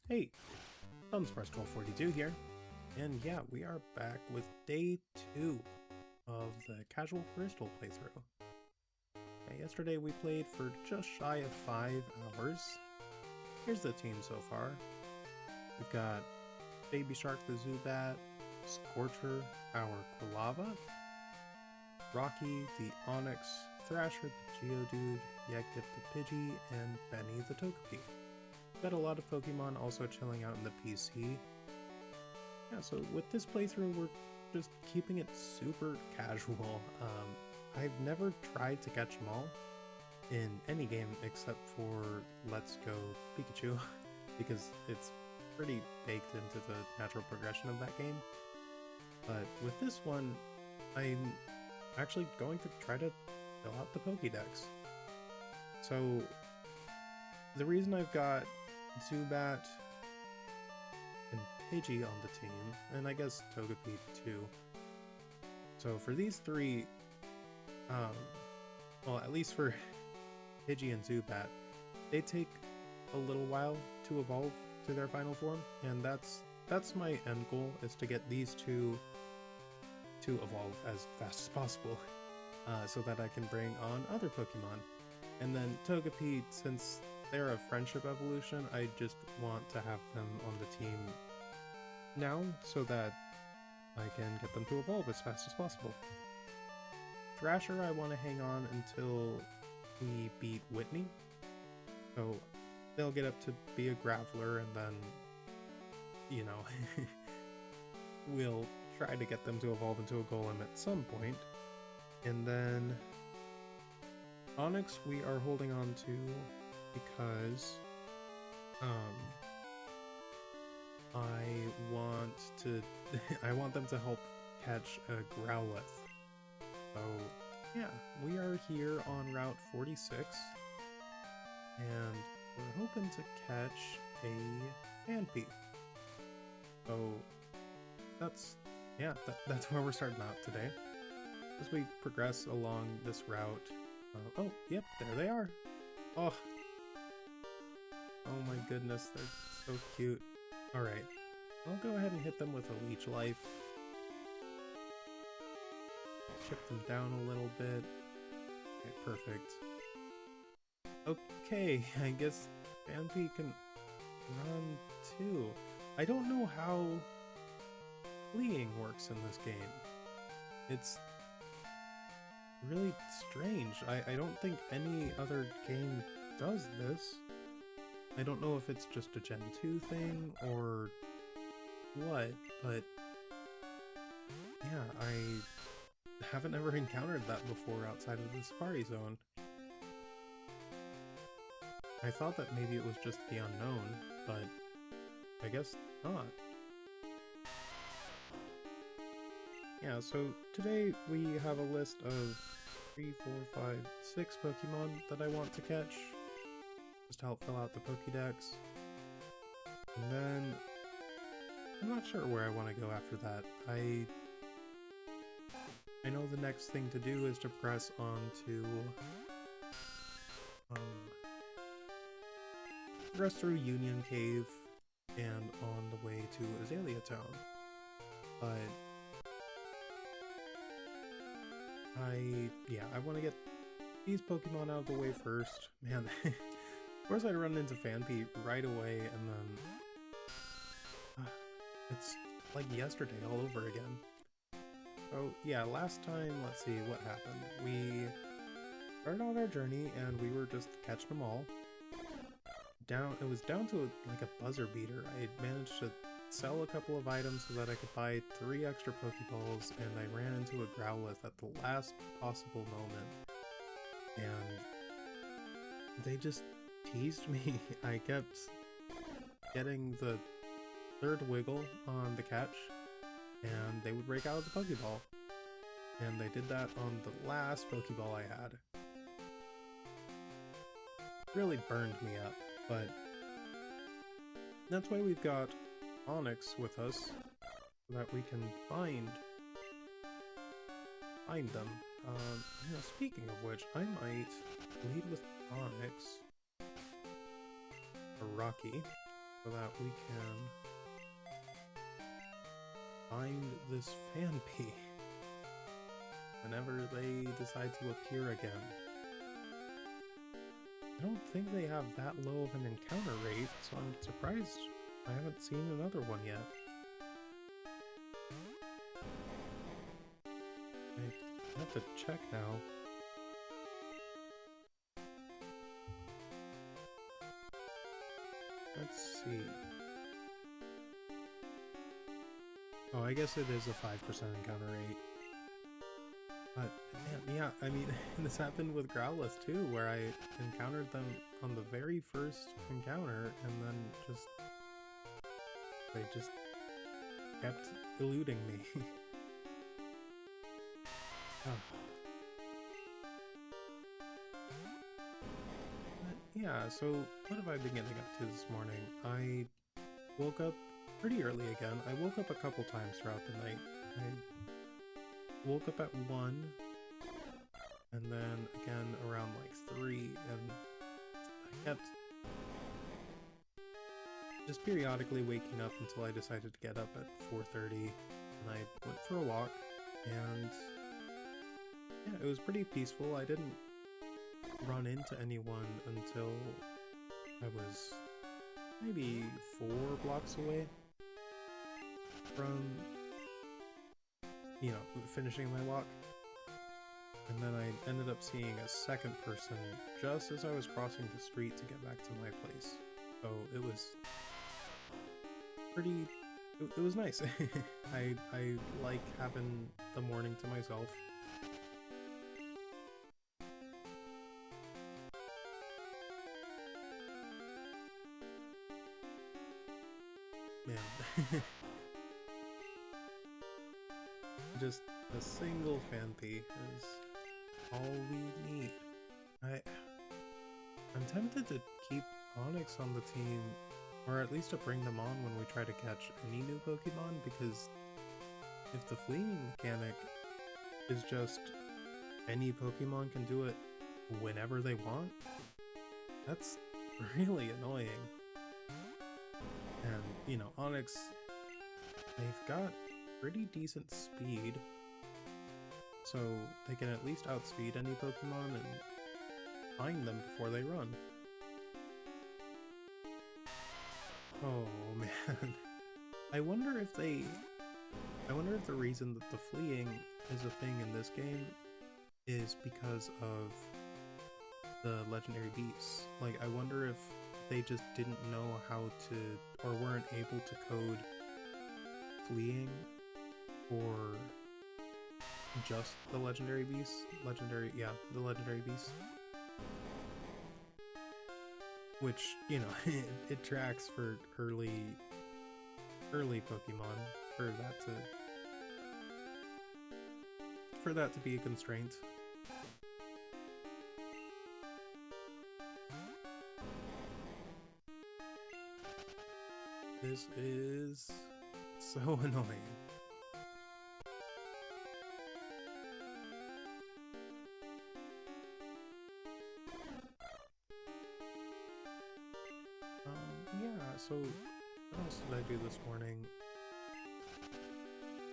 Hey, Sunspress1242 here, and yeah, we are back with day 2 of the casual crystal playthrough. Yesterday we played for just shy of 5 hours. Here's the team so far. We've got Baby Shark the Zubat, Scorcher, our Quilava, Rocky the Onyx, Thrasher the Geodude, Yagdip the Pidgey, and Benny the Togepi. Got a lot of Pokemon also chilling out in the PC. Yeah, so with this playthrough, we're just keeping it super casual. I've never tried to catch them all in any game except for Let's Go Pikachu, because it's pretty baked into the natural progression of that game. But with this one, I'm actually going to try to fill out the Pokédex. So the reason I've got Zubat and Pidgey on the team, and I guess Togepi too. So for these three, well, at least for Pidgey and Zubat, they take a little while to evolve to their final form, and that's my end goal, is to get these two to evolve as fast as possible, so that I can bring on other Pokemon. And then Togepi, since they're a friendship evolution, I just want to have them on the team now so that I can get them to evolve as fast as possible. Thrasher, I want to hang on until we beat Whitney. So they'll get up to be a Graveler, and then, you know, we'll try to get them to evolve into a Golem at some point. And then Onyx we are holding on to because I want them to help catch a Growlithe. So yeah, we are here on Route 46, and we're hoping to catch a Phanpy. So that's where we're starting out today. As we progress along this route, oh, yep, there they are. Oh my goodness, they're so cute. Alright, I'll go ahead and hit them with a Leech Life. Chip them down a little bit. Okay, perfect. Okay, I guess Phanpy can run too. I don't know how fleeing works in this game. It's really strange. I don't think any other game does this. I don't know if it's just a Gen 2 thing or what, but yeah, I haven't ever encountered that before outside of the Safari Zone. I thought that maybe it was just the unknown, but I guess not. Yeah, so today we have a list of 3, 4, 5, 6 Pokemon that I want to catch, just to help fill out the Pokédex. And then I'm not sure where I want to go after that. I know the next thing to do is to press on to progress through Union Cave and on the way to Azalea Town. But I want to get these Pokemon out of the way first. Man, of course I'd run into Phanpy right away, and then it's like yesterday all over again. So yeah, last time, let's see what happened. We started on our journey and we were just catching them all. It was down to like a buzzer beater. I had managed to sell a couple of items so that I could buy 3 extra Pokeballs, and I ran into a Growlithe at the last possible moment. And they just teased me. I kept getting the 3rd wiggle on the catch, and they would break out of the Pokeball. And they did that on the last Pokeball I had. Really burned me up, but that's why we've got Onyx with us, so that we can find them. Speaking of which, I might lead with Onyx, or Rocky, so that we can find this Fanpy whenever they decide to appear again. I don't think they have that low of an encounter rate, so I'm surprised I haven't seen another one yet. I have to check now. Let's see. Oh, I guess it is a 5% encounter rate. But, man, yeah, I mean, this happened with Growlithe too, where I encountered them on the very first encounter, and then they just kept eluding me. But, yeah, so what have I been getting up to this morning? I woke up pretty early again. I woke up a couple times throughout the night. I woke up at 1, and then again around like 3, and I kept just periodically waking up until I decided to get up at 4:30, and I went for a walk, and yeah, it was pretty peaceful. I didn't run into anyone until I was maybe 4 blocks away from, you know, finishing my walk. And then I ended up seeing a second person just as I was crossing the street to get back to my place. So it was pretty, it was nice. I like having the morning to myself. Man. Just a single Fanpy is all we need. I'm tempted to keep Onyx on the team, or at least to bring them on when we try to catch any new Pokemon, because if the fleeing mechanic is just any Pokemon can do it whenever they want, that's really annoying. And, you know, Onyx, they've got pretty decent speed, so they can at least outspeed any Pokemon and find them before they run. Oh man. I wonder if the reason that the fleeing is a thing in this game is because of the legendary beasts. Like, I wonder if they just didn't know how to, or weren't able to code fleeing for just the legendary beasts. The legendary beasts. Which, you know, it tracks for early Pokemon for that to be a constraint. This is so annoying. Yeah, so what else did I do this morning?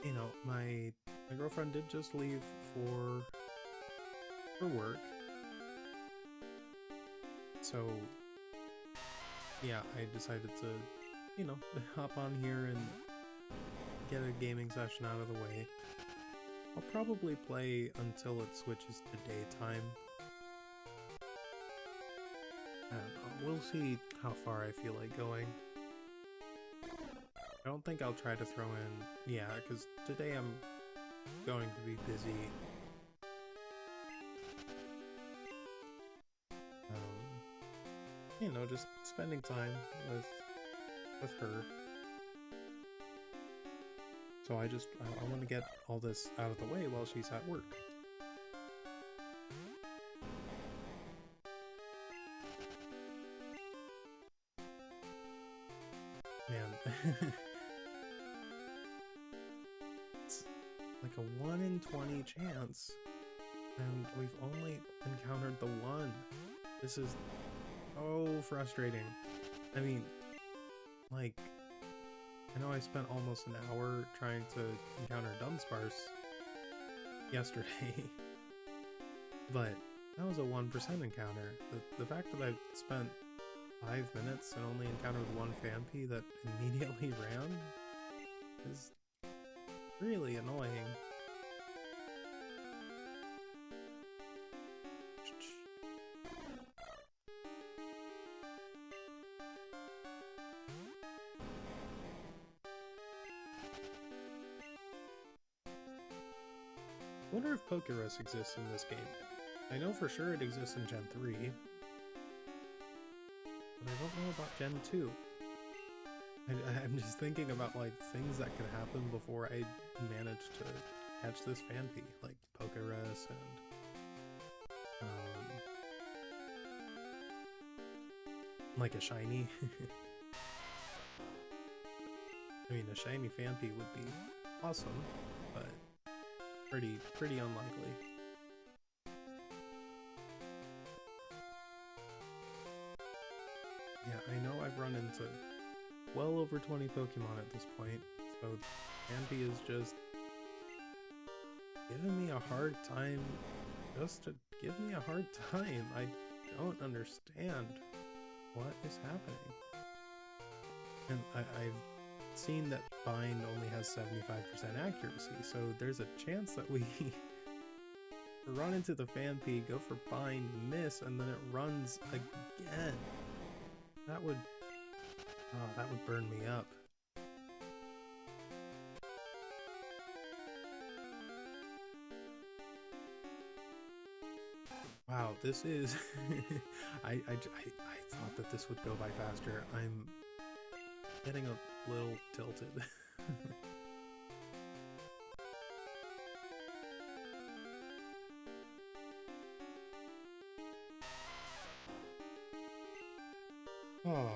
You know, my girlfriend did just leave for work. So yeah, I decided to, you know, hop on here and get a gaming session out of the way. I'll probably play until it switches to daytime. I don't know, we'll see how far I feel like going. I don't think I'll try to throw in, yeah, because today I'm going to be busy. You know, just spending time with her. So I want to get all this out of the way while she's at work. Man. It's like a 1 in 20 chance, and we've only encountered the one. This is so frustrating. I mean, Like, I know I spent almost an hour trying to encounter Dunsparce yesterday, but that was a 1% encounter. The fact that I spent 5 minutes and only encountered one Phanpy that immediately ran is really annoying. I wonder if Pokerus exists in this game. I know for sure it exists in Gen 3, but I don't know about Gen 2. I'm just thinking about like things that could happen before I manage to catch this Phanpy, like Pokerus and like a shiny. I mean, a shiny Phanpy would be awesome, but pretty unlikely. Yeah, I know I've run into well over 20 Pokemon at this point, so Phanpy is just giving me a hard time just to give me a hard time. I don't understand what is happening. And I've seen that Bind only has 75% accuracy, so there's a chance that we run into the Phanpy, go for Bind, miss, and then it runs again. That would burn me up. Wow, this is I thought that this would go by faster. I'm getting a little tilted. Oh.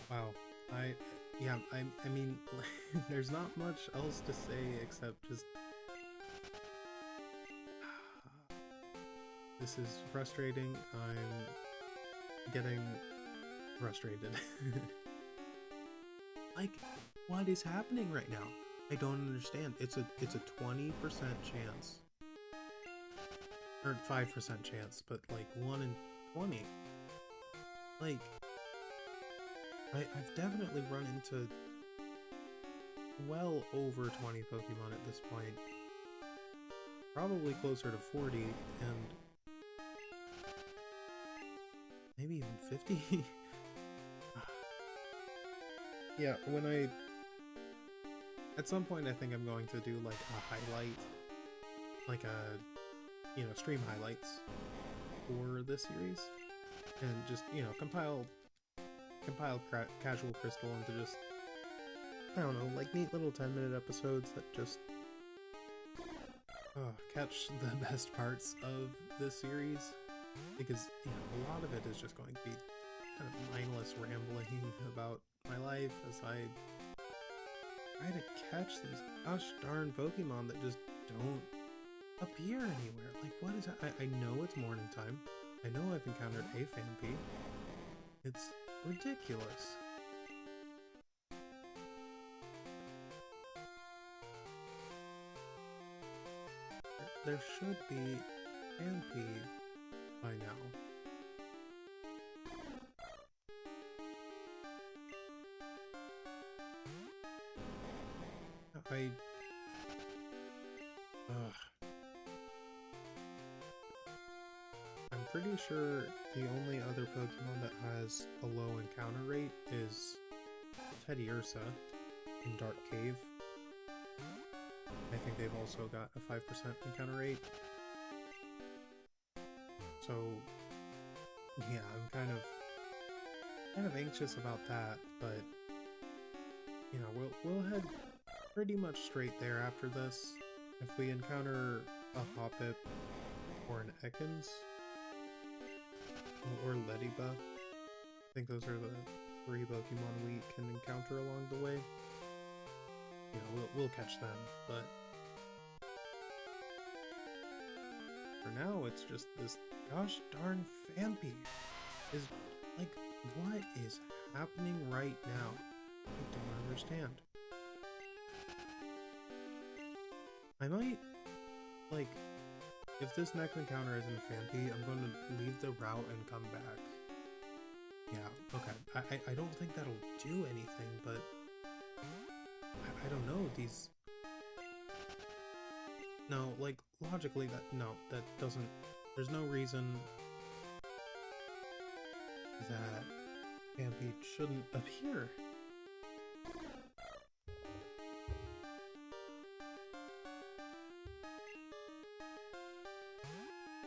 Wow. I mean, there's not much else to say except just this is frustrating. I'm getting frustrated. Like, what is happening right now? I don't understand. It's a 20% chance. Or 5% chance, but like 1 in 20. Like, I've definitely run into well over 20 Pokemon at this point. Probably closer to 40, and maybe even 50. Yeah, at some point I think I'm going to do like a highlight, like a, stream highlights for this series, and just, compile Casual Crystal into just, I don't know, like neat little 10-minute episodes that just catch the best parts of this series, because, a lot of it is just going to be kind of mindless rambling about my life as I try to catch these gosh darn Pokemon that just don't appear anywhere. Like, what is that? I know it's morning time. I know I've encountered a Phanpy. It's ridiculous. There should be Phanpy by now. I'm pretty sure the only other Pokemon that has a low encounter rate is Teddiursa in Dark Cave. I think they've also got a 5% encounter rate. So, yeah, I'm kind of anxious about that, but we'll head pretty much straight there after this. If we encounter a Hoppip or an Ekans or Leddyba, I think those are the 3 Pokemon we can encounter along the way. you know, we'll catch them, but for now, it's just this gosh darn Phanpy is like, what is happening right now? I don't understand. I might, like, if this next encounter isn't Phanpy, I'm going to leave the route and come back. Yeah, okay. I don't think that'll do anything, but I don't know, these... No, like, logically, that doesn't... There's no reason that Phanpy shouldn't appear.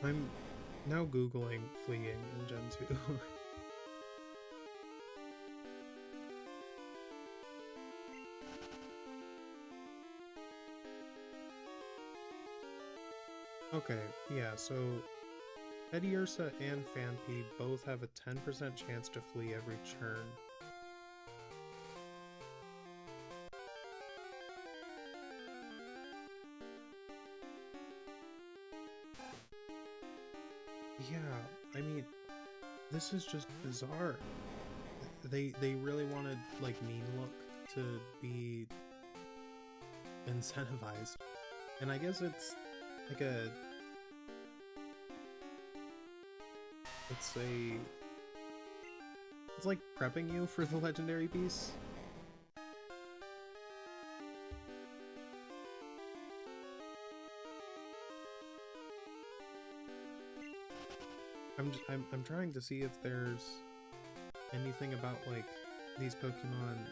I'm now Googling fleeing in Gen 2. Okay, yeah, so Teddiursa and Phanpy both have a 10% chance to flee every turn. Yeah, I mean, this is just bizarre. They really wanted, like, Mean Look to be incentivized. And I guess it's like it's like prepping you for the legendary beasts. I'm trying to see if there's anything about, like, these Pokemon,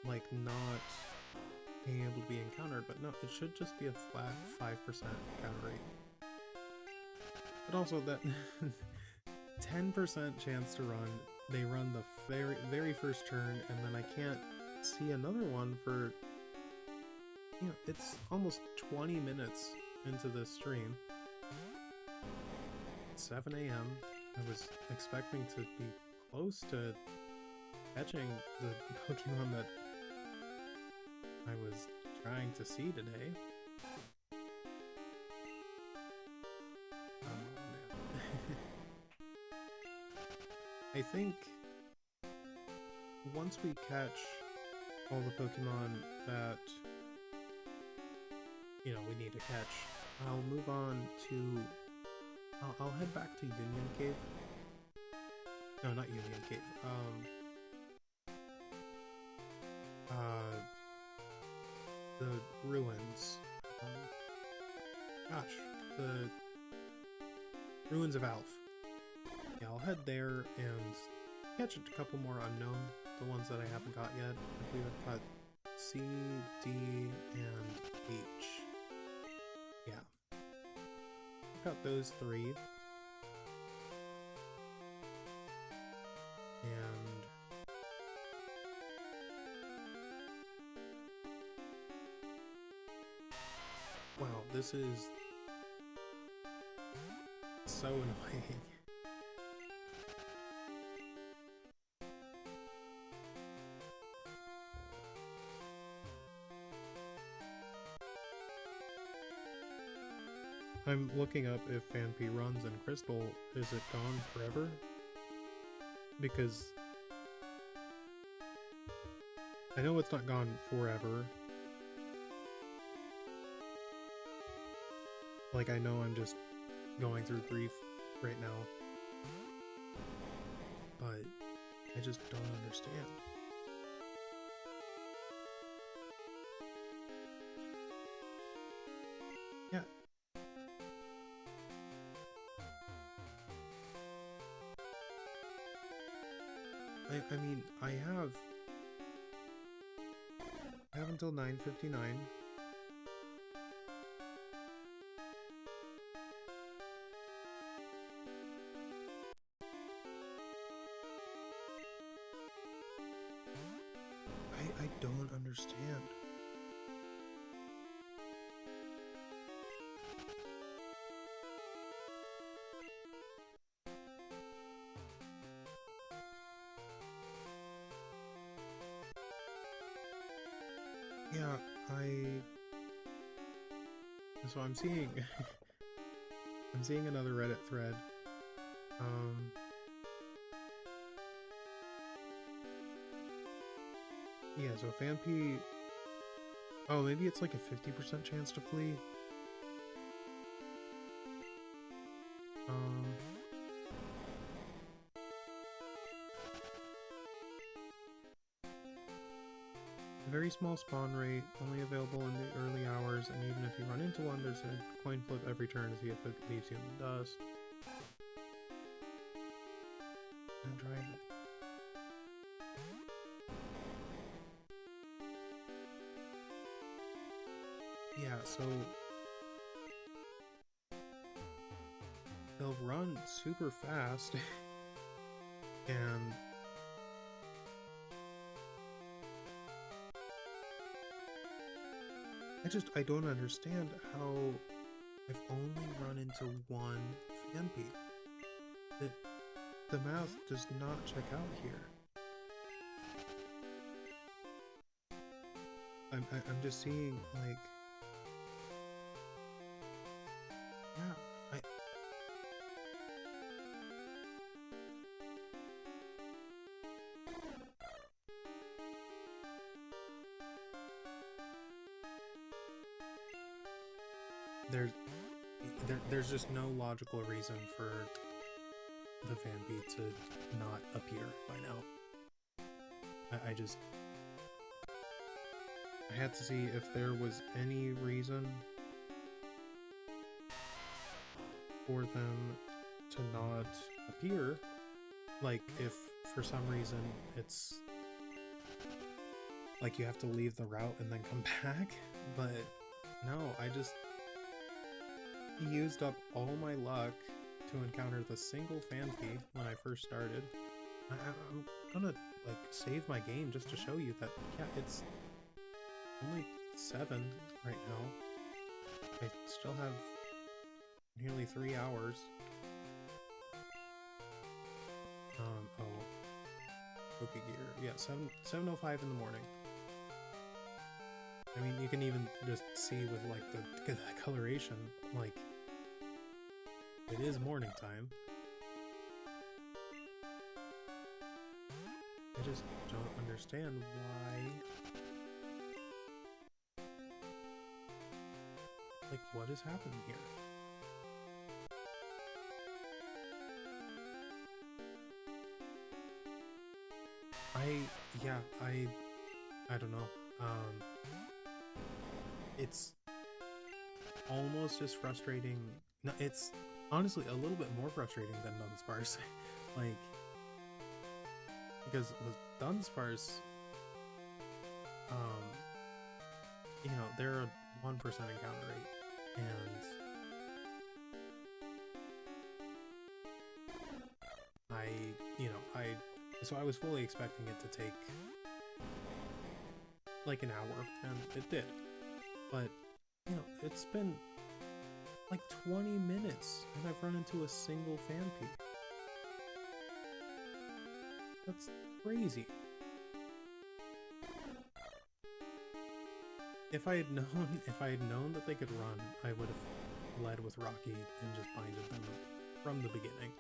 like, not being able to be encountered, but no, it should just be a flat 5% encounter rate. But also that 10% chance to run, they run the very first turn, and then I can't see another one for, you know, it's almost 20 minutes into this stream. 7 a.m. I was expecting to be close to catching the Pokemon that I was trying to see today. Oh man. I think once we catch all the Pokemon that, you know, we need to catch, I'll move on to... I'll head back to Union Cave. No, not Union Cave. The ruins. Gosh, the ruins of Alph. Yeah, I'll head there and catch a couple more unknown. The ones that I haven't got yet. I believe I've got C, D, and H. Yeah. I've got those three. And wow, this is so annoying. I'm looking up if Phanpy runs in Crystal. Is it gone forever? Because I know it's not gone forever. Like, I know I'm just going through grief right now. But I just don't understand. Yeah. I mean, I have until 9:59. I don't understand. Yeah, so I'm seeing I'm seeing another Reddit thread. Yeah, so Fanpy. Oh, maybe it's like a 50% chance to flee. Very small spawn rate, only available in the early hours, and even if you run into one, there's a coin flip every turn to see if it leaves you in the dust. And try it. Yeah, so they'll run super fast, and I don't understand how I've only run into one Fanpy. The math does not check out here. I'm just seeing, like, yeah, there's just no logical reason for the Fanpy to not appear by now. I had to see if there was any reason for them to not appear. Like, if for some reason it's like you have to leave the route and then come back. But no, I just used up all my luck to encounter the single Fanpy when I first started. I'm gonna, like, save my game just to show you that, yeah, it's only 7 right now. I still have nearly 3 hours. Pokegear. Yeah, 7:05 in the morning. I mean, you can even just see with, like, the coloration, like, it is morning time. I just don't understand why. Like, what is happening here? I don't know. It's almost as frustrating. No, it's honestly a little bit more frustrating than Dunsparce. Like, because with Dunsparce, you know, they're a 1% encounter rate, and so I was fully expecting it to take like an hour, and it did. But, you know, it's been like 20 minutes, and I've run into a single Fanpy. That's crazy. If I had known that they could run, I would have led with Rocky and just binded them from the beginning.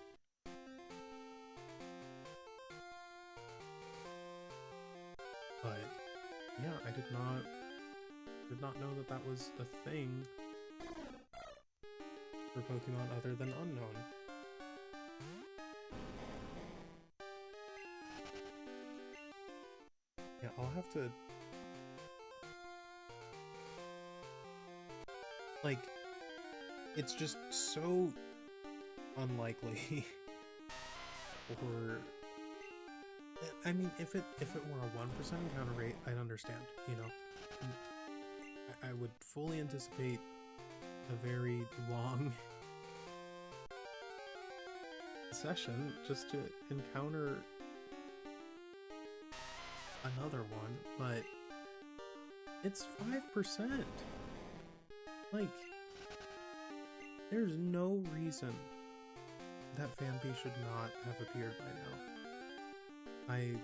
But yeah, I did not know that that was a thing for Pokemon other than Unknown. Yeah, I'll have to, like, it's just so unlikely or, I mean, if it were a 1% encounter rate, I'd understand, you know. I would fully anticipate a very long session just to encounter another one, but it's 5%. Like, there's no reason that Fanpy should not have appeared by now. I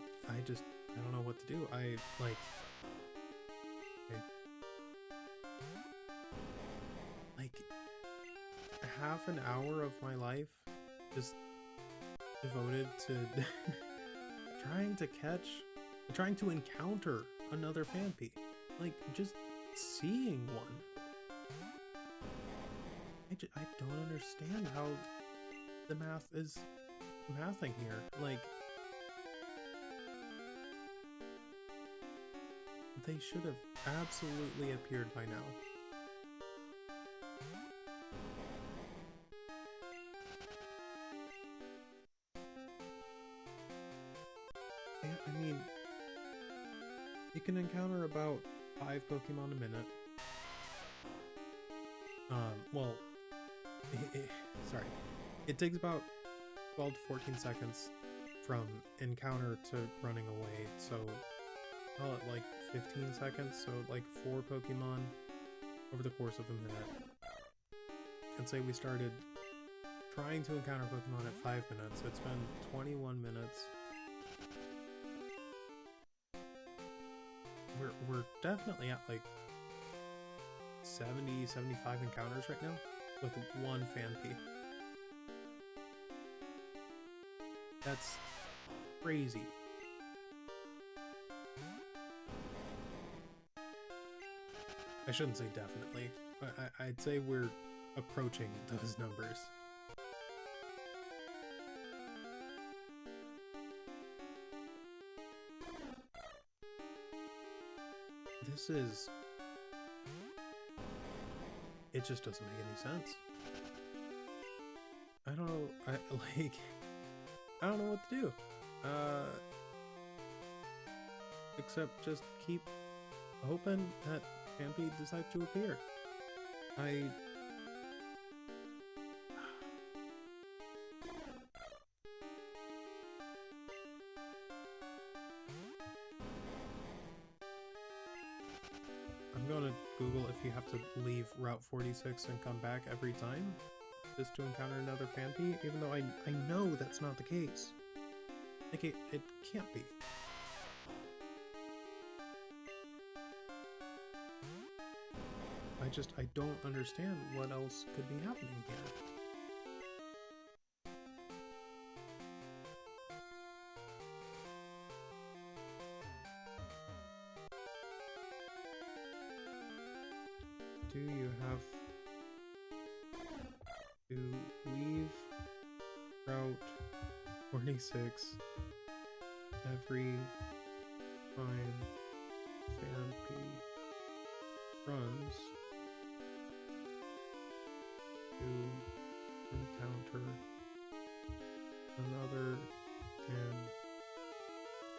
don't know what to do. half an hour of my life just devoted to trying to encounter another Phanpy. Like, just seeing one. I don't understand how the math is mathing here. Like, they should have absolutely appeared by now. Yeah, I mean, you can encounter about 5 Pokemon a minute. Well, sorry. It takes about 12 to 14 seconds from encounter to running away, so call it like 15 seconds, so like 4 Pokemon over the course of a minute. And say we started trying to encounter Pokemon at 5 minutes, it's been 21 minutes. We're definitely at like 70, 75 encounters right now with one Phanpy. That's crazy. I shouldn't say definitely, but I'd say we're approaching those numbers. This is... It just doesn't make any sense. I don't know, I don't know what to do. Except just keep hoping that Phanpy decides to appear. I'm gonna Google if you have to leave Route 46 and come back every time just to encounter another Phanpy, even though I know that's not the case. Like, it can't be. I don't understand what else could be happening here. Do you have to leave Route 46 every time Phanpy runs to encounter another in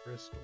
Bristol?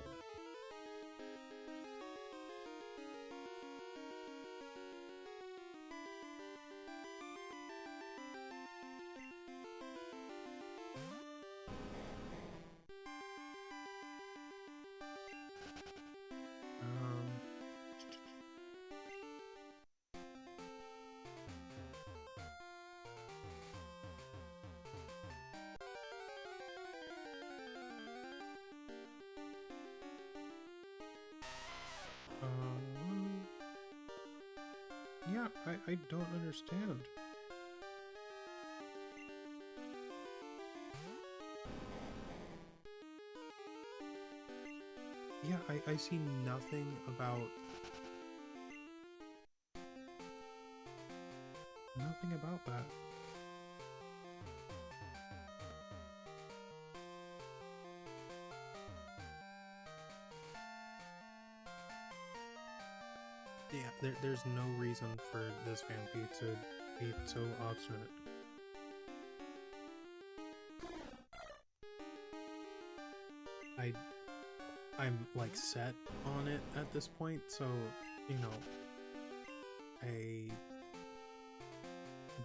Yeah, I don't understand. Yeah, I see nothing about that. Yeah, there's no reason for this Phanpy to be so obstinate. I'm like set on it at this point, so you know, I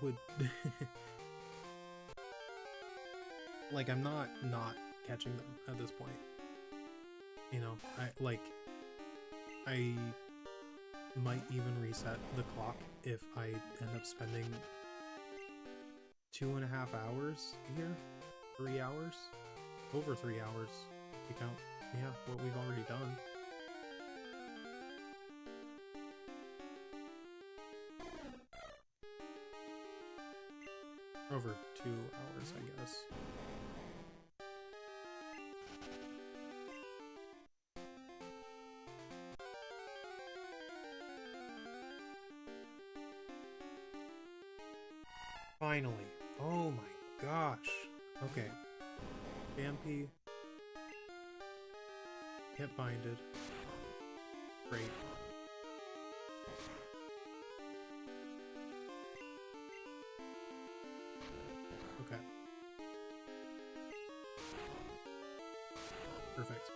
would like, I'm not catching them at this point. You know, I might even reset the clock if I end up spending 2.5 hours here, 3 hours, over 3 hours if you count, yeah, what we've already done. Over 2 hours, I guess. Finally. Oh my gosh. Okay. Vampy. Get binded. Great. Okay. Perfect.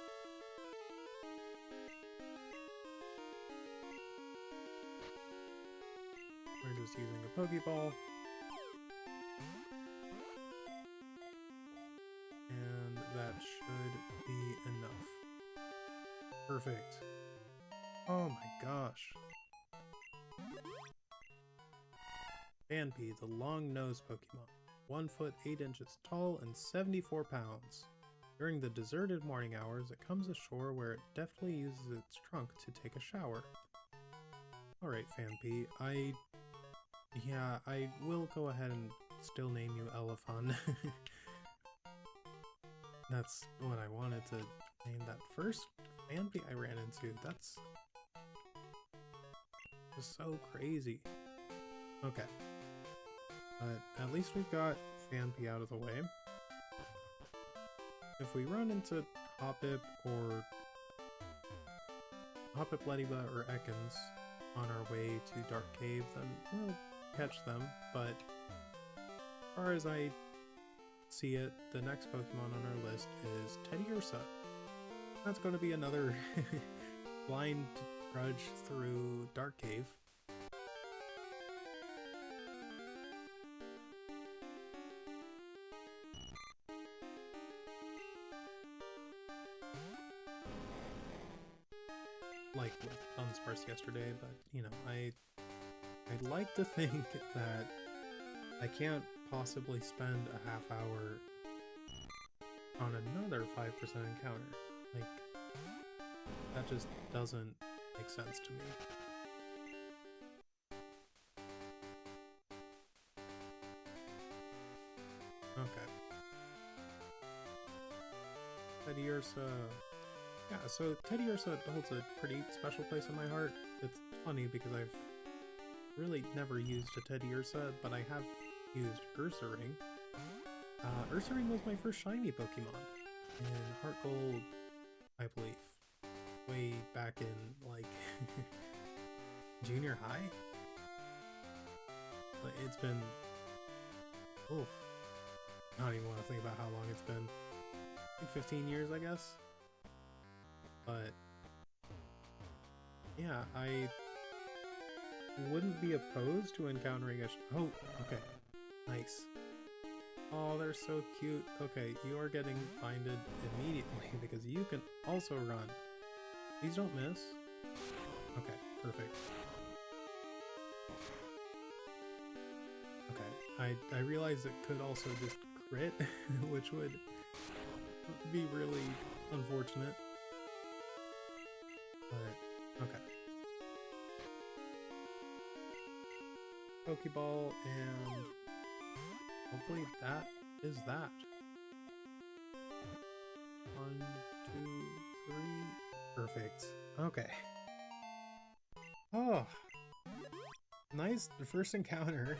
We're just using a Pokeball. And that should be enough. Perfect. Oh my gosh. Vampy, the long-nosed Pokemon. 1 foot 8 inches tall and 74 pounds. During the deserted morning hours, it comes ashore where it deftly uses its trunk to take a shower. Alright, Vampy, I will go ahead and still name you Elephant. That's what I wanted to name that first Vampy I ran into. That's just so crazy. Okay. But at least we've got Vampy out of the way. If we run into Hoppip or Hoppip, Ladybug, or Ekans on our way to Dark Cave, then we'll catch them. But as far as I see it, the next Pokemon on our list is Teddiursa. That's going to be another blind trudge through Dark Cave. Like with Dunsparce yesterday, but you know, I'd like to think that I can't possibly spend a half hour on another 5% encounter. Like, that just doesn't make sense to me. Okay. Teddiursa. Yeah, so Teddiursa holds a pretty special place in my heart. It's funny because I've really never used a Teddiursa, but I have used Ursaring. Ursaring was my first shiny Pokemon in Heart Gold, I believe. Way back in, like, junior high? Like, it's been... Oh, I don't even want to think about how long it's been. Like 15 years, I guess? But yeah, I wouldn't be opposed to encountering a oh, okay. Nice. Oh, they're so cute. Okay, you are getting binded immediately because you can also run. Please don't miss. Okay, perfect. Okay, I realized it could also just crit, which would be really unfortunate. But, okay. Pokeball, and hopefully that is that. 1, 2, 3. Perfect. Okay. Oh. Nice first encounter.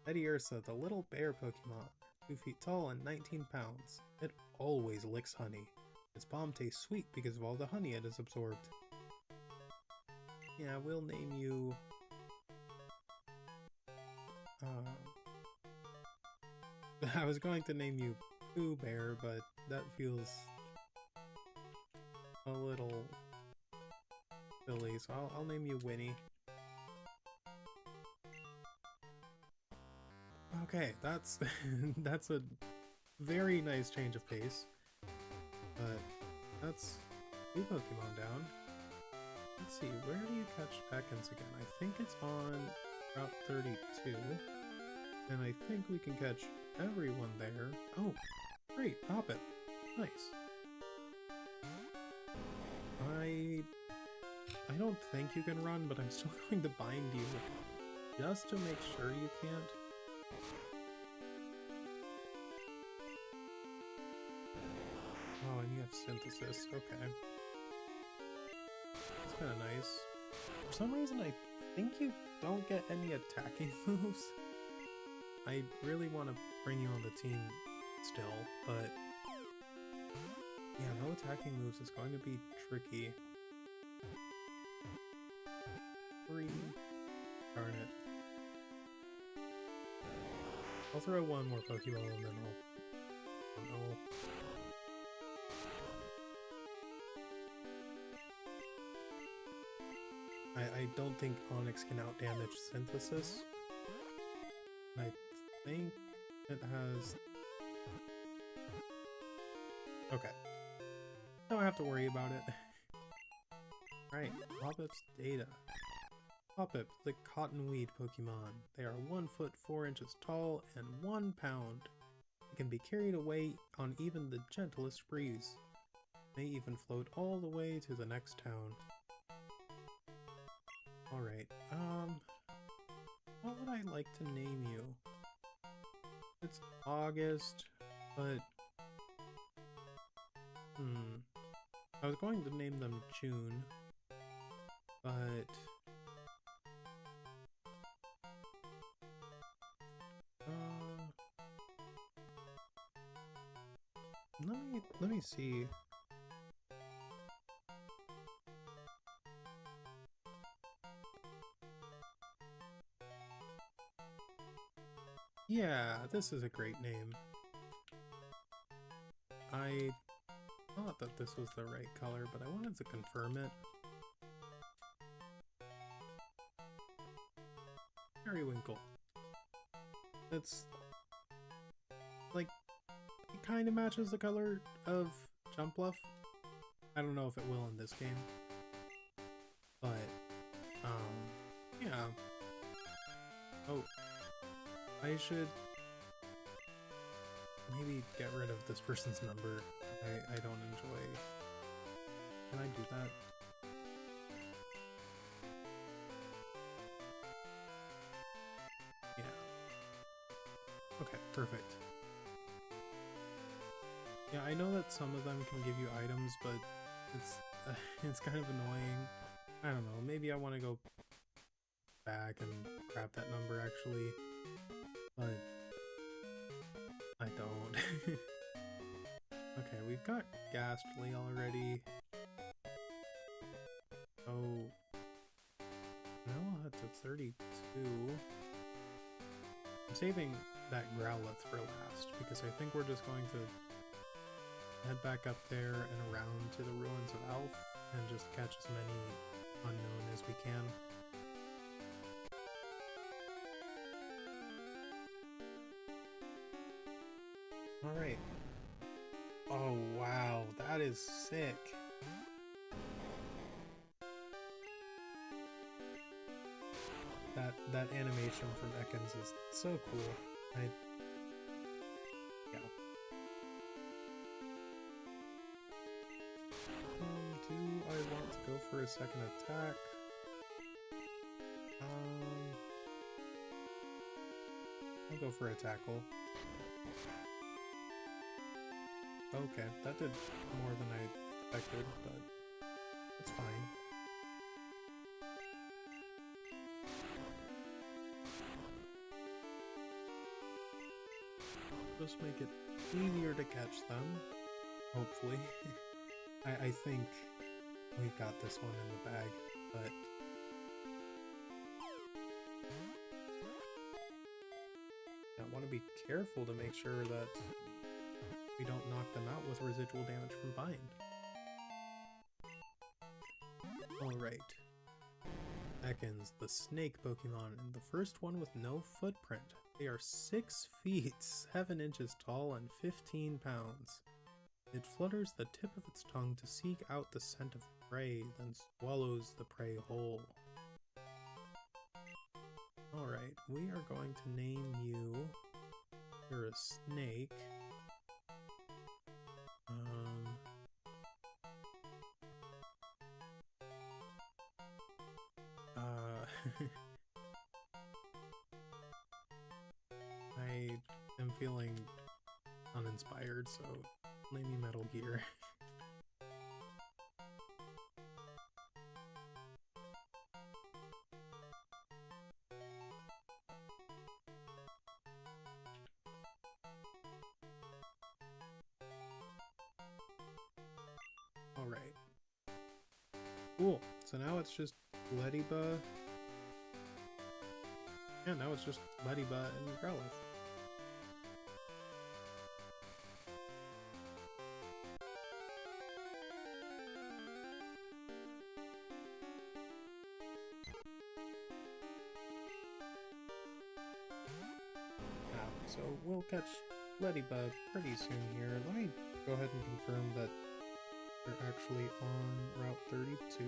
Teddiursa, the little bear Pokemon. 2 feet tall and 19 pounds. It always licks honey. Its palm tastes sweet because of all the honey it has absorbed. Yeah, we'll name you... I was going to name you Pooh Bear, but that feels a little silly, so I'll name you Winnie. Okay, that's that's a very nice change of pace. But that's 2 Pokemon down. Let's see, where do you catch Ekans again? I think it's on Route 32. And I think we can catch everyone there. Oh, great, Hoppip. Nice. I don't think you can run, but I'm still going to bind you just to make sure you can't. and you have synthesis. Okay. That's kind of nice. For some reason, I think you don't get any attacking moves. I really want to bring you on the team still, but yeah, no attacking moves is going to be tricky. 3. Darn it. I'll throw one more Pokeball and then I'll... Oh no. I don't think Onyx can outdamage Synthesis. I think it has... Okay. Don't have to worry about it. Alright, Hoppip's data. Hoppip, the cottonweed Pokemon. They are 1 foot 4 inches tall and 1 pound. They can be carried away on even the gentlest breeze. They even float all the way to the next town. Alright, what would I like to name you? It's August, but... I was going to name them June, but... Let me see. Yeah, this is a great name. I thought that this was the right color, but I wanted to confirm it. Periwinkle. It's like, it kind of matches the color of Jumpluff. I don't know if it will in this game, but yeah. Oh, I should maybe get rid of this person's number. I don't enjoy. Can I do that? Yeah. Okay, perfect. Yeah, I know that some of them can give you items, but it's kind of annoying. I don't know, maybe I want to go back and grab that number actually, but I don't. Okay, we've got Ghastly already. Oh, no, that's a 32. I'm saving that Growlithe for last because I think we're just going to head back up there and around to the ruins of Alph and just catch as many unknown as we can. Alright. Oh wow, that is sick. That animation from Ekans is so cool. Yeah. Do I want to go for a second attack? I'll go for a tackle. Okay, that did more than I expected, but it's fine. Just make it easier to catch them, hopefully. I think we've got this one in the bag, but... I want to be careful to make sure that we don't knock them out with residual damage from Bind. Alright. Ekans, the snake Pokemon, and the first one with no footprint. They are 6 feet, 7 inches tall, and 15 pounds. It flutters the tip of its tongue to seek out the scent of prey, then swallows the prey whole. Alright, we are going to name you... You're a snake. I am feeling uninspired, so name me Metal Gear. Cool. So now it's just Ladybug. Yeah, now it's just Ladybug and Growlithe. So we'll catch Ladybug pretty soon here. Let me go ahead and confirm that they're actually on Route 32.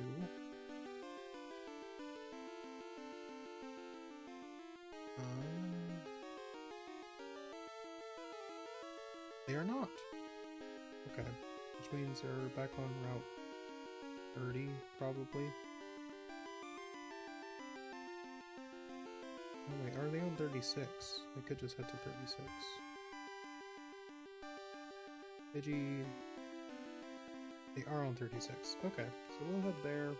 They are not. Okay, which means they're back on Route 30, probably. Oh wait, are they on 36? They could just head to 36. Pidgey... They are on 36. Okay, so we'll head there.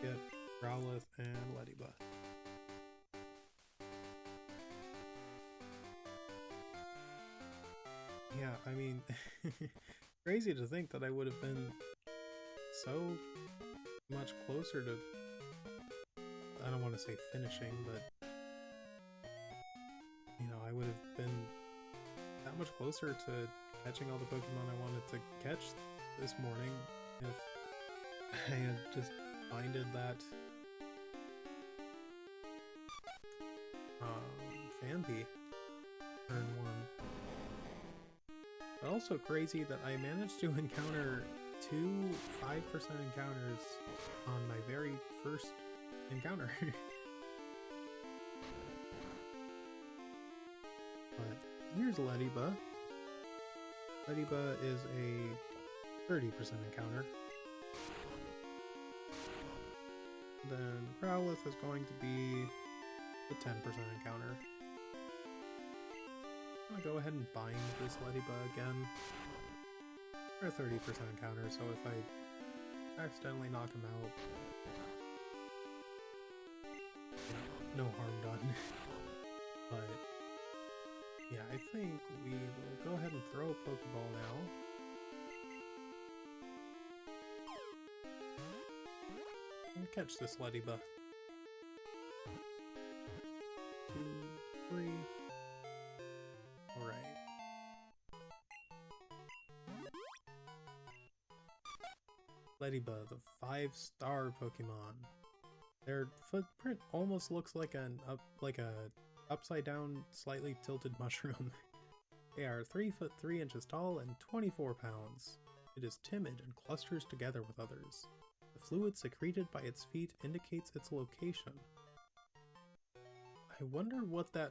Get Growlithe and Ladybug. Yeah, I mean, crazy to think that I would have been so much closer to... I don't want to say finishing, but you know, I would have been that much closer to catching all the Pokemon I wanted to catch this morning if I had just finded that Phanpy turn 1. But also crazy that I managed to encounter 2 5% encounters on my very first encounter. But here's Ladybug. Ladybug is a 30% encounter. Then Growlithe is going to be the 10% encounter. I'm gonna go ahead and bind this Ladybug again for a 30% encounter, so if I accidentally knock him out, no harm done. But yeah, I think we will go ahead and throw a Pokeball now. And catch this Ladybug. 2, 3. Alright. Ladybug, the 5-star Pokemon. Their footprint almost looks like a upside down, slightly tilted mushroom. They are 3 foot 3 inches tall and 24 pounds. It is timid and clusters together with others. The fluid secreted by its feet indicates its location. I wonder what that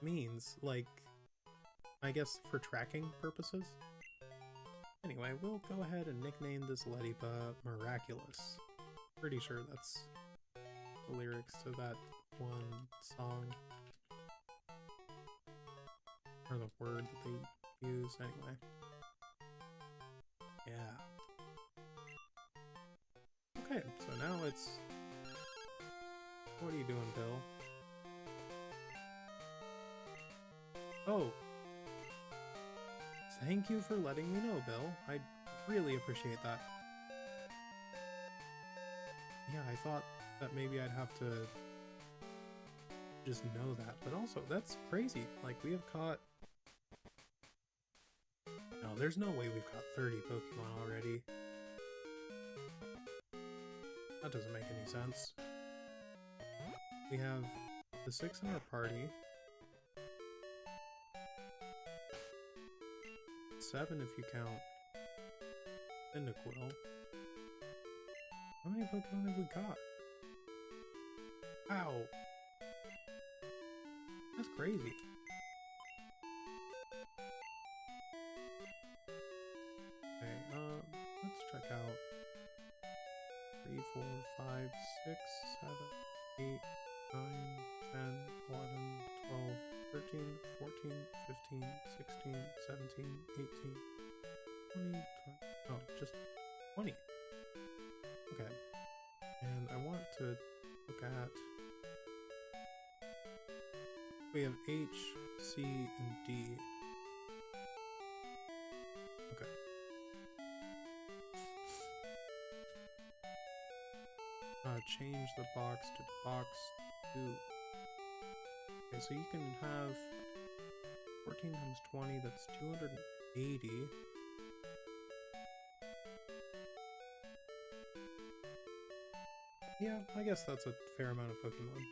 means, like, I guess for tracking purposes? Anyway, we'll go ahead and nickname this Ladybug Miraculous. Pretty sure that's the lyrics to that one song. Or the word that they use, anyway. Yeah. Okay, so now it's... What are you doing, Bill? Oh! Thank you for letting me know, Bill. I really appreciate that. Yeah, I thought that maybe I'd have to just know that, but also, that's crazy. Like, we have caught... No, there's no way we've caught 30 Pokemon already. That doesn't make any sense. We have the 6 in our party. 7 if you count Cyndaquil. How many Pokemon have we caught? Ow! That's crazy. Okay, let's check out 3, 4, 5, 6, 7, 8, 9, 10, 11, 12, 13, 14, 15, 16, 17, 18, 20, 20, oh, just 20. Okay. And I want to look at... We have H, C, and D. Okay. change the box to box 2. Okay, so you can have 14 times 20, that's 280. Yeah, I guess that's a fair amount of Pokemon.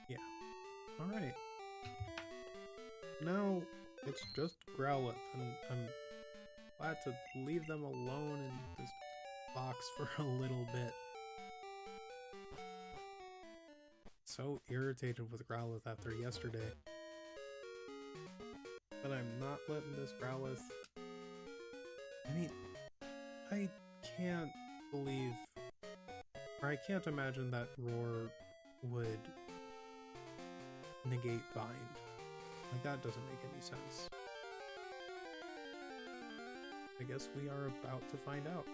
Yeah. Alright. Now, it's just Growlithe, and I'm glad to leave them alone in this box for a little bit. So irritated with Growlithe after yesterday. But I'm not letting this Growlithe... I mean, I can't believe... or I can't imagine that Roar would negate Bind. Like, that doesn't make any sense. I guess we are about to find out.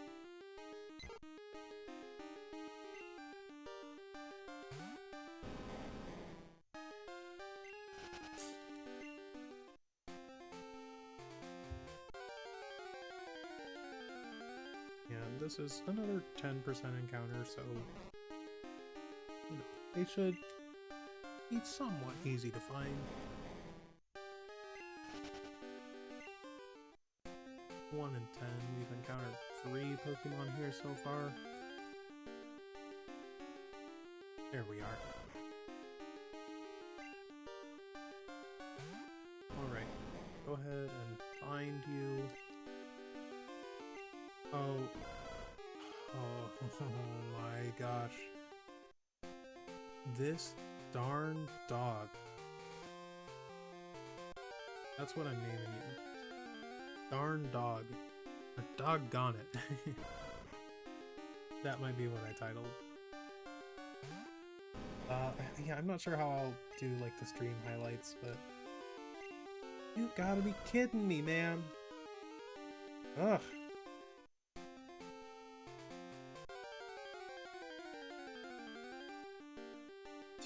And this is another 10% encounter, so you know, they should be somewhat easy to find. 1 in 10. We've encountered 3 Pokemon here so far. There we are. Alright, go ahead and find you. Oh my gosh. This darn dog. That's what I'm naming you. Darn dog. Or doggone it. That might be what I titled. Yeah, I'm not sure how I'll do like the stream highlights, but you gotta be kidding me, man. Ugh.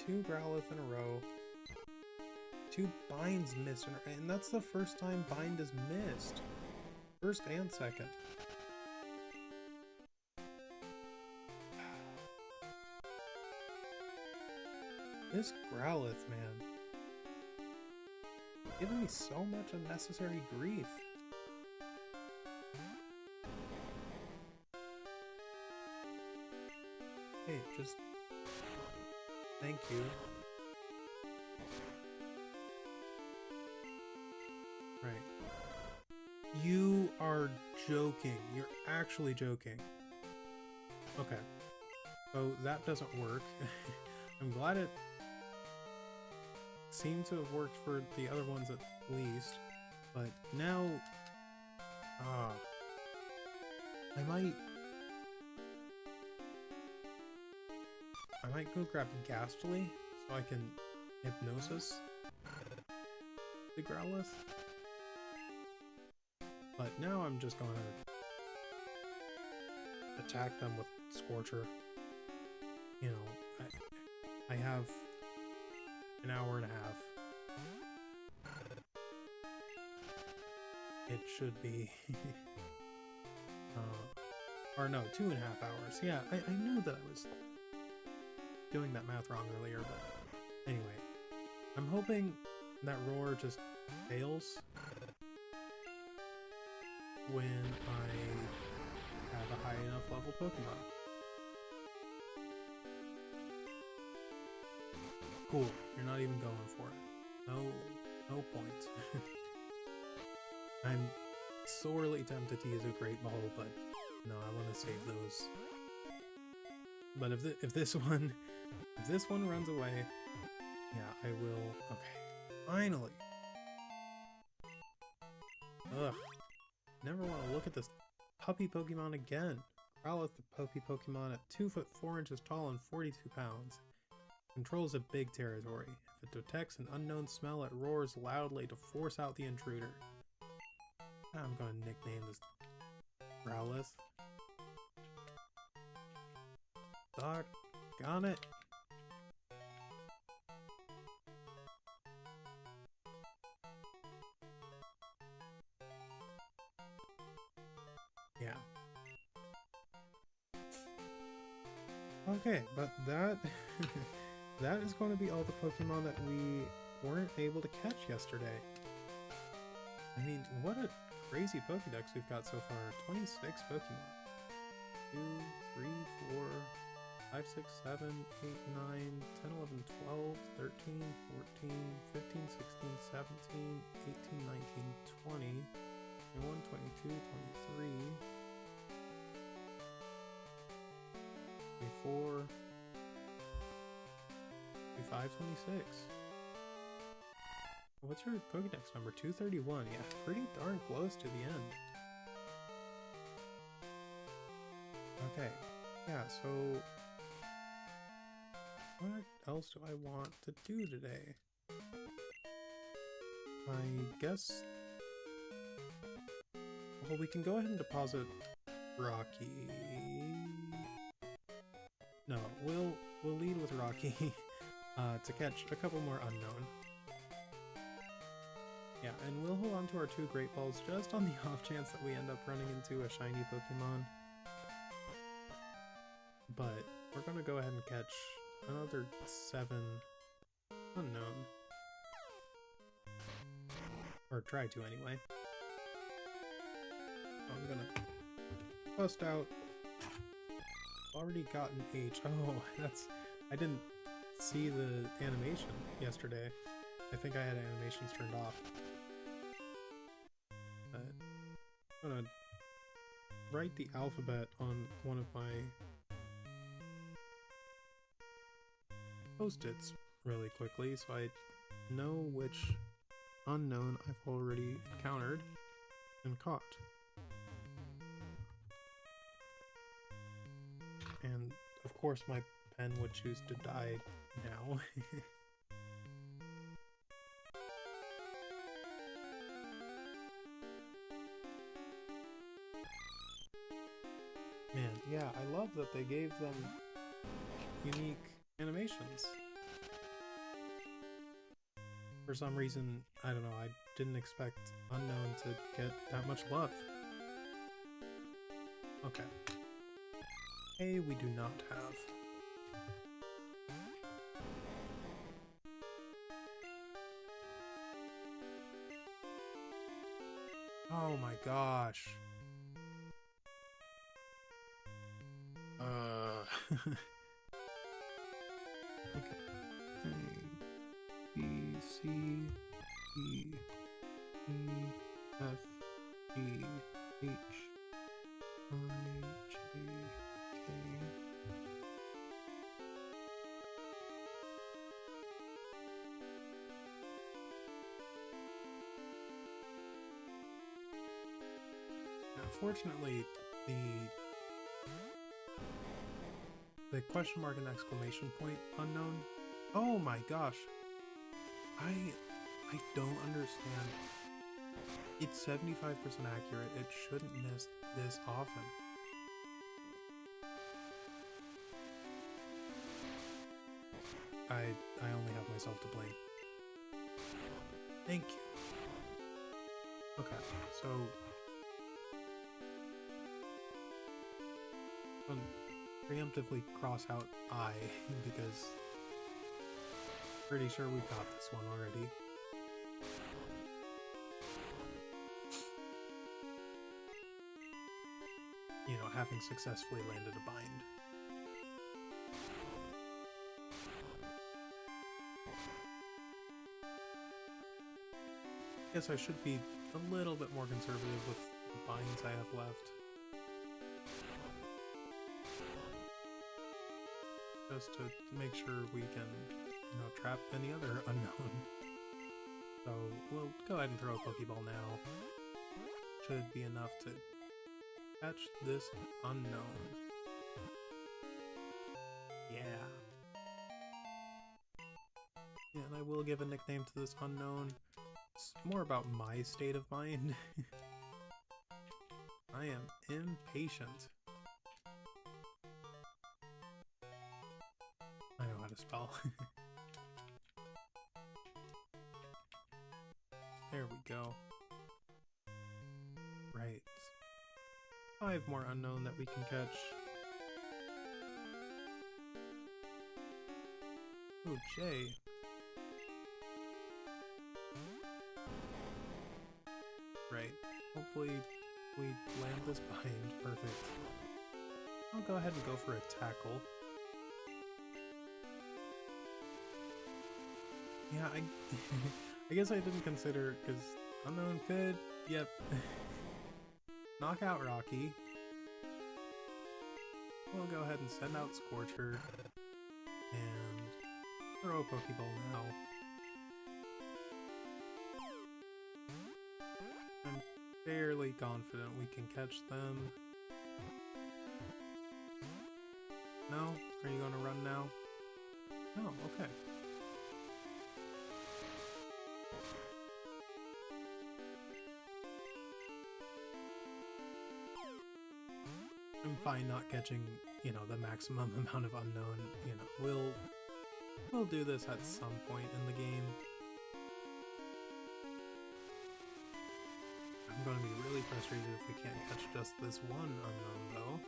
Two Growlithe in a row. 2 binds missed, and that's the first time bind is missed. First and second. This Growlithe, man. Giving me so much unnecessary grief. Hey, just... thank you. Right. You are joking. You're actually joking. Okay. So that doesn't work. I'm glad it seemed to have worked for the other ones at least. But now... I might go grab Ghastly so I can Hypnosis the Growlithe. But now I'm just going to attack them with Scorcher. You know, I have an hour and a half. It should be... or no, 2.5 hours. Yeah, I knew that I was doing that math wrong earlier, but anyway. I'm hoping that Roar just fails when I have a high enough level Pokemon. Cool, you're not even going for it. No point. I'm sorely tempted to use a Great Ball, but no, I want to save those. But if this one runs away, yeah, I will. Okay, finally. Ugh. Never want to look at this puppy Pokemon again. Growlithe, the puppy Pokemon at 2 foot 4 inches tall and 42 pounds. Controls a big territory. If it detects an unknown smell, it roars loudly to force out the intruder. I'm going to nickname this Growlithe. Doggone it. Yeah, Okay, but that that is going to be all the Pokemon that we weren't able to catch yesterday. I mean, what a crazy Pokédex we've got so far. 26 Pokemon. 2, 3, 4, 5, 6, 7, 8, 9, 10, 11, 12, 13, 14, 15, 16, 17, 18, 19, 20, 21, 22, 23, 24, 25, 26. What's your Pokédex number? 231. Yeah, pretty darn close to the end. Okay, yeah, so what else do I want to do today? I guess, well, we can go ahead and deposit Rocky. No, we'll lead with Rocky to catch a couple more unknown. Yeah, and we'll hold on to our 2 Great Balls just on the off chance that we end up running into a shiny Pokemon. But we're gonna go ahead and catch another 7 unknown. Or try to anyway. I'm gonna bust out. Already got an H. Oh, I didn't see the animation yesterday. I think I had animations turned off. But I'm gonna write the alphabet on one of my post-its really quickly so I know which unknown I've already encountered and caught. And of course my pen would choose to die now. Man, yeah, I love that they gave them unique animations. For some reason, I don't know, I didn't expect Unknown to get that much love. Okay. A we do not have. Oh my gosh. Okay. A, B, C, D, E, F, G, H, I, J, K. Now, fortunately, the question mark and exclamation point unknown. Oh my gosh. I don't understand. It's 75% accurate. It shouldn't miss this often. I only have myself to blame. Thank you. Okay, so preemptively cross out I because pretty sure we've got this one already. You know, having successfully landed a bind. Guess I should be a little bit more conservative with the binds I have left. Just to make sure we can, you know, trap any other unknown. So we'll go ahead and throw a Pokeball now. Should be enough to catch this unknown. Yeah. And I will give a nickname to this unknown. It's more about my state of mind. I am impatient. I know how to spell. There we go. Right. 5 more unknown that we can catch. Oh, Jay. Right. Hopefully we land this bind. Perfect. I'll go ahead and go for a tackle. Yeah, I guess I didn't consider, because Unknown could, yep, knock out Rocky. We'll go ahead and send out Scorcher, and throw a Pokeball now. I'm fairly confident we can catch them. No? Are you gonna run now? No, okay. I'm fine not catching, you know, the maximum amount of Unknown. You know, we'll do this at some point in the game. I'm going to be really frustrated if we can't catch just this one Unknown,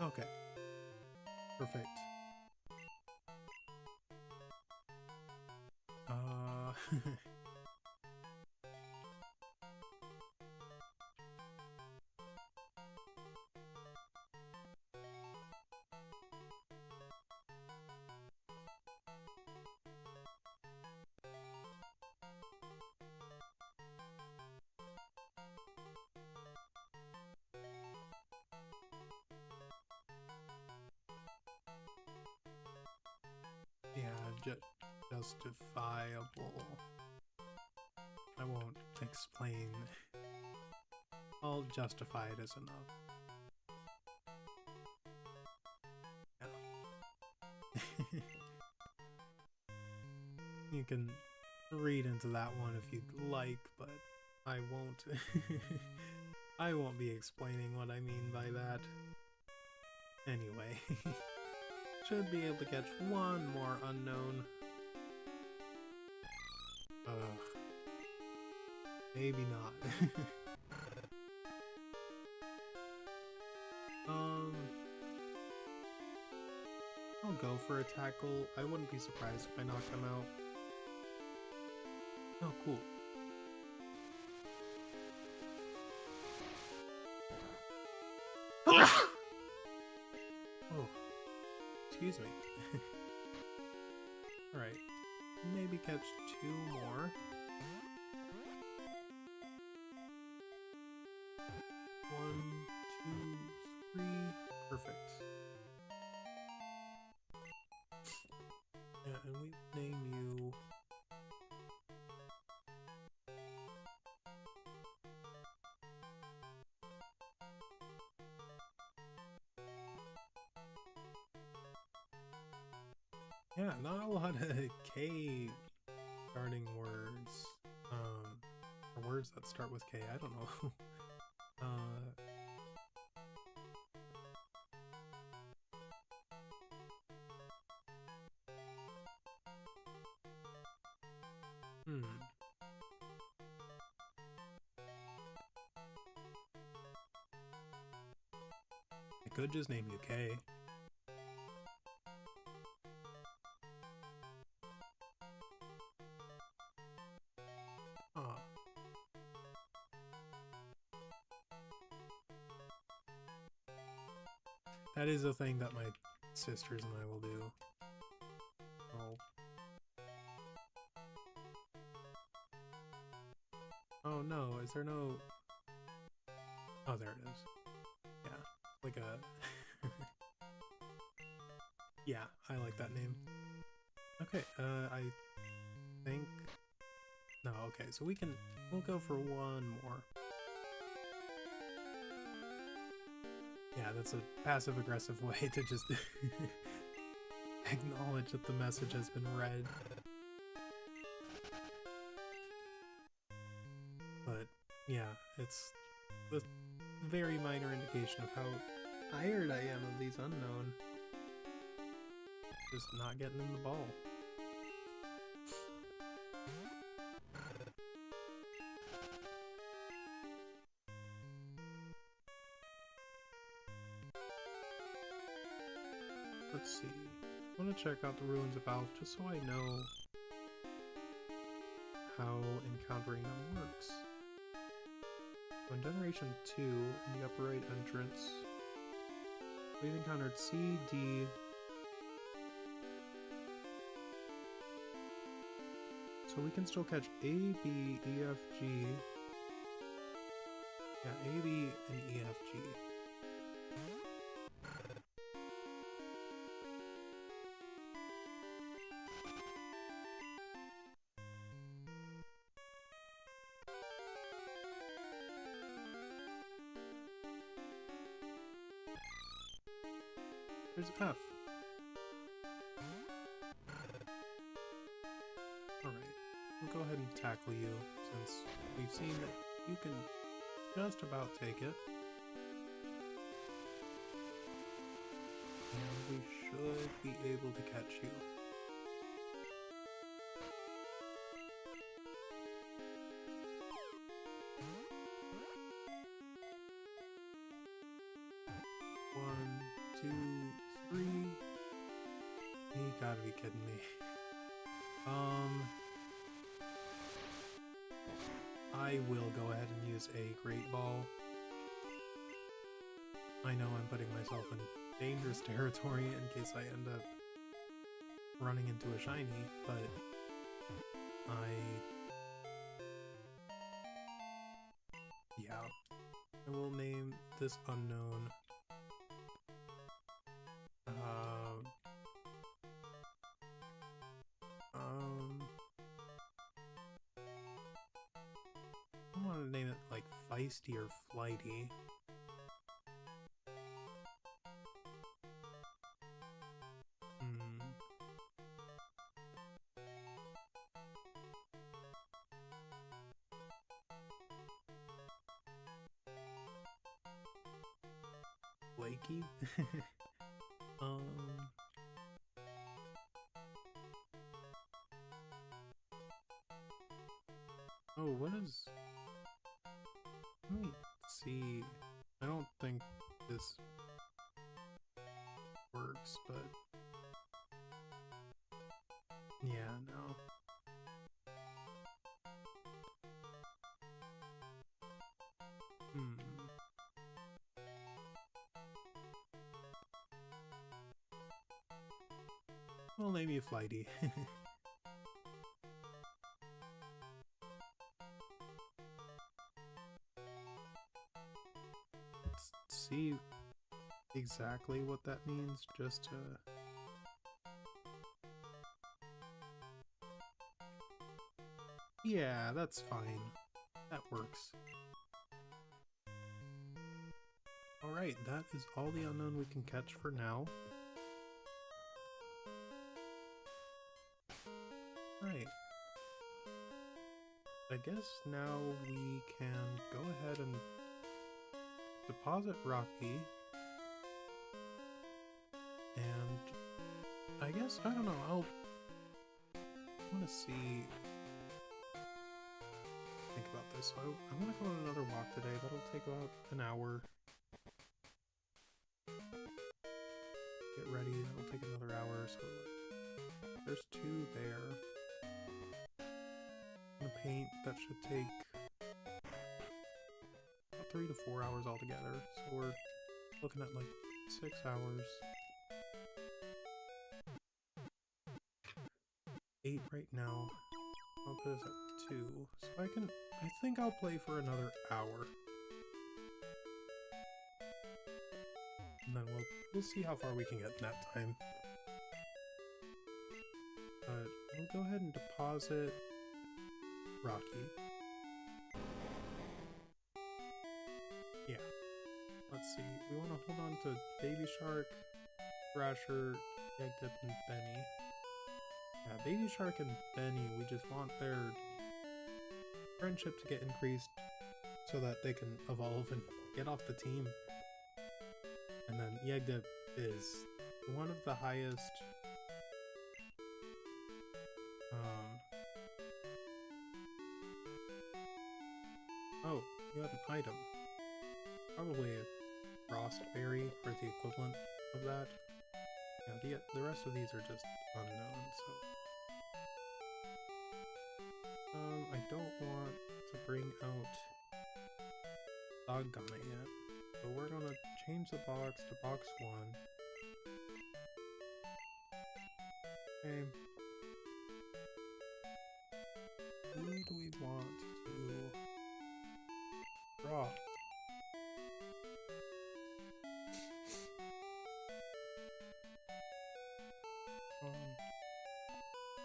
though. Okay. Perfect. Yeah, justifiable. I won't explain. I'll justify it as enough. Yeah. You can read into that one if you'd like, but I won't. I won't be explaining what I mean by that. Anyway. Should be able to catch one more Unknown. Maybe not. I'll go for a tackle. I wouldn't be surprised if I knocked him out. Oh, cool. Oh, excuse me. Alright, maybe catch two more. One, two, three. Perfect. Yeah, and we name you... Yeah, not a lot of K starting words. Or words that start with K, I don't know. I could just name you K. That is a thing that my sisters and I will do. Oh no, is there no... Oh, there it is. Yeah, like a... Yeah, I like that name. Okay, I think... No, okay, so we'll go for one more. Yeah, that's a passive-aggressive way to just acknowledge that the message has been read. But, yeah, it's a very minor indication of how tired I am of these Unknown. Just not getting in the ball. let's see. I want to check out the ruins of Alph just so I know how encountering them works. So in Generation 2, in the upper right entrance, we've encountered C, D, so we can still catch A, B, E, F, G. Yeah, A, B, and E, F, G. There's F. Alright, we'll go ahead and tackle you, since we've seen that you can just about take it. And we should be able to catch you. One, two, three. You gotta be kidding me. I will go ahead and use a Great Ball. I know I'm putting myself in dangerous territory in case I end up running into a shiny, but yeah. I will name this unknown I want to name it like Feisty or Flighty. Flaky? Oh, what is... Let me see. I don't think this works, but... Yeah, no. Well, name you Flighty. Let's see exactly what that means, just to... Yeah, that's fine. That works. Alright, that is all the unknown we can catch for now. Right. I guess now we can go ahead and deposit Rocky. And I guess, I don't know, I want to see... Think about this. So I want to go on another walk today. That'll take about an hour. Get ready. That'll take another hour. So there's 2 there. The paint, that should take about 3 to 4 hours altogether. So we're looking at like 6 hours. 8 right now. I'll put us at 2. So I think I'll play for another hour. And then we'll see how far we can get in that time. But we'll go ahead and deposit Rocky. Yeah. Let's see. We want to hold on to Baby Shark, Thrasher, Yegdip, and Benny. Yeah, Baby Shark and Benny, we just want their friendship to get increased so that they can evolve and get off the team. And then Yegdip is one of the highest oh, you have an item. Probably a frost berry or the equivalent of that. Yeah, the rest of these are just unknown, so... I don't want to bring out Doggone It yet, so we're gonna change the box to box 1. Okay. Who do we want to draw?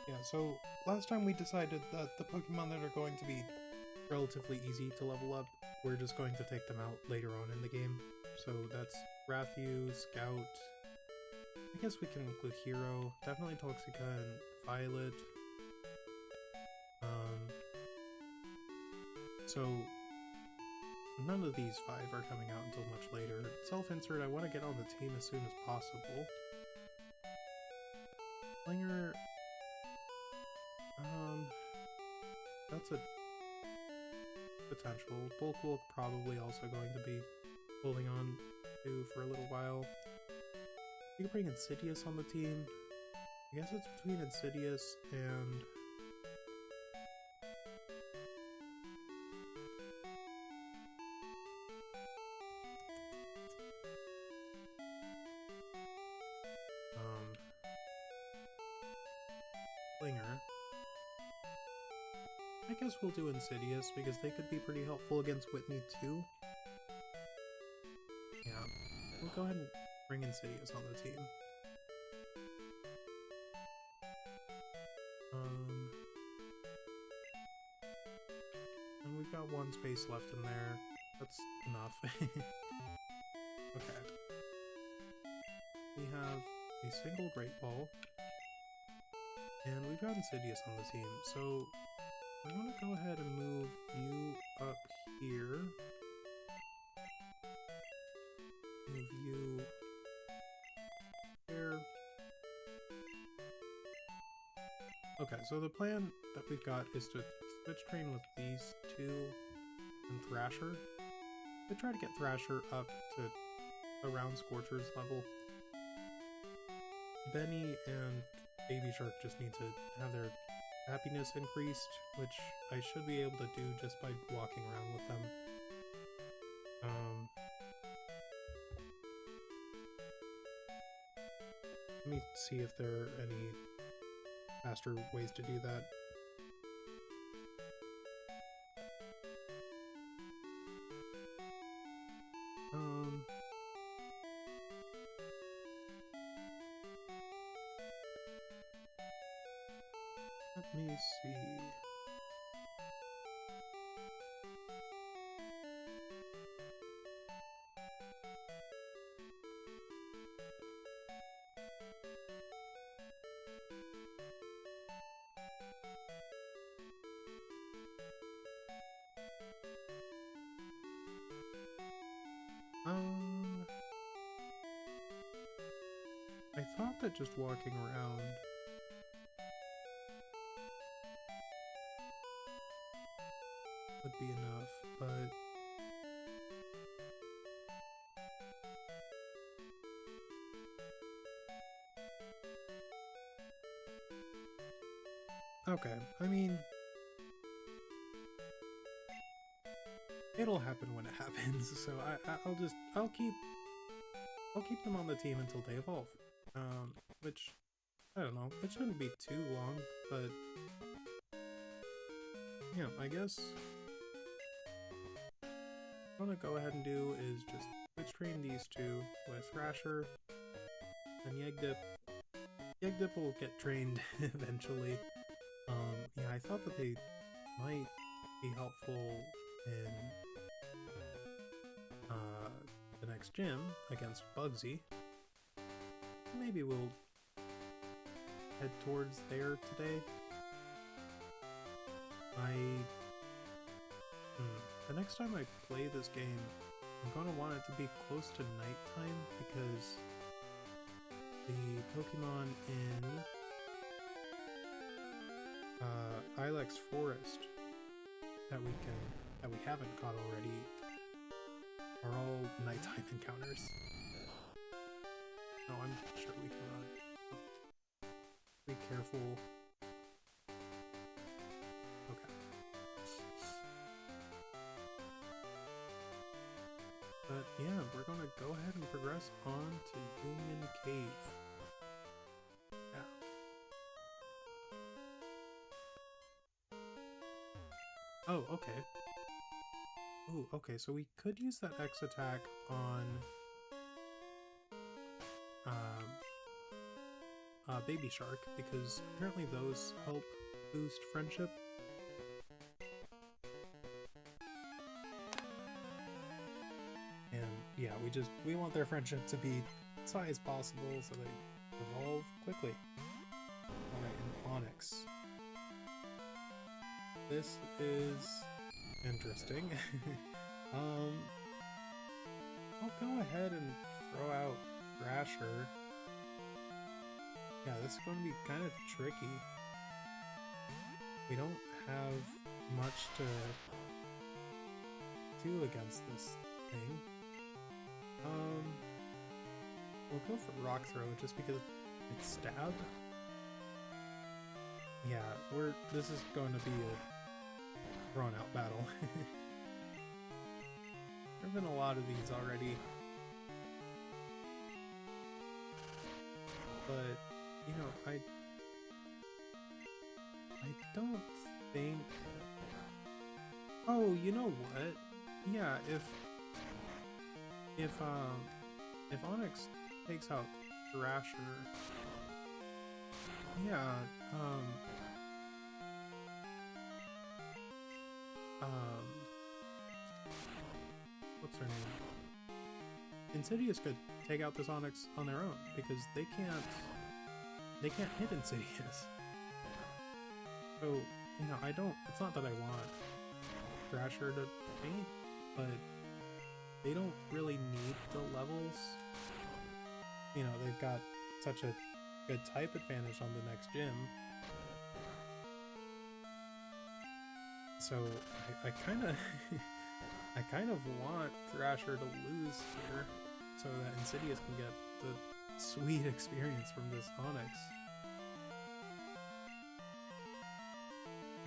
Yeah, so last time we decided that the Pokemon that are going to be relatively easy to level up, we're just going to take them out later on in the game. So that's Rathieu, Scout. I guess we can include Hero, definitely Toxica and Violet. So none of these 5 are coming out until much later. Self-insert, I want to get on the team as soon as possible. Slinger, that's a potential. Bulk probably also going to be holding on to for a little while. You can bring Insidious on the team. I guess it's between Insidious and... Slinger. I guess we'll do Insidious because they could be pretty helpful against Whitney too. Yeah, we'll go ahead and bring Insidious on the team. And we've got 1 space left in there. That's enough. Okay. We have a single Great Ball. And we've got Insidious on the team, so I'm gonna go ahead and move you up here. Move you there. Okay, so the plan that we've got is to switch train with these 2 and Thrasher. We try to get Thrasher up to around Scorcher's level. Benny and Baby Shark just need to have their happiness increased, which I should be able to do just by walking around with them. Let me see if there are any faster ways to do that. Let me see. I thought that just walking around would be enough, but okay, I mean, it'll happen when it happens, so I'll keep them on the team until they evolve. Which, I don't know, it shouldn't be too long, but yeah, I guess what I'm gonna go ahead and do is just switch train these 2 with Thrasher and Yegdip. Yegdip will get trained eventually. Yeah, I thought that they might be helpful in the next gym against Bugsy. Maybe we'll head towards there today. The next time I play this game, I'm going to want it to be close to nighttime because the Pokemon in Ilex Forest that we haven't caught already are all nighttime encounters. No, I'm sure we can run. Be careful. Okay. But yeah, we're gonna go ahead and progress on to Union Cave. Yeah. Oh, okay. Ooh, okay, so we could use that X attack on Baby Shark, because apparently those help boost friendship. And yeah, we want their friendship to be as high as possible so they evolve quickly. Alright, and Onyx. This is interesting. I'll go ahead and throw out Thrasher. Yeah, this is going to be kind of tricky. We don't have much to do against this thing. We'll go for Rock Throw just because it's stab. Yeah, this is going to be a drawn out battle. There have been a lot of these already. But, you know, I don't think... Oh, you know what? Yeah, if Onyx takes out Thrasher, yeah, what's her name? Insidious could take out this Onyx on their own because they can't hit Insidious. So, you know, it's not that I want Thrasher to faint, but they don't really need the levels. You know, they've got such a good type advantage on the next gym. So I kind of want Thrasher to lose here so that Insidious can get the sweet experience from this Onyx.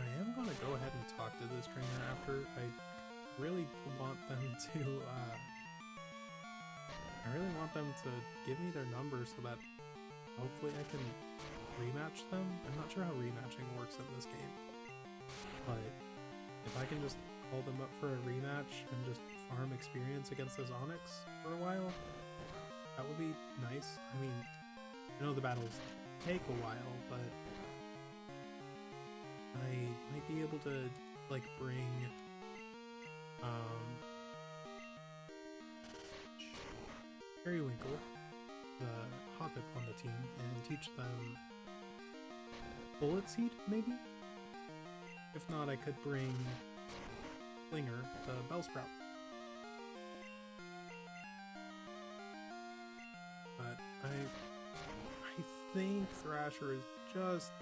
I am gonna go ahead and talk to this trainer after. I really want them to give me their numbers so that hopefully I can rematch them. I'm not sure how rematching works in this game, but if I can just call them up for a rematch and just farm experience against this Onyx for a while, that would be nice. I mean, I know the battles take a while, but I might be able to, like, bring Periwinkle, the Hobbit, on the team and teach them Bullet Seed, maybe? If not, I could bring Klinger, the Bellsprout. But I think Thrasher is just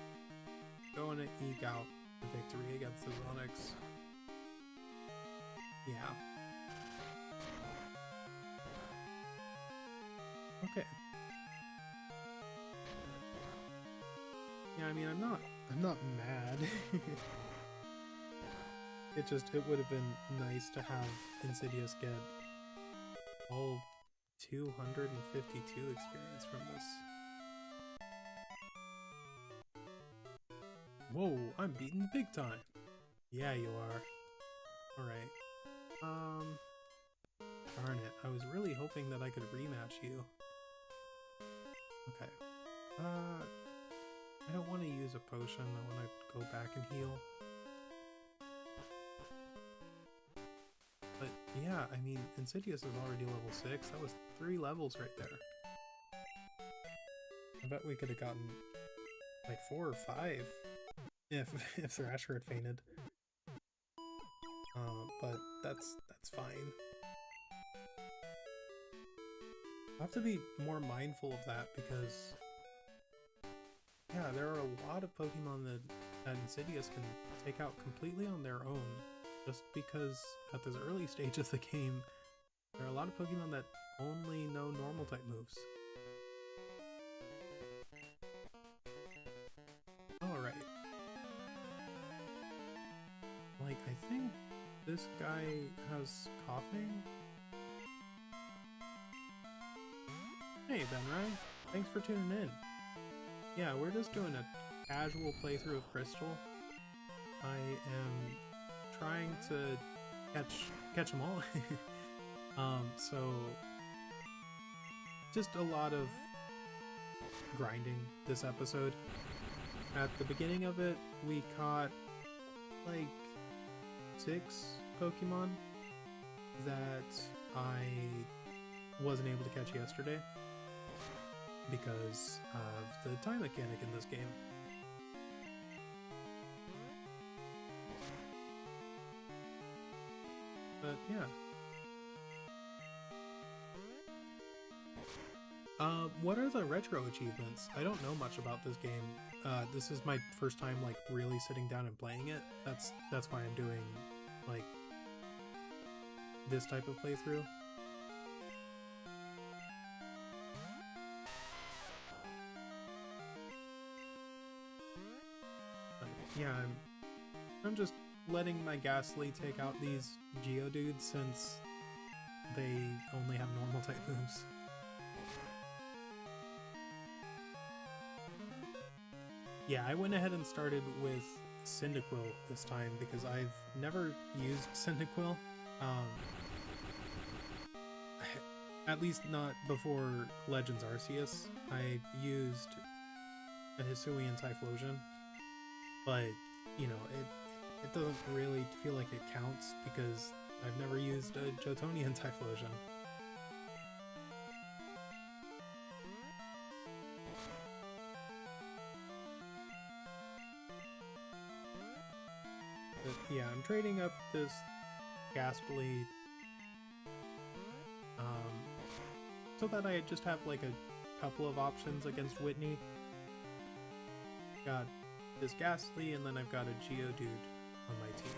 going to eke out the victory against the Onyx. Yeah. Okay. Yeah, I mean, I'm not mad. It would have been nice to have Insidious get all 252 experience from this. Whoa, I'm beaten big time. Yeah, you are. Alright. Darn it. I was really hoping that I could rematch you. Okay. I don't want to use a potion. I want to go back and heal. But yeah, I mean, Insidious is already level 6. That was 3 levels right there. I bet we could have gotten like 4 or 5 if Thrasher had fainted. But that's fine. I have to be more mindful of that because, yeah, there are a lot of Pokemon that Insidious can take out completely on their own, just because at this early stage of the game, there are a lot of Pokemon that only know normal type moves. I think this guy has coughing. Hey Benrai, thanks for tuning in. Yeah, we're just doing a casual playthrough of Crystal. I am trying to catch them all. So just a lot of grinding this episode. At the beginning of it, we caught like 6 Pokemon that I wasn't able to catch yesterday because of the time mechanic in this game. But yeah. What are the retro achievements? I don't know much about this game. This is my first time like really sitting down and playing it. That's why I'm doing like this type of playthrough. But yeah, I'm just letting my Ghastly take out these Geodudes since they only have normal type moves. Yeah, I went ahead and started with Cyndaquil this time because I've never used Cyndaquil. At least not before Legends Arceus. I used a Hisuian Typhlosion, but you know, it doesn't really feel like it counts because I've never used a Jotonian Typhlosion. But yeah, I'm trading up this Ghastly so that I just have like a couple of options against Whitney. Got this Ghastly and then I've got a Geodude on my team.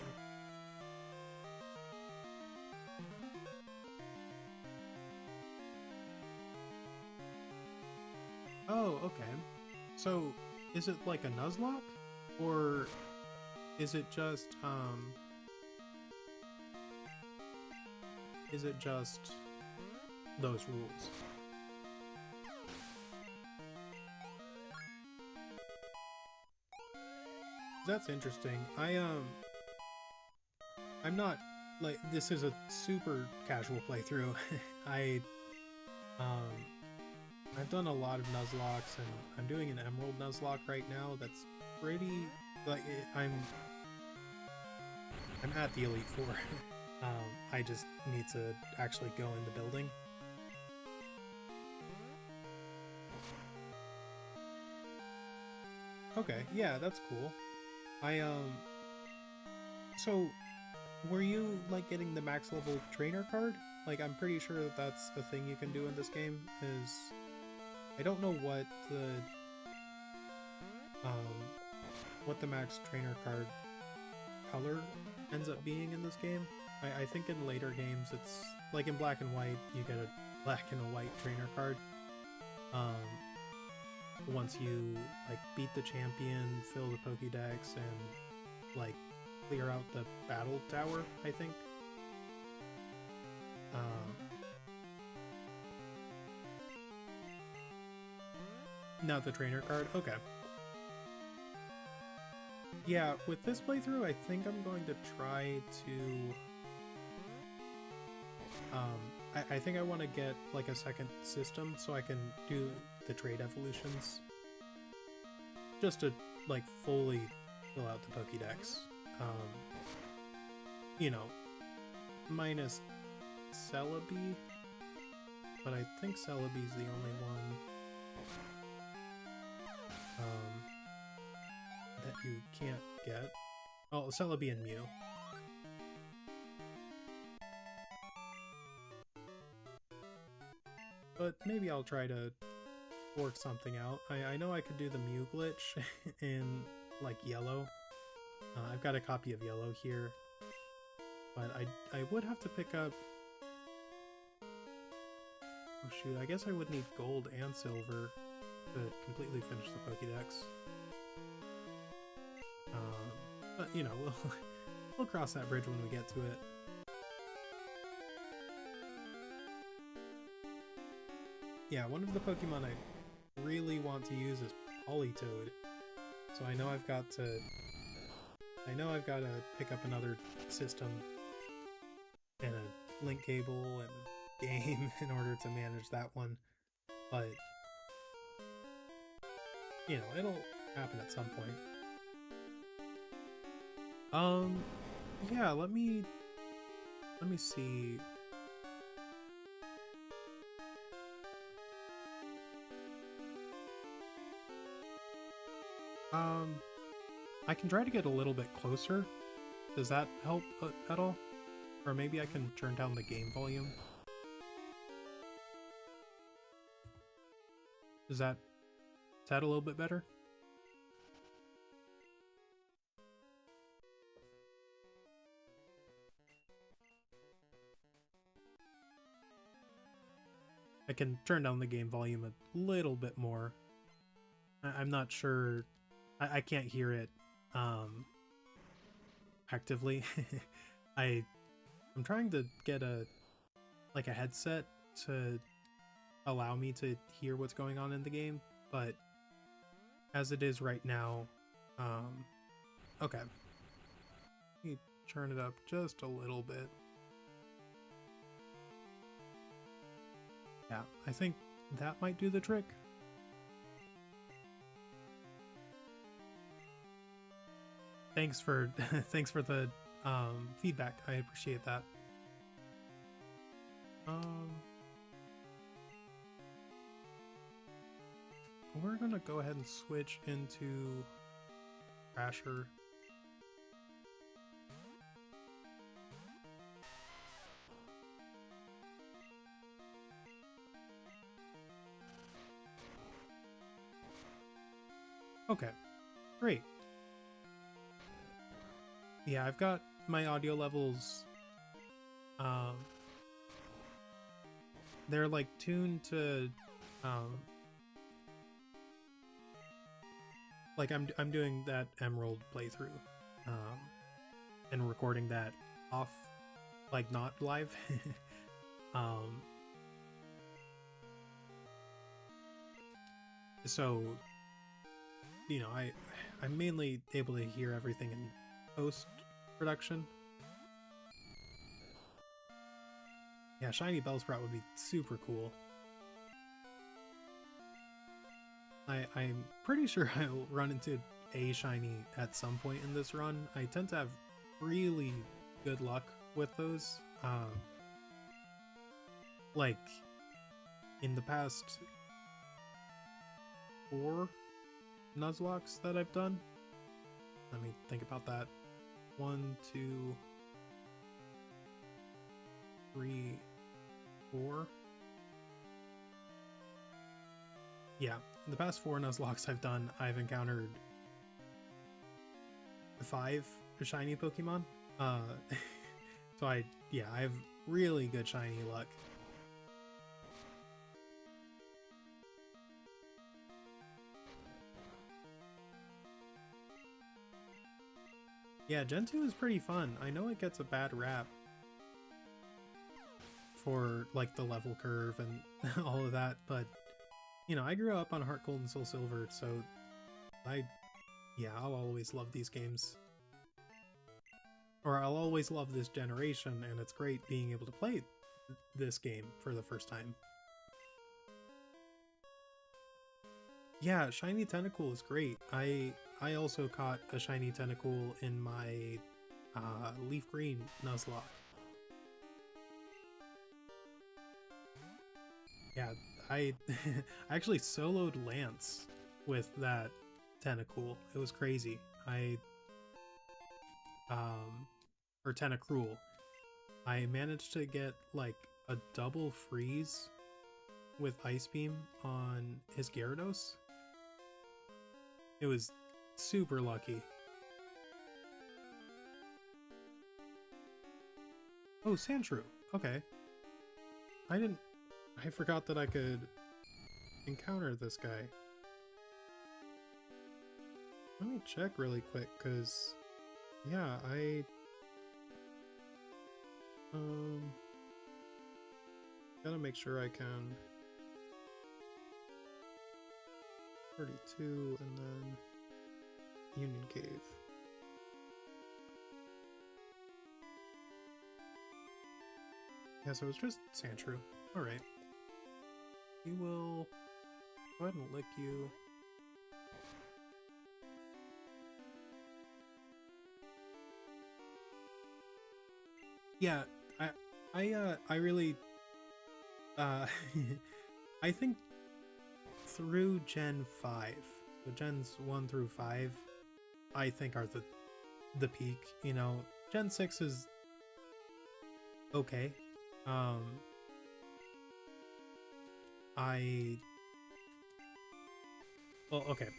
Oh, okay. So, is it like a Nuzlocke? Or is it just, those rules? That's interesting. I'm not, like, this is a super casual playthrough. I've done a lot of Nuzlocks, and I'm doing an Emerald Nuzlocke right now that's pretty, like, I'm at the Elite Four. I just need to actually go in the building. Okay, yeah, that's cool. So, were you, like, getting the max level trainer card? Like, I'm pretty sure that that's a thing you can do in this game, is... I don't know what the max trainer card color ends up being in this game. I think in later games it's, like in Black and White, you get a black and a white trainer card. Once you, like, beat the champion, fill the Pokédex, and, like, clear out the battle tower, I think. Not the trainer card? Okay. Yeah, with this playthrough, I think I'm going to try to... I think I want to get, like, a second system so I can do the trade evolutions. Just to, like, fully fill out the Pokédex. You know, minus Celebi, but I think Celebi's the only one that you can't get. Oh, Celebi and Mew. But maybe I'll try to work something out. I know I could do the Mew glitch in, like, Yellow. I've got a copy of Yellow here. But I would have to pick up... Oh shoot, I guess I would need Gold and Silver to completely finish the Pokédex. But, you know, we'll we'll cross that bridge when we get to it. Yeah, one of the Pokemon I really want to use is Politoed. So I know I've got to pick up another system and a link cable and game in order to manage that one. But you know, it'll happen at some point. Yeah, let me see. I can try to get a little bit closer. Does that help at all? Or maybe I can turn down the game volume. Is that a little bit better? I can turn down the game volume a little bit more. I'm not sure. I can't hear it actively. I'm trying to get a headset to allow me to hear what's going on in the game, but as it is right now, okay. Let me turn it up just a little bit. Yeah, I think that might do the trick. Thanks for the feedback. I appreciate that. We're gonna go ahead and switch into Crasher. Okay, great. Yeah, I've got my audio levels, they're like tuned to, like I'm doing that Emerald playthrough, and recording that off, like not live. So, you know, I'm mainly able to hear everything in post-production. Yeah, shiny Bellsprout would be super cool. I'm pretty sure I'll run into a shiny at some point in this run. I tend to have really good luck with those. Like, in the past 4 Nuzlocks that I've done. Let me think about that. 1, 2, 3, 4. Yeah, in the past 4 Nuzlocks I've done, I've encountered 5 shiny Pokemon. So I have really good shiny luck. Yeah, Gen 2 is pretty fun. I know it gets a bad rap for, like, the level curve and all of that, but, you know, I grew up on Heart Gold and Soul Silver, so I'll always love these games. Or I'll always love this generation, and it's great being able to play this game for the first time. Yeah, shiny Tentacool is great. I also caught a shiny Tentacool in my Leaf Green Nuzlocke. Yeah, I actually soloed Lance with that Tentacool. It was crazy. Or Tentacruel. I managed to get like a double freeze with Ice Beam on his Gyarados. It was super lucky. Oh, Sandshrew. Okay. I forgot that I could encounter this guy. Let me check really quick, because, yeah, Gotta make sure I can. 32 and then Union Cave. Yeah, so it's just Sandshrew. Alright. He will go ahead and lick you. Yeah, I really I think through Gen 5, so Gens 1 through 5, I think are the peak, you know. Gen 6 is okay. Well, okay.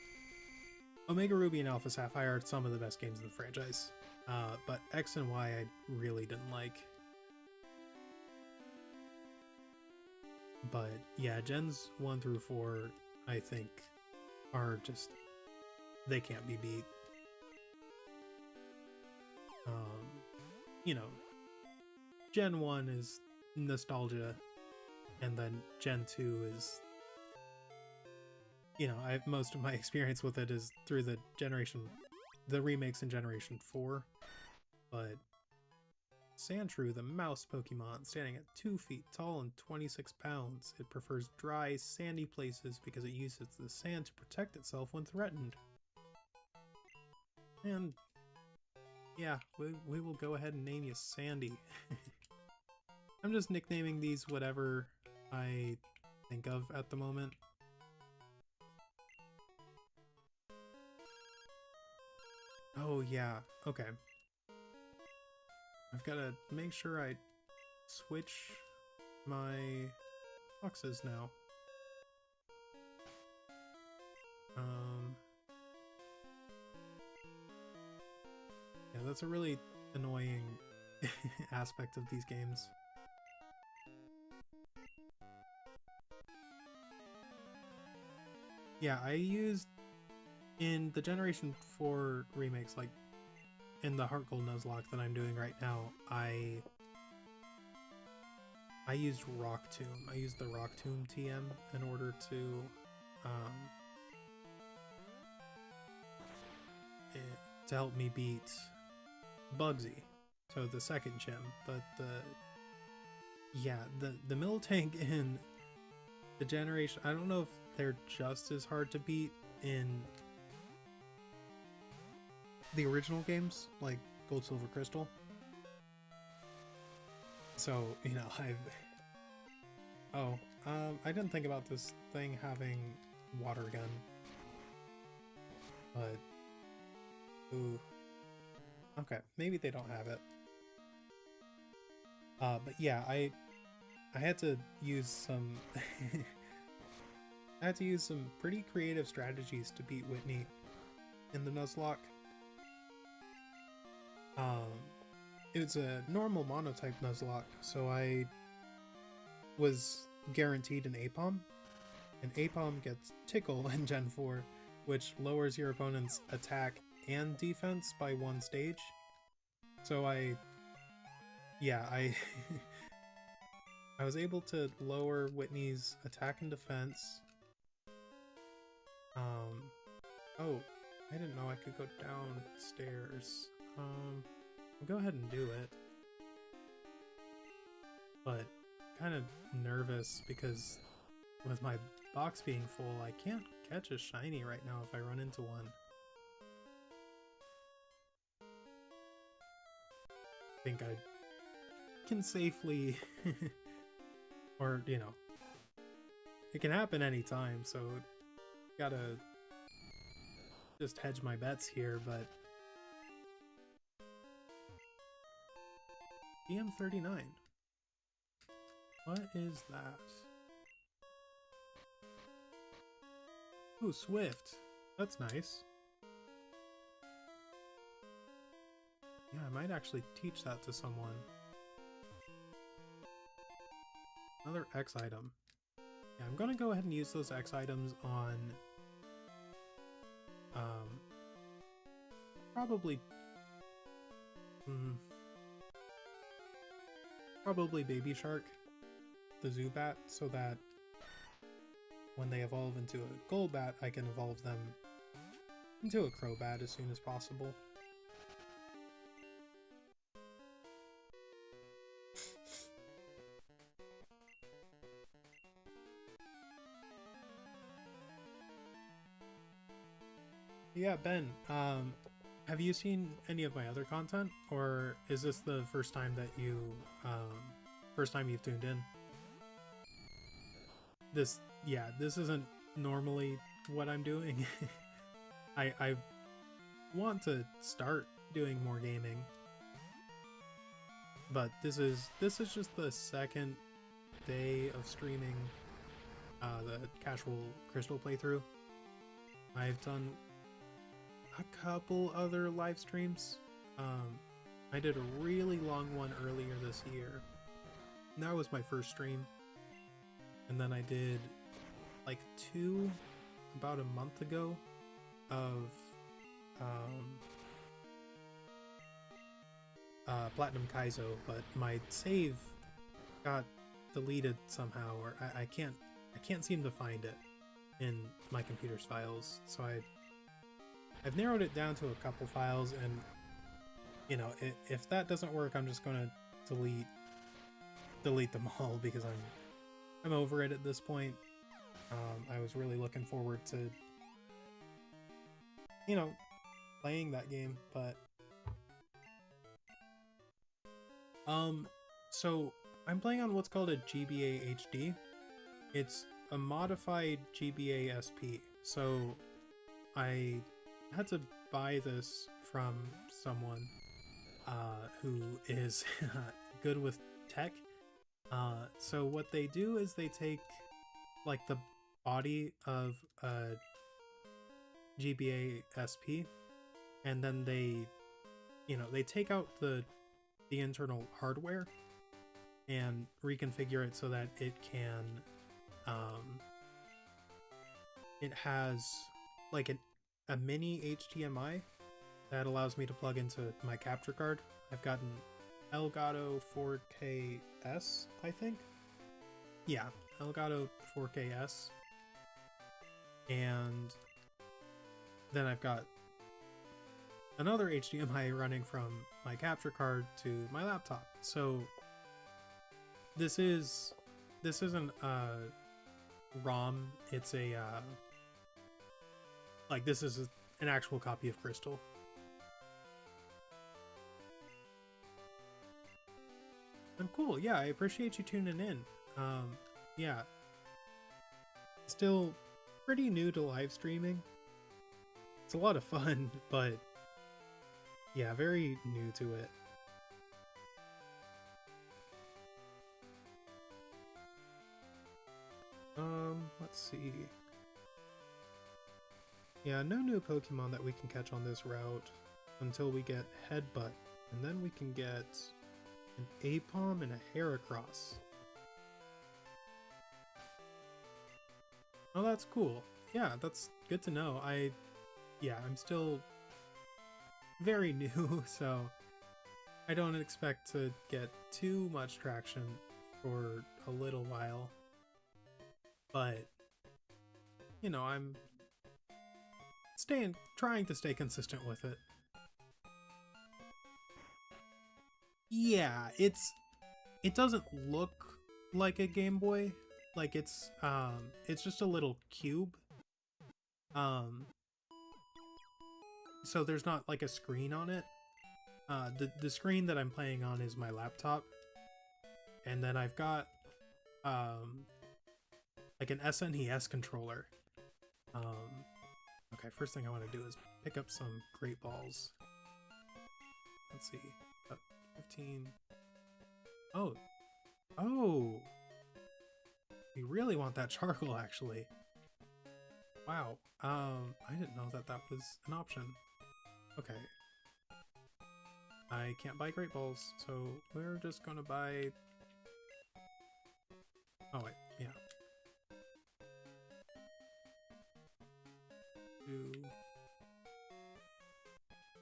Omega Ruby and Alpha Sapphire are some of the best games in the franchise. But X and Y I really didn't like. But yeah, Gens 1 through 4, I think, are just, they can't be beat. You know, Gen 1 is nostalgia, and then Gen 2 is, you know, most of my experience with it is through the remakes in Generation 4, but Sandshrew, the mouse Pokemon, standing at 2 feet tall and 26 pounds. It prefers dry, sandy places because it uses the sand to protect itself when threatened. And yeah, we will go ahead and name you Sandy. I'm just nicknaming these whatever I think of at the moment. Oh yeah, okay. I've got to make sure I switch my boxes now. Yeah, that's a really annoying aspect of these games. Yeah, I used in the Generation 4 remakes, like in the Heart Gold Nuzlocke that I'm doing right now, I used Rock Tomb. I used the Rock Tomb TM in order to help me beat Bugsy, so the second gym. But the Miltank in the Generation, I don't know if they're just as hard to beat in the original games, like Gold, Silver, Crystal. So, you know, I didn't think about this thing having water gun. But, ooh. Okay, maybe they don't have it. But yeah, I had to use some I had to use some pretty creative strategies to beat Whitney in the Nuzlocke. It's a normal monotype Nuzlocke, so I was guaranteed an Apom, and Apom gets Tickle in Gen 4, which lowers your opponent's attack and defense by 1 stage. So I I was able to lower Whitney's attack and defense. Oh, I didn't know I could go downstairs. I'll go ahead and do it. But kind of nervous because with my box being full, I can't catch a shiny right now if I run into one. I think I can safely or, you know, it can happen anytime, so gotta just hedge my bets here, but DM39. What is that? Ooh, Swift. That's nice. Yeah, I might actually teach that to someone. Another X item. Yeah, I'm gonna go ahead and use those X items on probably probably Baby Shark, the Zubat, so that when they evolve into a Golbat, I can evolve them into a Crobat as soon as possible. Yeah, Ben, have you seen any of my other content, or is this the first time that first time you've tuned in? This isn't normally what I'm doing. I want to start doing more gaming, but this is just the second day of streaming the casual Crystal playthrough. I've done a couple other live streams. I did a really long one earlier this year. That was my first stream. And then I did like two about a month ago of Platinum Kaizo, but my save got deleted somehow, or I can't seem to find it in my computer's files. So I've narrowed it down to a couple files, and you know, if that doesn't work, I'm just gonna delete them all, because I'm over it at this point. I was really looking forward to, you know, playing that game, but so I'm playing on what's called a GBA HD. It's a modified GBA SP. So I had to buy this from someone who is good with tech. So what they do is they take like the body of a GBA SP, and then they take out the internal hardware and reconfigure it so that it can it has like a mini HDMI that allows me to plug into my capture card. I've gotten Elgato 4K-S, I think. Yeah, Elgato 4K-S. And then I've got another HDMI running from my capture card to my laptop. So this isn't a ROM, it's a like this is an actual copy of Crystal. And cool, yeah, I appreciate you tuning in. Yeah, still pretty new to live streaming. It's a lot of fun, but yeah, very new to it. Let's see. Yeah, no new Pokemon that we can catch on this route until we get Headbutt, and then we can get an Apom and a Heracross. Oh, that's cool. Yeah, that's good to know. I'm still very new, so I don't expect to get too much traction for a little while. But, you know, I'm trying to stay consistent with it. Yeah, it doesn't look like a Game Boy. Like it's just a little cube. So there's not like a screen on it. The screen that I'm playing on is my laptop. And then I've got like an SNES controller. Okay, first thing I want to do is pick up some Great Balls. Let's see. 15. Oh. We really want that charcoal, actually. Wow. I didn't know that was an option. Okay. I can't buy Great Balls, so we're just gonna buy... Oh, wait. Yeah.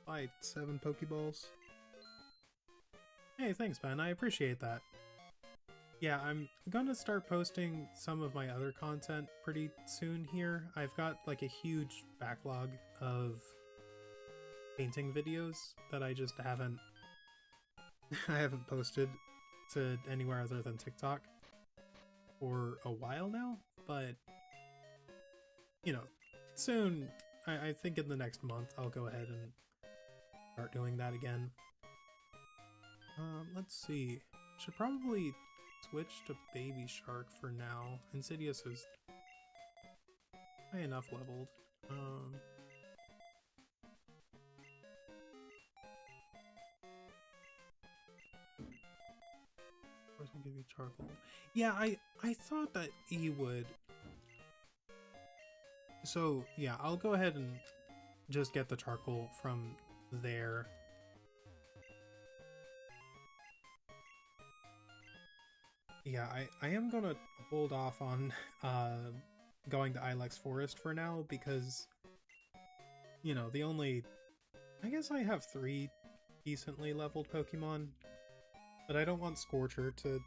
Buy 7 Pokeballs. Hey, thanks, Ben. I appreciate that. Yeah, I'm gonna start posting some of my other content pretty soon here. I've got like a huge backlog of painting videos that I just haven't I haven't posted to anywhere other than TikTok for a while now, but you know, soon I think in the next month I'll go ahead and start doing that again. Let's see. Should probably switch to Baby Shark for now. Insidious is high enough leveled. Of course I'll give you charcoal. Yeah, I thought that he would. So yeah, I'll go ahead and just get the charcoal from there. Yeah, I am gonna hold off on going to Ilex Forest for now because, you know, I guess I have 3 decently leveled Pokemon, but I don't want Scorcher to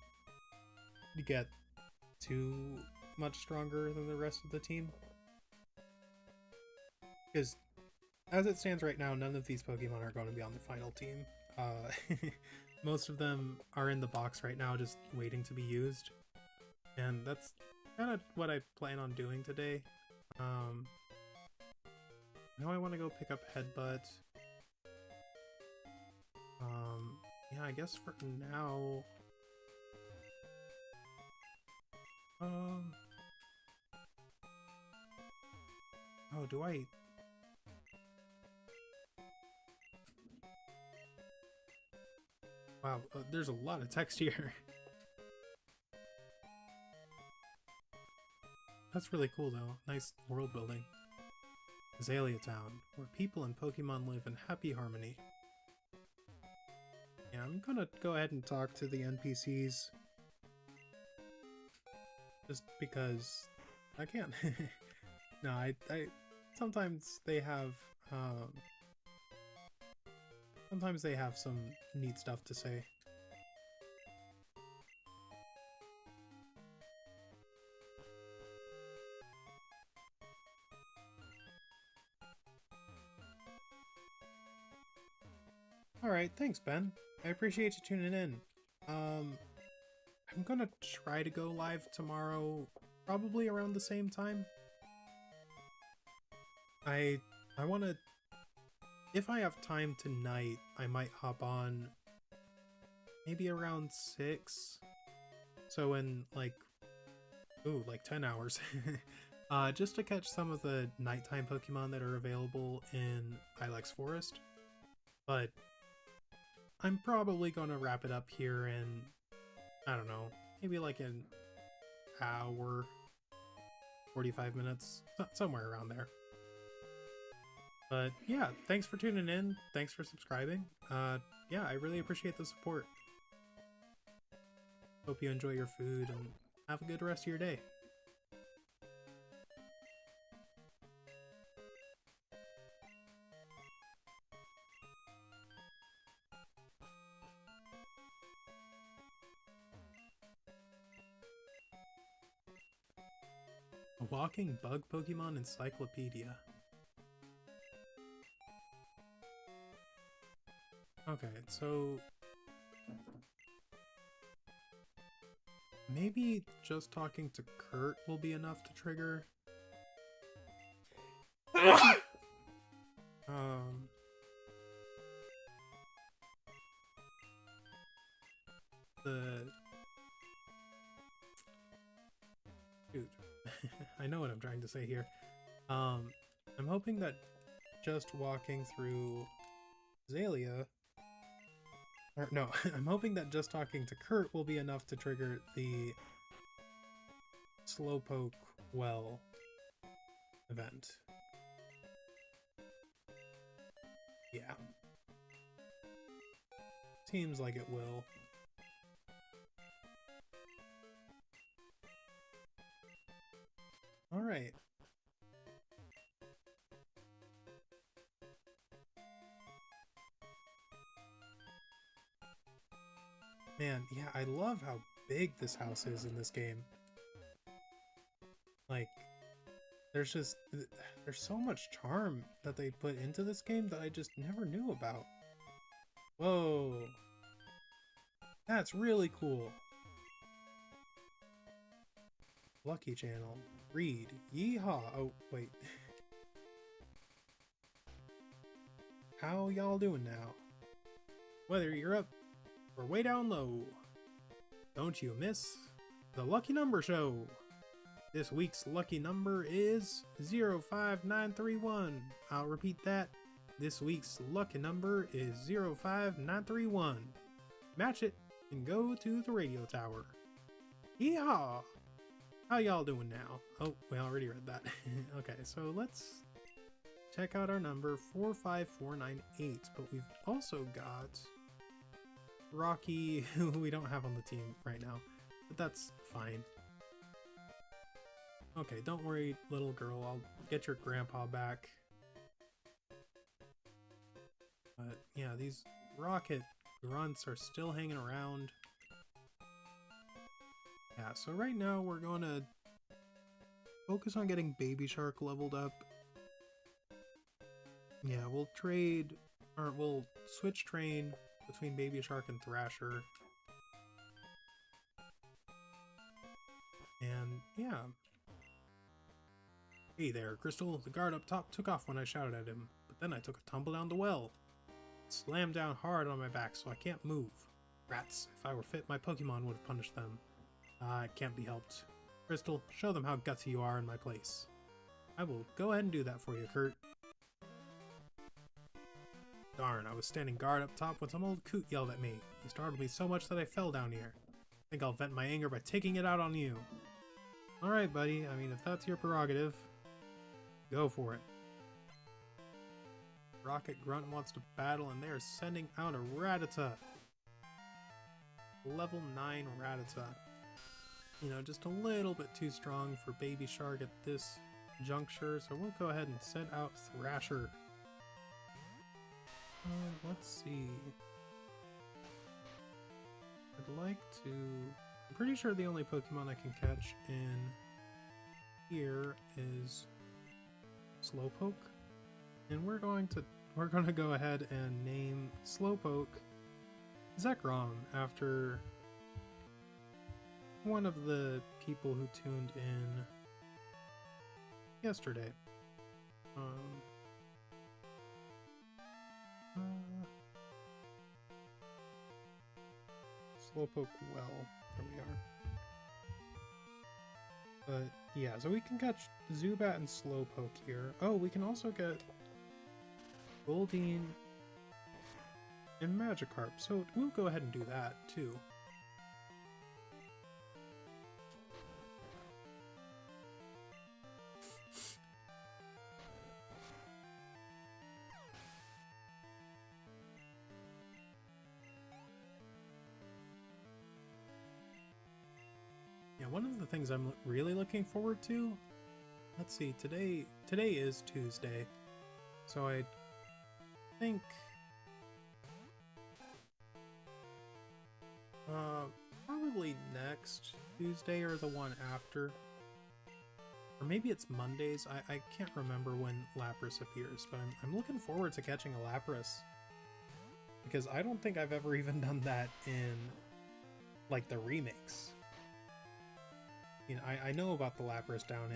get too much stronger than the rest of the team. Because as it stands right now, none of these Pokemon are going to be on the final team. Most of them are in the box right now just waiting to be used. And that's kind of what I plan on doing today. Now I want to go pick up Headbutt. Yeah, I guess for now... Oh, do I... Wow, there's a lot of text here. That's really cool though. Nice world building. Azalea Town, where people and Pokemon live in happy harmony. Yeah, I'm gonna go ahead and talk to the NPCs. Just because I can. No, I sometimes they have some neat stuff to say. Alright, thanks, Ben. I appreciate you tuning in. I'm gonna try to go live tomorrow, probably around the same time. I wanna... If I have time tonight, I might hop on maybe around 6. So in like 10 hours. Just to catch some of the nighttime Pokemon that are available in Ilex Forest. But I'm probably gonna wrap it up here in, I don't know, maybe like an hour, 45 minutes, somewhere around there. But yeah, thanks for tuning in. Thanks for subscribing. Yeah, I really appreciate the support. Hope you enjoy your food and have a good rest of your day. A walking bug Pokemon encyclopedia. Okay, so maybe just talking to Kurt will be enough to trigger. Dude, I know what I'm trying to say here. I'm hoping that just walking through Azalea... Or, no, I'm hoping that just talking to Kurt will be enough to trigger the Slowpoke Well event. Yeah. Seems like it will. Alright. Man, yeah, I love how big this house is in this game. Like, there's so much charm that they put into this game that I just never knew about. Whoa. That's really cool. Lucky Channel. Read. Yeehaw. Oh, wait. How y'all doing now? Whether you're up or way down low, don't you miss the Lucky Number Show. This week's lucky number is 05931. I'll repeat that. This week's lucky number is 05931. Match it and go to the radio tower. Yeehaw! How y'all doing now? Oh, we already read that. Okay, so let's check out our number 45498. But we've also got Rocky, who we don't have on the team right now. But that's fine. Okay, don't worry, little girl. I'll get your grandpa back. But yeah, these rocket grunts are still hanging around. Yeah, so right now we're going to focus on getting Baby Shark leveled up. Yeah, we'll trade, or we'll switch train between Baby Shark and Thrasher. And yeah. Hey there, Crystal. The guard up top took off when I shouted at him, but then I took a tumble down the well. It slammed down hard on my back, so I can't move. Rats, if I were fit, my Pokémon would have punished them. It can't be helped. Crystal, show them how gutsy you are in my place. I will go ahead and do that for you, Kurt. Darn, I was standing guard up top when some old coot yelled at me. He startled me so much that I fell down here. I think I'll vent my anger by taking it out on you. Alright, buddy. I mean, if that's your prerogative, go for it. Rocket Grunt wants to battle, and they are sending out a Rattata. Level 9 Rattata. You know, just a little bit too strong for Baby Shark at this juncture, so we'll go ahead and send out Thrasher. Let's see. I'd like to... I'm pretty sure the only Pokemon I can catch in here is Slowpoke. And we're going to go ahead and name Slowpoke Zekrom after one of the people who tuned in yesterday. Slowpoke well. There we are. But yeah, so we can catch Zubat and Slowpoke here. Oh, we can also get Goldeen and Magikarp. So we'll go ahead and do that too. Yeah, one of the things I'm really looking forward to, let's see, today is Tuesday, so I think probably next Tuesday or the one after, or maybe it's Mondays. I can't remember when Lapras appears, but I'm looking forward to catching a Lapras, because I don't think I've ever even done that in like the remakes. You know, I know about the Lapras down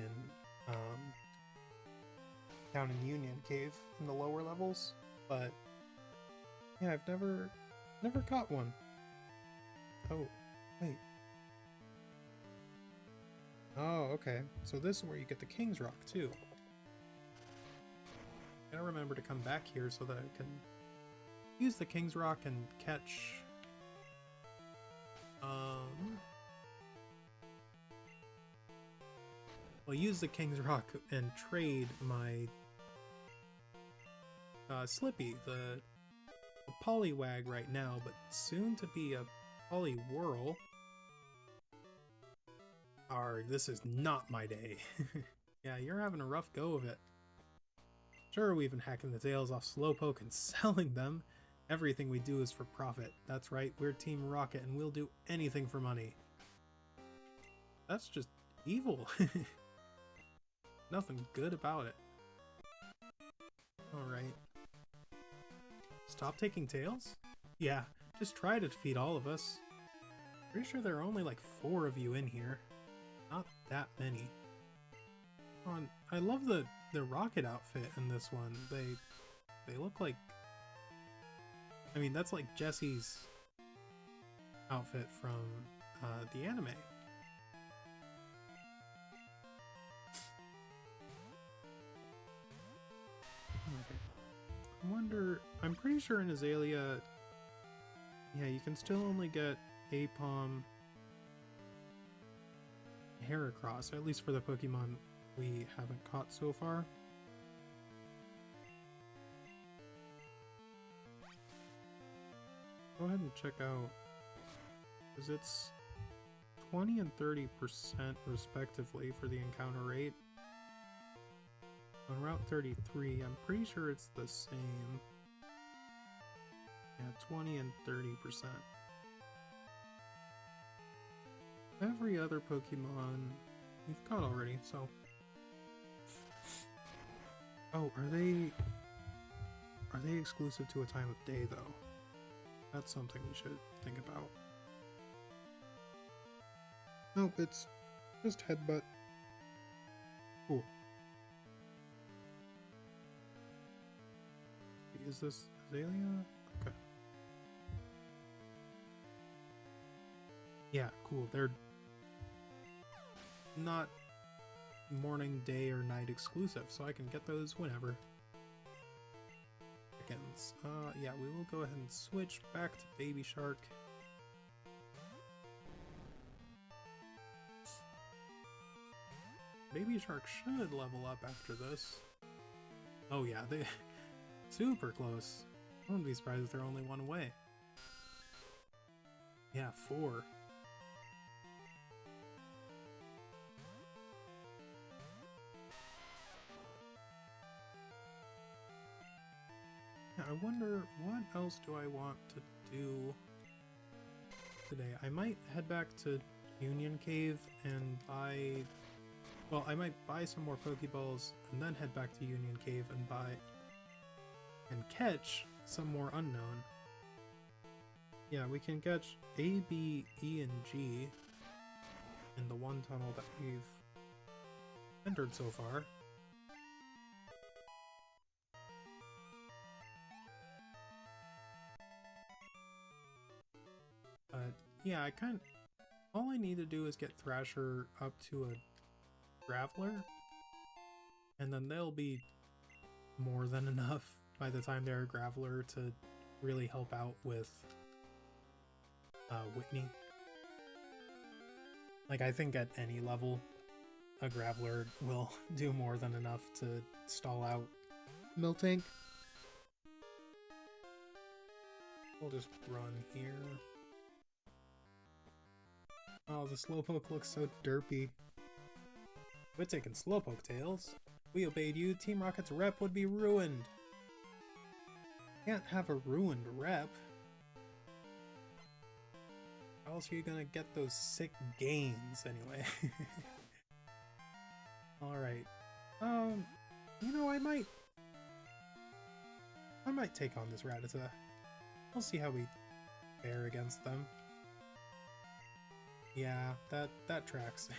in Union Cave in the lower levels, but yeah, I've never caught one. Oh, wait. Oh, okay. So this is where you get the King's Rock too. Gotta remember to come back here so that I can use the King's Rock and catch I'll use the King's Rock and trade my Slippy, the Poliwag right now, but soon to be a Poliwhirl. Arrgh, this is not my day. Yeah, you're having a rough go of it. Sure, we've been hacking the tails off Slowpoke and selling them. Everything we do is for profit. That's right, we're Team Rocket and we'll do anything for money. That's just evil. Nothing good about it. Alright. Stop taking tails? Yeah, just try to defeat all of us. Pretty sure there are only like 4 of you in here. Not that many. I love the rocket outfit in this one. They look like... I mean, that's like Jessie's outfit from the anime. Okay. I wonder... I'm pretty sure in Azalea... Yeah, you can still only get Apom Heracross, at least for the Pokemon we haven't caught so far. Go ahead and check out, because it's 20 and 30% respectively for the encounter rate. On Route 33, I'm pretty sure it's the same. Yeah, 20 and 30%. Every other Pokemon we've caught already, so... Oh, are they exclusive to a time of day, though? That's something we should think about. Nope, it's just Headbutt. Cool. Is this Azalea? Okay. Yeah, cool. They're not morning, day, or night exclusive, so I can get those whenever. Chickens. Yeah, we will go ahead and switch back to Baby Shark. Baby Shark should level up after this. Oh yeah, they super close. I wouldn't be surprised if they're only 1 away. Yeah, 4. I wonder what else do I want to do today. I might head back to Union Cave and buy... Well, I might buy some more Pokeballs and then head back to Union Cave and buy... and catch some more unknown. Yeah, we can catch A, B, E, and G in the one tunnel that we've entered so far. Yeah, all I need to do is get Thrasher up to a Graveler, and then they'll be more than enough by the time they're a Graveler to really help out with Whitney. Like, I think at any level, a Graveler will do more than enough to stall out Miltank. We'll just run here. Oh, the Slowpoke looks so derpy. We're taking Slowpoke, Tails. We obeyed you. Team Rocket's rep would be ruined. Can't have a ruined rep. How else are you gonna get those sick gains, anyway? Alright. You know, I might take on this Rattata. We'll see how we fare against them. Yeah, that tracks.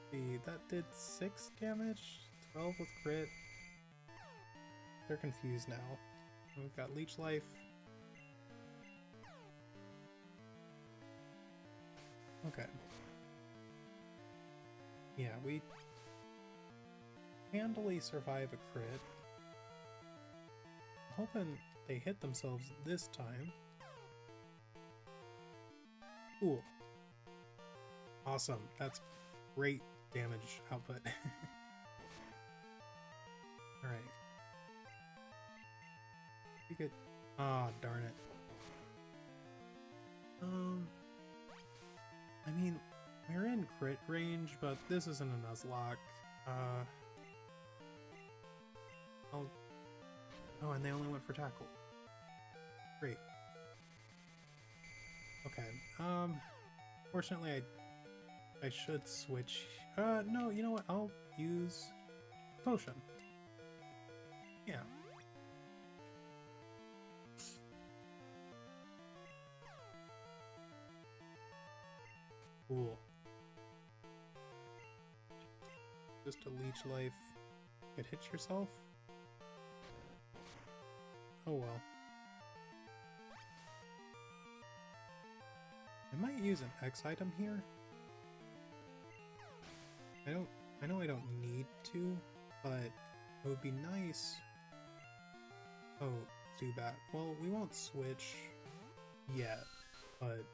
See, that did 6 damage, 12 with crit. They're confused now. We've got Leech Life. Okay. Yeah, we handily survive a crit. Hoping they hit themselves this time. Cool. Awesome. That's great damage output. Alright. You could... Ah, oh, darn it. I mean, we're in crit range, but this isn't a Nuzlocke. Oh, and they only went for tackle. Great. Okay, fortunately I I should switch. No, you know what? I'll use potion. Yeah. Cool. Just a leech life. Could hit yourself? Oh well. I might use an X item here. I know I don't need to, but it would be nice. Oh, Zubat. Well, we won't switch yet, but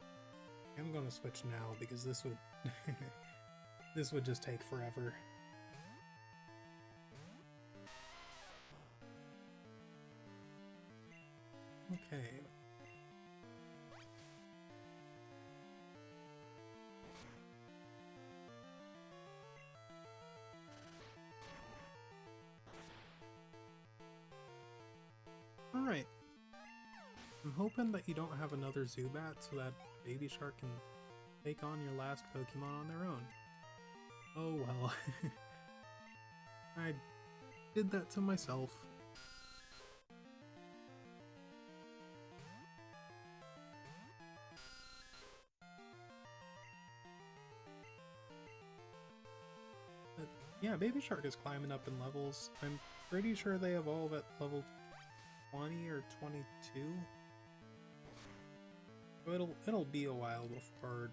I'm gonna switch now because this would this would just take forever. Okay. Alright. I'm hoping that you don't have another Zubat so that Baby Shark can take on your last Pokemon on their own. Oh well. I did that to myself. But yeah, Baby Shark is climbing up in levels. I'm pretty sure they evolve at level 20 or 22. So it'll be a while before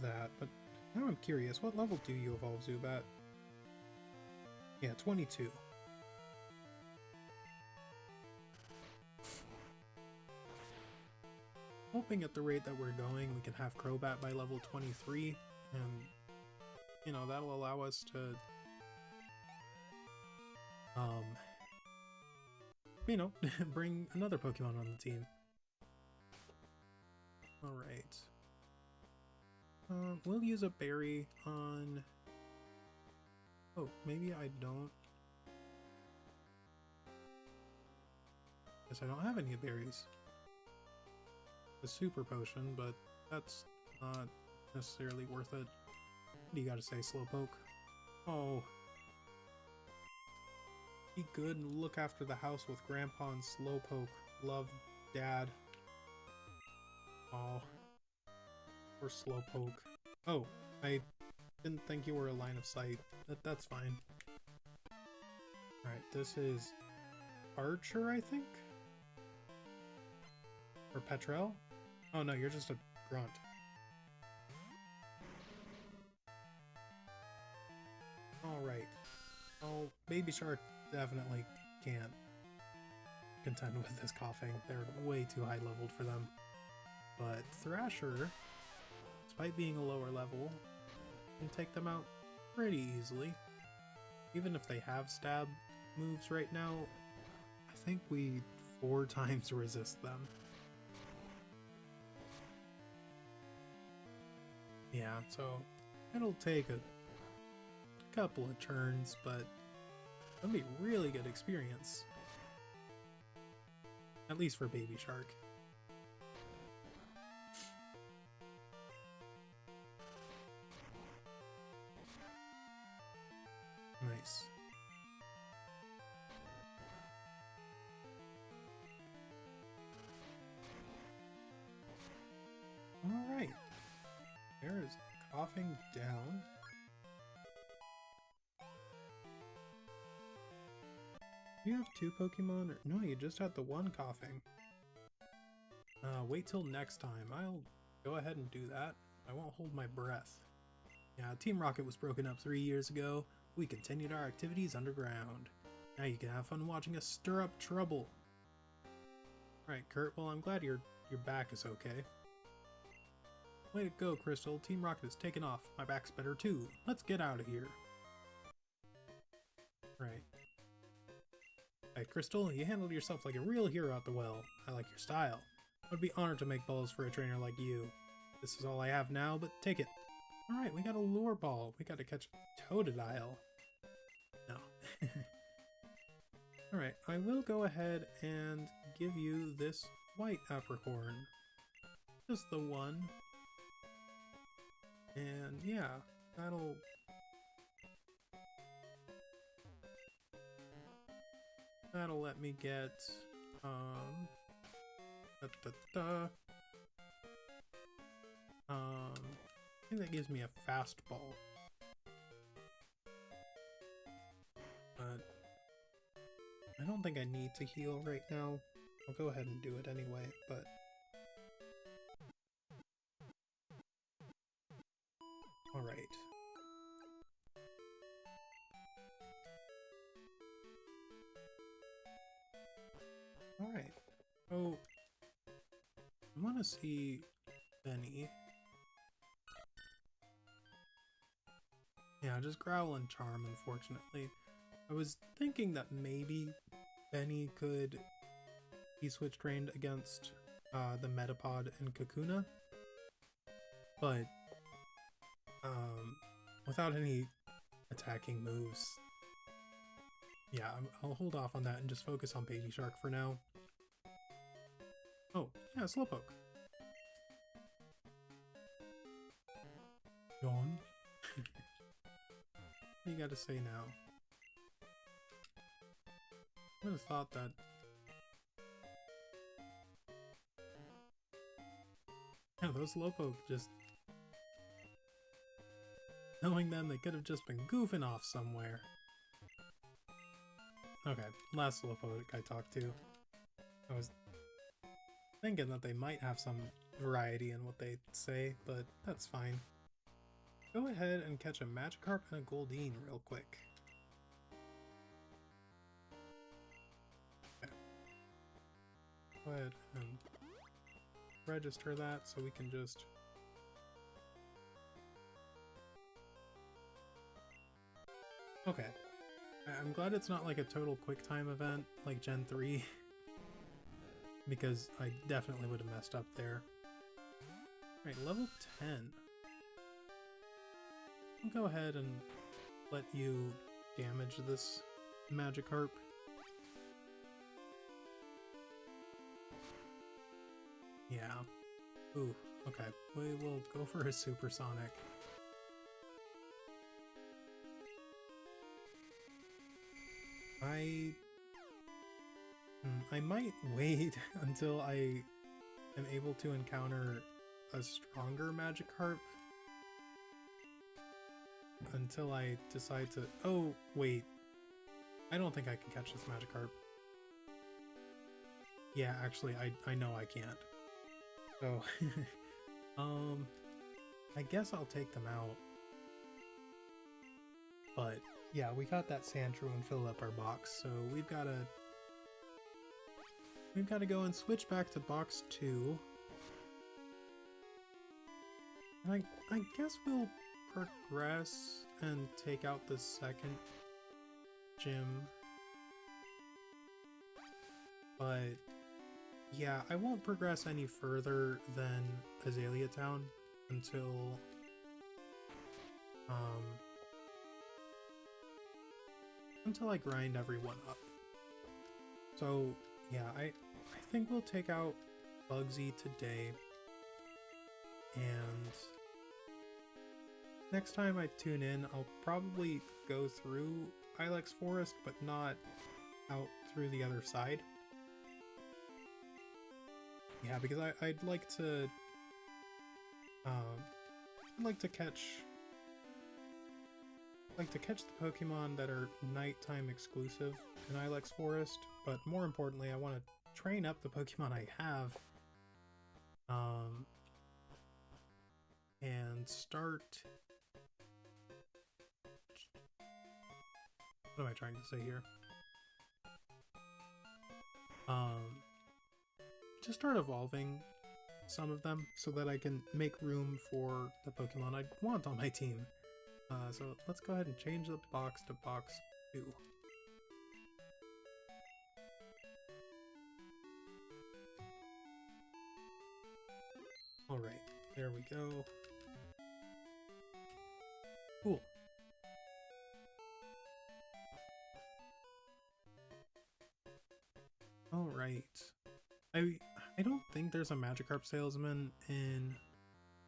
that, but now I'm curious, what level do you evolve Zubat? Yeah, 22. Hoping at the rate that we're going, we can have Crobat by level 23, and, you know, that'll allow us to, you know, bring another Pokemon on the team. Alright. We'll use a berry on... Oh, maybe I don't... Guess I don't have any berries. A super potion, but that's not necessarily worth it. What do you gotta say, Slowpoke? Oh. Be good and look after the house with Grandpa and Slowpoke. Love, Dad. Oh. Or Slowpoke. Oh, I didn't think you were a line of sight. That's fine. Alright, this is Archer, I think? Or Petrel? Oh no, you're just a grunt. Alright. Oh, Baby Shark definitely can't contend with this coughing. They're way too high leveled for them. But Thrasher, despite being a lower level, can take them out pretty easily. Even if they have stab moves right now, I think we 4 times resist them. Yeah, so it'll take a couple of turns, but it'll be really good experience. At least for Baby Shark. Nice. Alright. There is coughing down. Do you have 2 Pokemon? Or no, you just had the 1 coughing. Wait till next time. I'll go ahead and do that. I won't hold my breath. Yeah, Team Rocket was broken up 3 years ago. We continued our activities underground. Now you can have fun watching us stir up trouble. Alright, Kurt, well I'm glad your back is okay. Way to go, Crystal. Team Rocket is taken off. My back's better too. Let's get out of here. Right. Hey, Crystal, you handled yourself like a real hero out the well. I like your style. I'd be honored to make balls for a trainer like you. This is all I have now, but take it. Alright, we got a lure ball. We got to catch Totodile. No. Alright, I will go ahead and give you this white apricorn. Just the one. And yeah, that'll let me get da, da, da. I think that gives me a fastball. But I don't think I need to heal right now. I'll go ahead and do it anyway, but alright. Alright. So I wanna see Benny. Yeah, just Growl and Charm, unfortunately. I was thinking that maybe Benny could be switch trained against the Metapod and Kakuna, but without any attacking moves, yeah, I'll hold off on that and just focus on Baby Shark for now. Oh, yeah, Slowpoke. Yawn. What do you gotta say now? I would have thought that... Yeah, those Slowpoke just... Knowing them, they could have just been goofing off somewhere. Okay, last Slowpoke I talked to. I was thinking that they might have some variety in what they say, but that's fine. Go ahead and catch a Magikarp and a Goldeen real quick. Okay. Go ahead and register that so we can just... Okay. I'm glad it's not like a total quick time event like Gen 3. Because I definitely would have messed up there. Alright, level 10. I'll go ahead and let you damage this Magikarp. Yeah. Ooh, okay. We will go for a Supersonic. I might wait until I am able to encounter a stronger Magikarp until I decide to... Oh, wait. I don't think I can catch this Magikarp. Yeah, actually, I know I can't. So, I guess I'll take them out. But, yeah, we got that Sandshrew and filled up our box, so we've got to go and switch back to box 2. And I guess we'll progress and take out the second gym. But yeah, I won't progress any further than Azalea Town until I grind everyone up. So yeah, I think we'll take out Bugsy today, and next time I tune in, I'll probably go through Ilex Forest, but not out through the other side. Yeah, because I'd like to catch the Pokemon that are nighttime exclusive in Ilex Forest, but more importantly, I want to train up the Pokemon I have, and start... What am I trying to say here? Just start evolving some of them so that I can make room for the Pokemon I want on my team. So let's go ahead and change the box to box 2. Alright, there we go. Cool. Alright. I don't think there's a Magikarp salesman in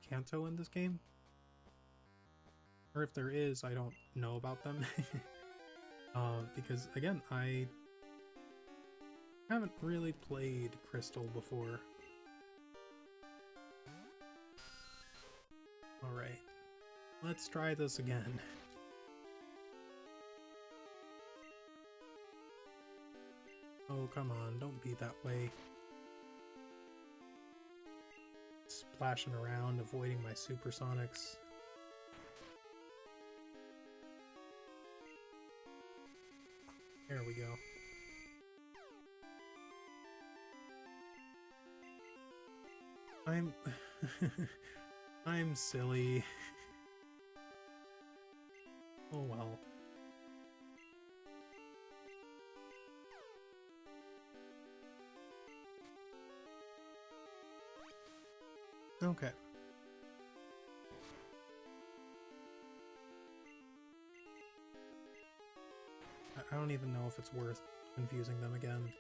Kanto in this game. Or if there is, I don't know about them. Because, again, I haven't really played Crystal before. Alright, let's try this again. Oh, come on, don't be that way. Splashing around, avoiding my supersonics. There we go. I'm silly. Oh well. Okay. I don't even know if it's worth confusing them again.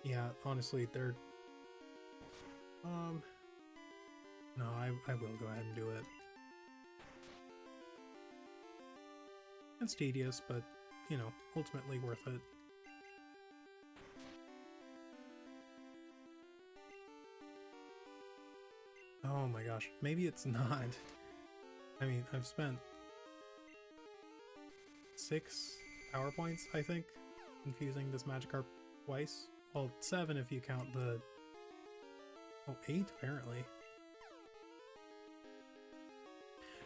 Yeah, honestly, they're... No, I will go ahead and do it. It's tedious, but, you know, ultimately worth it. Oh my gosh, maybe it's not. I mean, I've spent 6 power points, I think, confusing this Magikarp twice. Well, 7 if you count the... Oh, 8 apparently.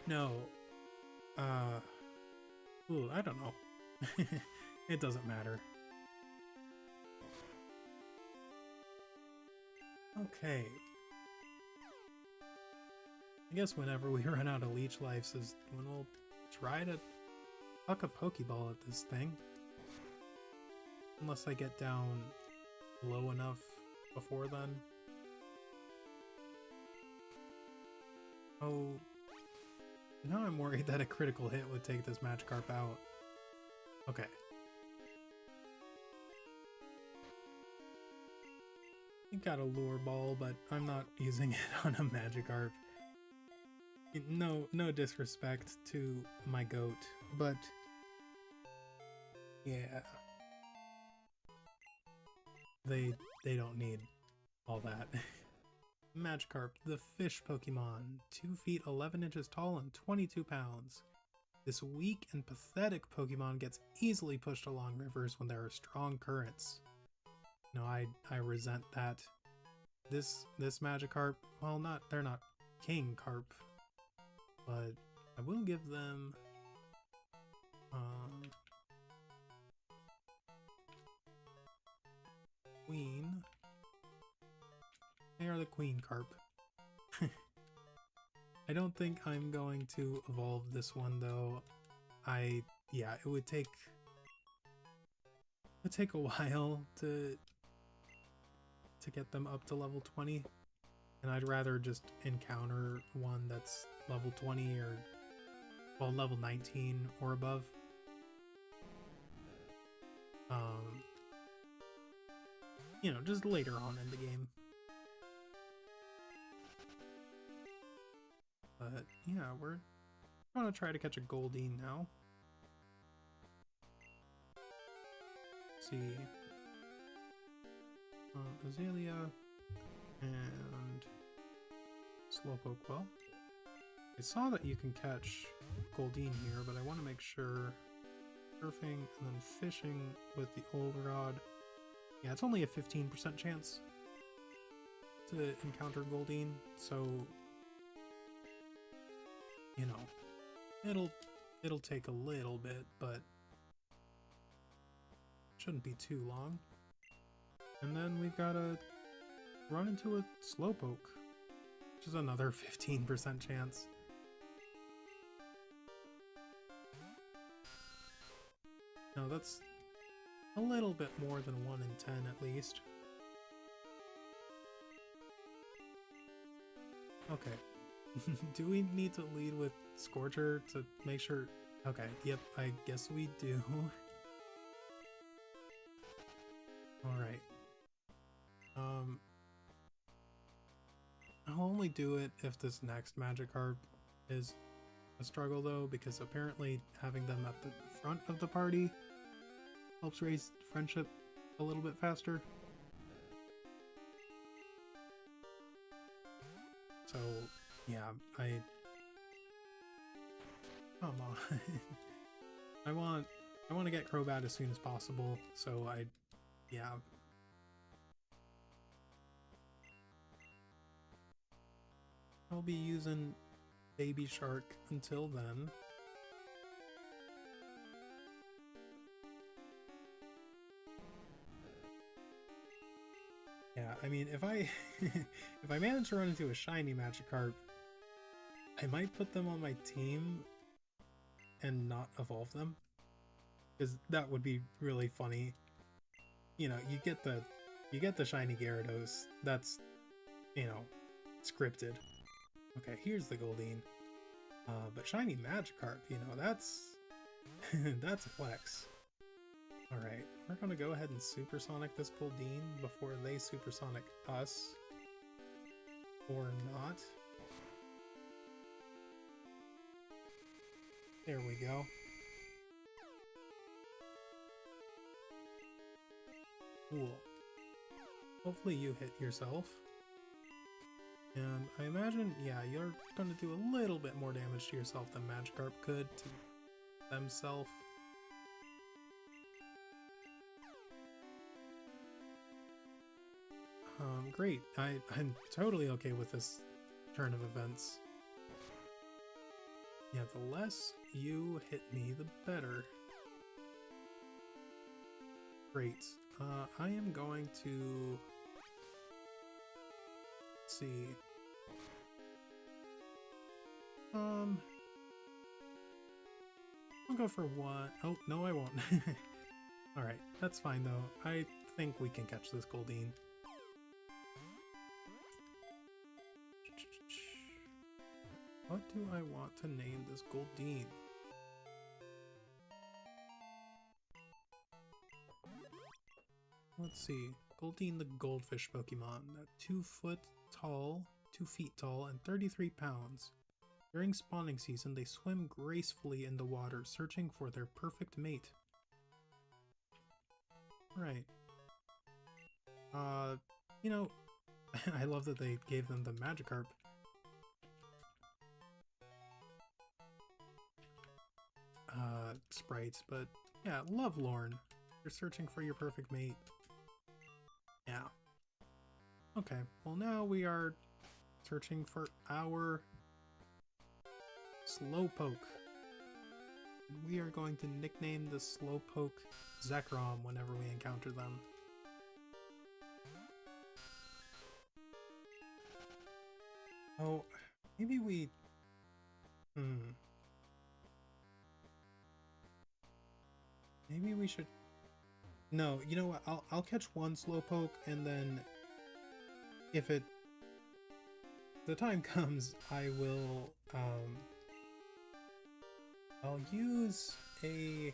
No. Ooh, I don't know. It doesn't matter. Okay. I guess whenever we run out of leech lives is when we'll try to huck a Pokeball at this thing. Unless I get down low enough before then. Oh, now I'm worried that a critical hit would take this Magikarp out. Okay. I got a Lure Ball, but I'm not using it on a Magikarp. No disrespect to my goat, but yeah. They don't need all that. Magikarp, the fish Pokemon, 2 feet 11 inches tall and 22 pounds. This weak and pathetic Pokemon gets easily pushed along rivers when there are strong currents. No, I resent that. This Magikarp, well, they're not King Carp, but I will give them Queen. They are the Queen Carp. I don't think I'm going to evolve this one though. Yeah, it would take a while to get them up to level 20, and I'd rather just encounter one that's level 20 or, well, level 19 or above. You know, just later on in the game. But yeah, we're gonna try to catch a Goldeen now. Let's see. Azalea and Slowpoke. Well, I saw that you can catch Goldeen here, but I want to make sure surfing and then fishing with the old rod. Yeah, it's only a 15% chance to encounter Goldeen, so you know, it'll take a little bit, but shouldn't be too long. And then we've got to run into a Slowpoke, which is another 15% chance. No, that's a little bit more than 1 in 10 at least. Okay. Do we need to lead with Scorcher to make sure? Okay, yep, I guess we do. Alright. I'll only do it if this next Magikarp is a struggle though, because apparently having them at the front of the party helps raise friendship a little bit faster. So, yeah, come on. I want to get Crobat as soon as possible, so yeah. I'll be using Baby Shark until then. Yeah, I mean, if I if I manage to run into a shiny Magikarp, I might put them on my team and not evolve them, because that would be really funny. You know, you get the shiny Gyarados. That's, you know, scripted. Okay, here's the Goldeen. But shiny Magikarp, you know, that's that's a flex. Alright, we're gonna go ahead and supersonic this Goldeen before they supersonic us. Or not. There we go. Cool. Hopefully you hit yourself. And I imagine, yeah, you're gonna do a little bit more damage to yourself than Magikarp could to themselves. Great. I'm totally okay with this turn of events. Yeah, the less you hit me, the better. Great. I am going to... Let's see. I'll go for one. Oh, no, I won't. Alright, that's fine though. I think we can catch this Goldeen. What do I want to name this Goldeen? Let's see. Goldeen the Goldfish Pokemon. 2 feet tall, and 33 pounds. During spawning season, they swim gracefully in the water, searching for their perfect mate. Right. You know, I love that they gave them the Magikarp. Sprites, but yeah, lovelorn. You're searching for your perfect mate. Yeah. Okay, well now we are searching for our Slowpoke. We are going to nickname the Slowpoke Zekrom whenever we encounter them. Oh, maybe we... Maybe we should... No, you know what? I'll catch one Slowpoke, and then if the time comes, I will I'll use the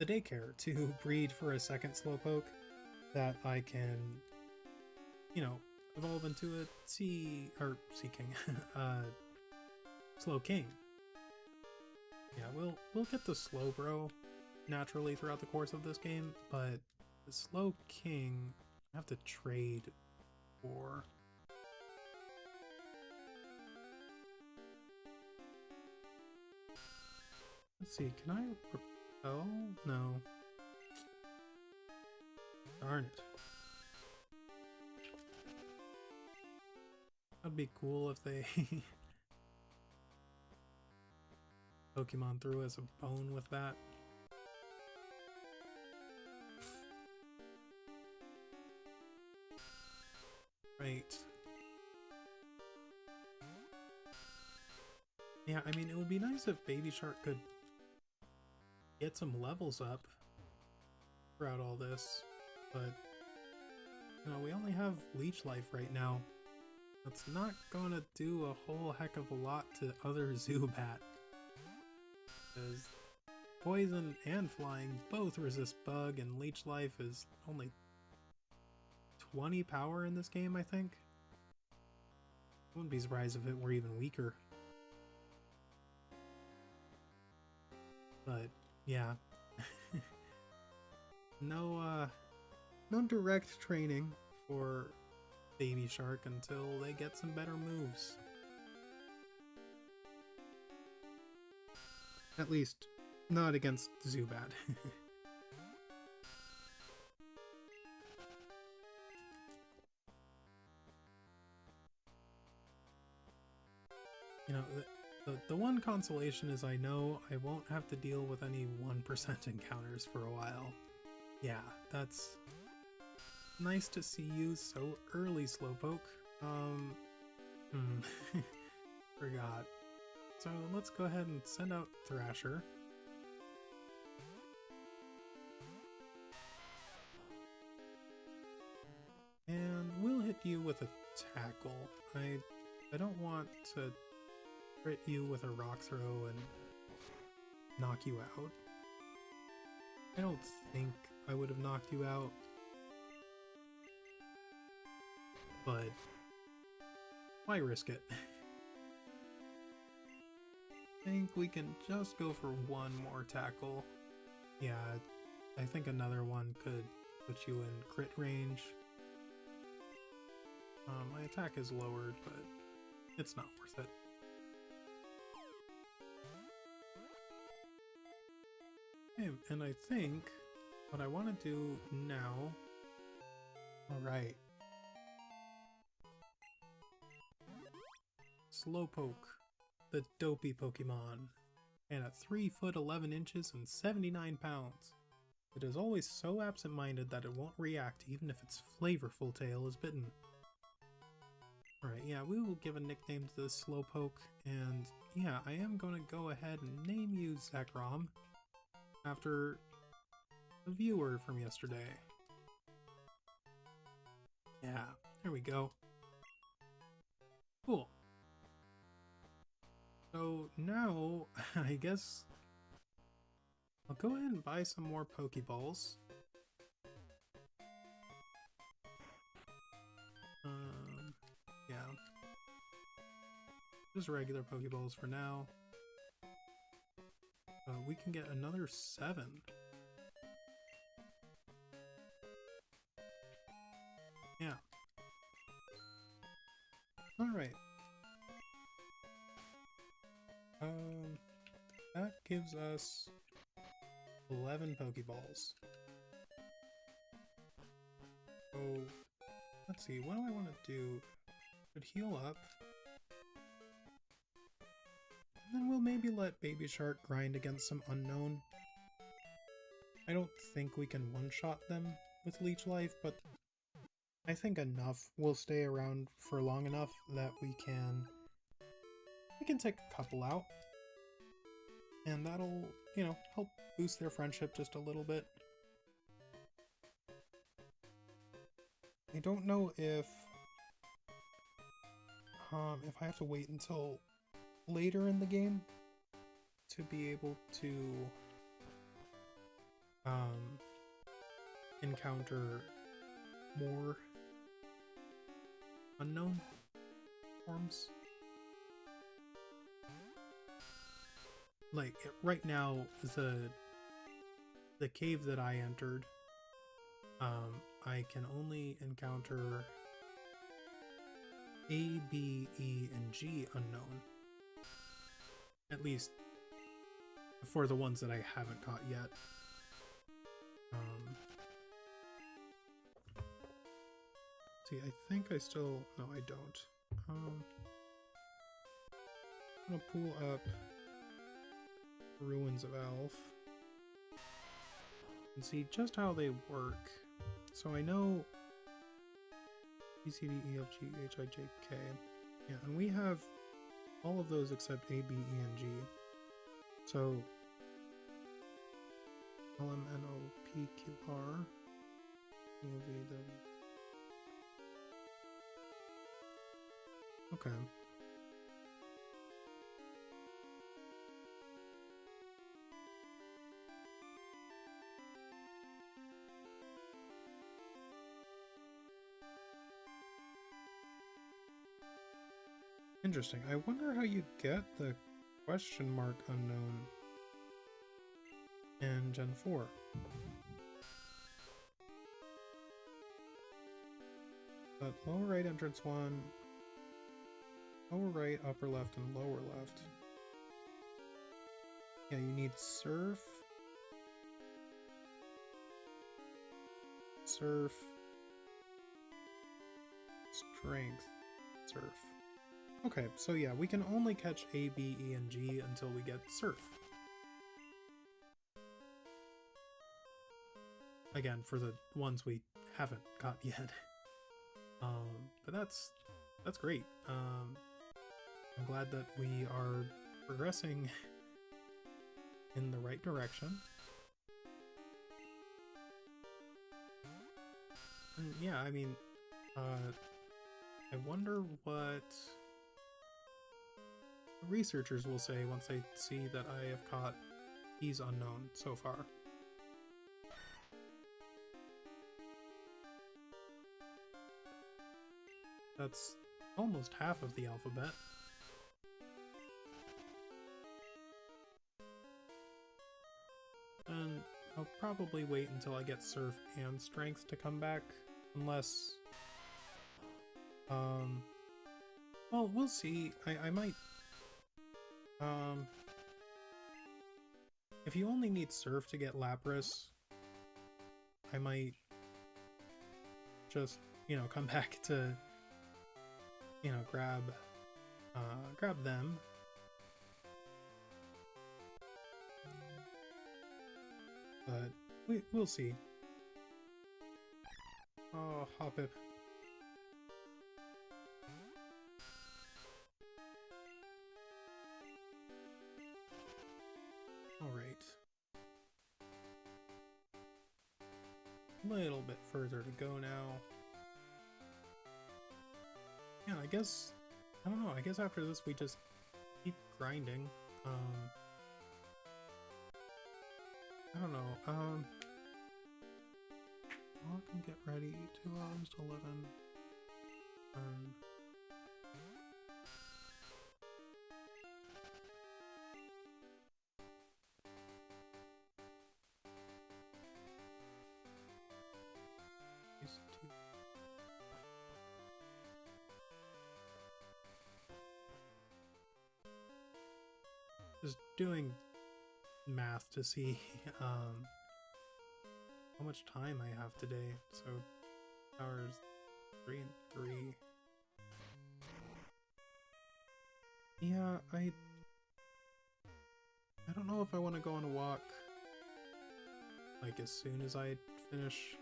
daycare to breed for a second Slowpoke that I can, you know, evolve into a Sea King, Slowking. Yeah, we'll get the Slowbro naturally throughout the course of this game, but the Slowking I have to trade for. Let's see, can I repel? No. Darn it. That'd be cool if they Pokemon threw us a bone with that. Right. Yeah, I mean, it would be nice if Baby Shark could get some levels up throughout all this, but, you know, we only have Leech Life right now. That's not gonna do a whole heck of a lot to other Zubat, because Poison and Flying both resist Bug, and Leech Life is only 20 power in this game, I think. Wouldn't be surprised if it were even weaker. But yeah. No no direct training for Baby Shark until they get some better moves. At least, not against Zubat. You know, the one consolation is I know I won't have to deal with any 1% encounters for a while. Yeah, that's nice to see you so early, Slowpoke. Forgot. So let's go ahead and send out Thrasher. And we'll hit you with a Tackle. I don't want to crit you with a Rock Throw and knock you out. I don't think I would have knocked you out, but why risk it? I think we can just go for one more tackle. Yeah, I think another one could put you in crit range. My attack is lowered, but it's not worth it. Okay, and I think what I want to do now... Alright. Slowpoke, the dopey Pokemon, and at 3 foot 11 inches and 79 pounds. It is always so absent-minded that it won't react even if its flavorful tail is bitten. Alright, yeah, we will give a nickname to this Slowpoke, and yeah, I am going to go ahead and name you Zekrom, after a viewer from yesterday. Yeah, there we go. Cool. So now, I guess I'll go ahead and buy some more Pokeballs. Yeah. Just regular Pokeballs for now. We can get another 7. Yeah. Alright. That gives us 11 Pokeballs. So, let's see, what do I want to do? Could heal up. And then we'll maybe let Baby Shark grind against some unknown. I don't think we can one-shot them with Leech Life, but I think enough will stay around for long enough that we can take a couple out. And that'll, you know, help boost their friendship just a little bit. I don't know if I have to wait until later in the game to be able to encounter more unknown forms. Like, right now, the cave that I entered, I can only encounter A, B, E, and G unknown. At least for the ones that I haven't caught yet. See, I think I still... No, I don't. I'm gonna pull up Ruins of Elf and see just how they work. So I know B, C, D, E, F, G, H, I, J, K. Yeah, and we have all of those except A, B, E, and G. So L, M, N, O, P, Q, R, U, V, W. Okay. Interesting. I wonder how you get the question mark unknown in Gen 4. But lower right entrance 1, lower right, upper left, and lower left. Yeah, you need surf, surf, strength, surf. Okay, so yeah, we can only catch A, B, E, and G until we get surf. Again, for the ones we haven't caught yet. But that's great. I'm glad that we are progressing in the right direction. And yeah, I mean, I wonder what researchers will say once they see that I have caught keys unknown so far. That's almost half of the alphabet. And I'll probably wait until I get surf and strength to come back, unless... well, we'll see. I might... if you only need surf to get Lapras, I might just, you know, come back to, you know, grab them. But we'll see. Oh, Hoppip. Alright. A little bit further to go now. Yeah, I guess, I don't know, I guess after this we just keep grinding. I don't know, I can get ready, 2 hours to 11, these two. Just doing math to see how much time I have today. So hours 3 and 3. Yeah, I don't know if I want to go on a walk like as soon as I finish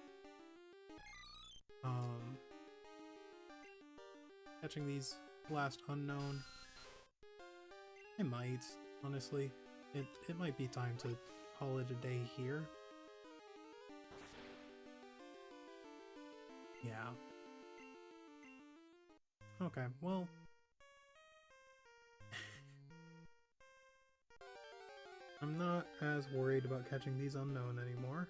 catching these last unknown. I might, honestly. It might be time to call it a day here. Yeah. Okay, well... I'm not as worried about catching these unknown anymore.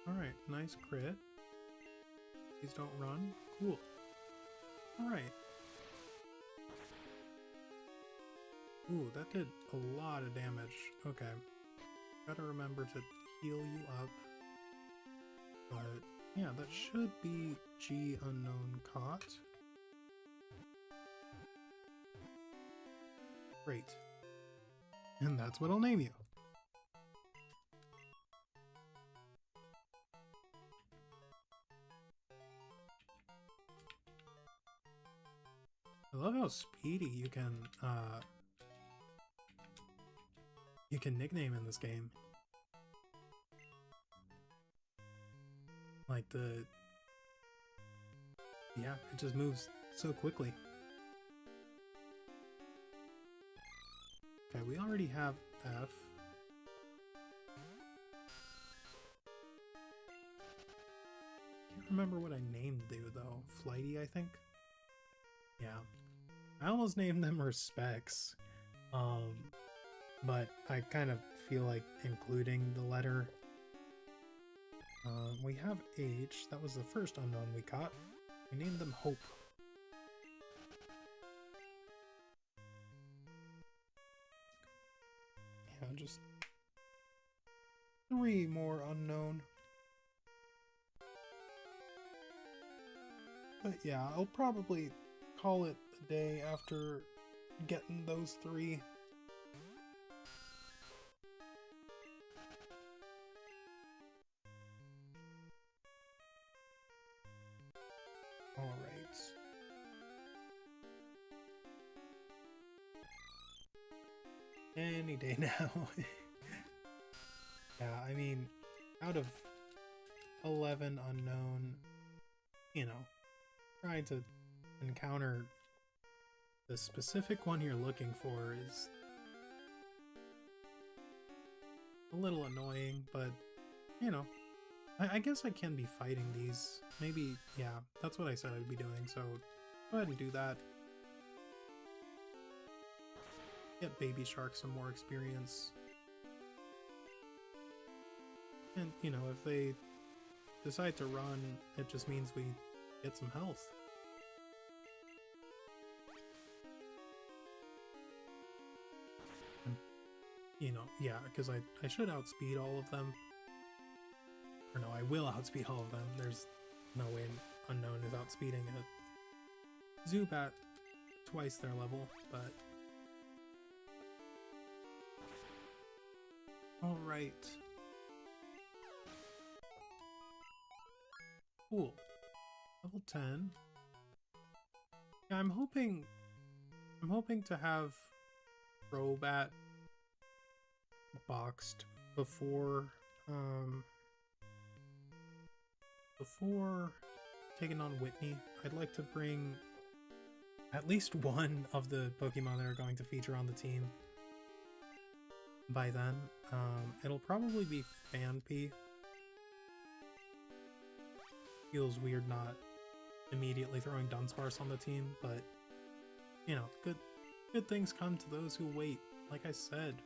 Alright, nice crit. Please don't run. Cool. Alright. Ooh, that did a lot of damage. Okay. Gotta remember to heal you up. But, yeah, that should be G unknown caught. Great. And that's what I'll name you. I love how speedy you can nickname in this game. Like yeah, it just moves so quickly. Okay, we already have F. Can't remember what I named you though. Flighty, I think? Yeah. I almost named them Respects. But I kind of feel like including the letter. We have H. That was the first unknown we caught. We named them Hope. Yeah, just 3 more unknown. But yeah, I'll probably call it a day after getting those 3. Alright. Any day now. Yeah, I mean, out of 11 unknown, you know, trying to encounter the specific one you're looking for is a little annoying, but, you know, I guess I can be fighting these. Maybe, yeah, that's what I said I'd be doing, so go ahead and do that. Get Baby Shark some more experience. And, you know, if they decide to run, it just means we get some health. And, you know, yeah, because I should outspeed all of them. Or no, I will outspeed all of them. There's no way an unknown is outspeeding a Zubat twice their level, but... Alright. Cool. Level 10. Yeah, I'm hoping to have Crobat boxed before taking on Whitney. I'd like to bring at least one of the Pokemon that are going to feature on the team by then. It'll probably be Phanpy. Feels weird not immediately throwing Dunsparce on the team, but you know, good things come to those who wait. Like I said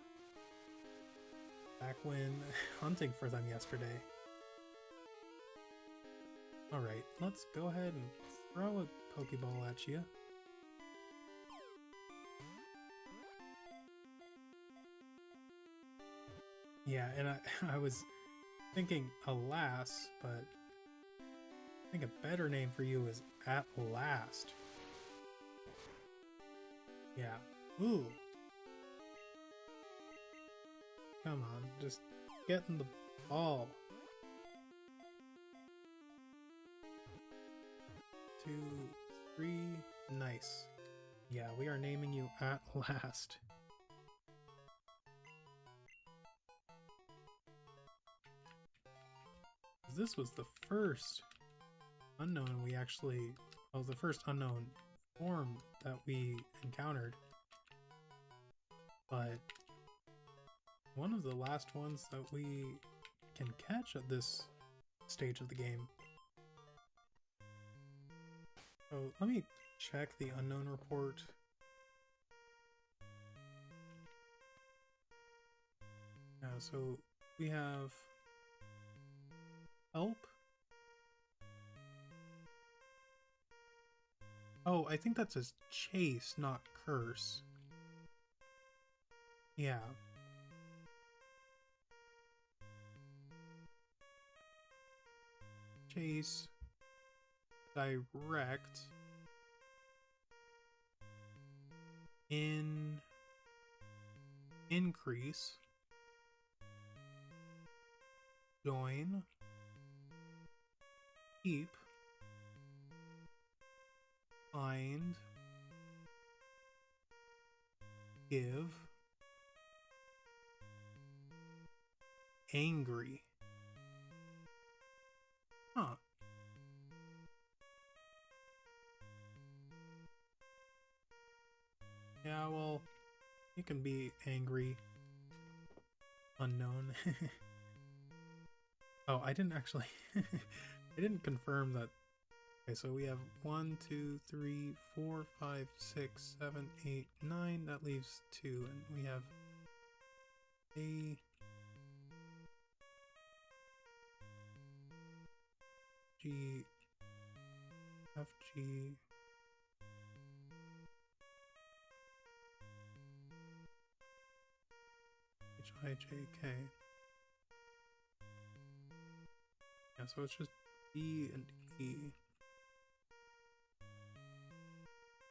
back when hunting for them yesterday. Alright, let's go ahead and throw a Pokeball at you. Yeah, and I was thinking Alas, but I think a better name for you is At Last. Yeah. Ooh. Come on, just get in the ball. 2, 3, nice. Yeah, we are naming you At Last. This was the first unknown we actually... well, the first unknown form that we encountered. But one of the last ones that we can catch at this stage of the game. So let me check the unknown report. So we have help. Oh, I think that says chase, not curse. Yeah. Chase. Direct. Increase. Join. Keep. Find. Give. Angry. Huh. Yeah, well, you can be angry. Unknown. Oh, I didn't actually... I didn't confirm that Okay, so we have 1, 2, 3, 4, 5, 6, 7, 8, 9. That leaves 2, and we have A, G, F, G, H, I, J, K. Yeah, so it's just B and E.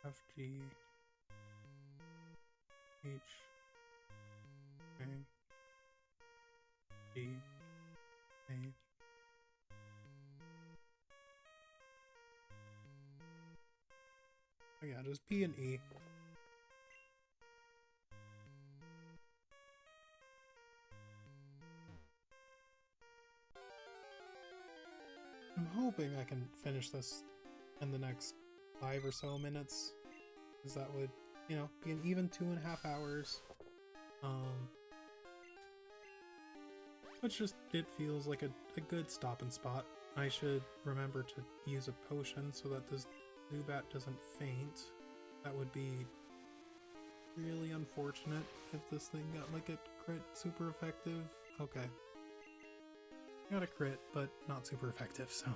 F, G, H, A, G, A. Oh yeah, just B and E. I'm hoping I can finish this in the next 5 or so minutes, because that would, you know, be an even 2.5 hours. Which just, it feels like a good stopping spot. I should remember to use a potion so that this Zubat doesn't faint. That would be really unfortunate if this thing got like a crit super effective. Okay. Got a crit, but not super effective, so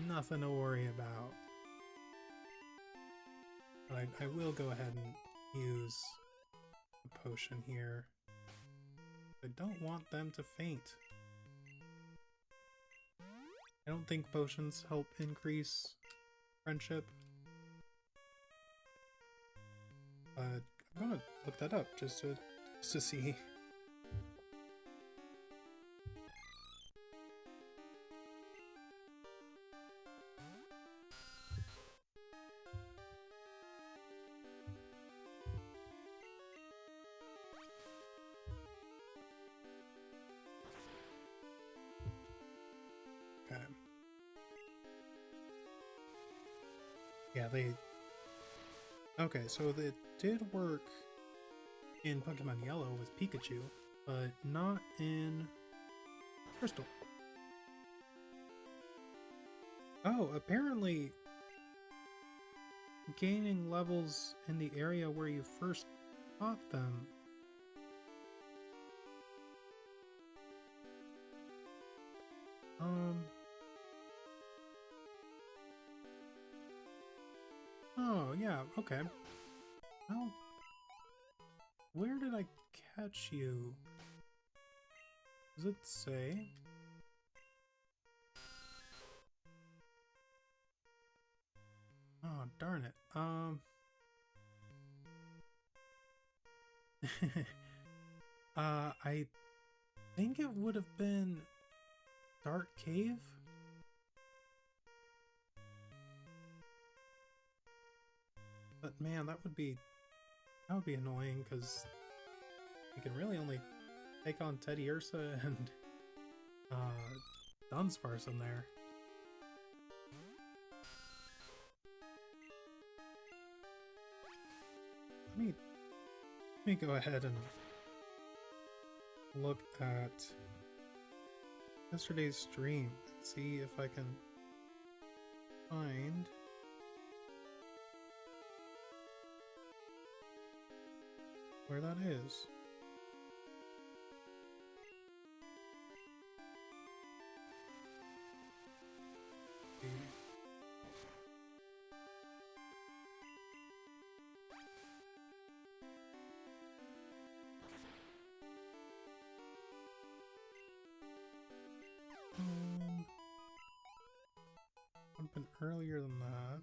nothing to worry about. But I will go ahead and use a potion here. I don't want them to faint. I don't think potions help increase friendship. I'm gonna look that up just to see. Okay. Yeah, okay, so it did work in Pokemon Yellow with Pikachu, but not in Crystal. Oh, apparently gaining levels in the area where you first fought them. Oh, yeah, okay. Well, where did I catch you? Does it say? Oh, darn it. I think it would have been Dark Cave? But man, that would be annoying, because you can really only take on Teddy Ursa and Dunsparce in there. Let me go ahead and look at yesterday's stream and see if I can find where that is. Would have been earlier than that.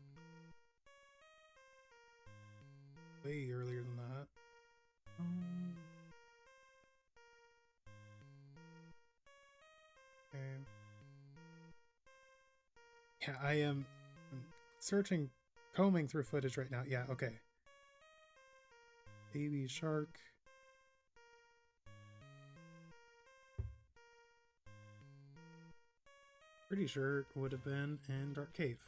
Way earlier than that. Okay. Yeah, I am searching, combing through footage right now. Yeah, okay. Baby shark. Pretty sure it would have been in Dark Cave.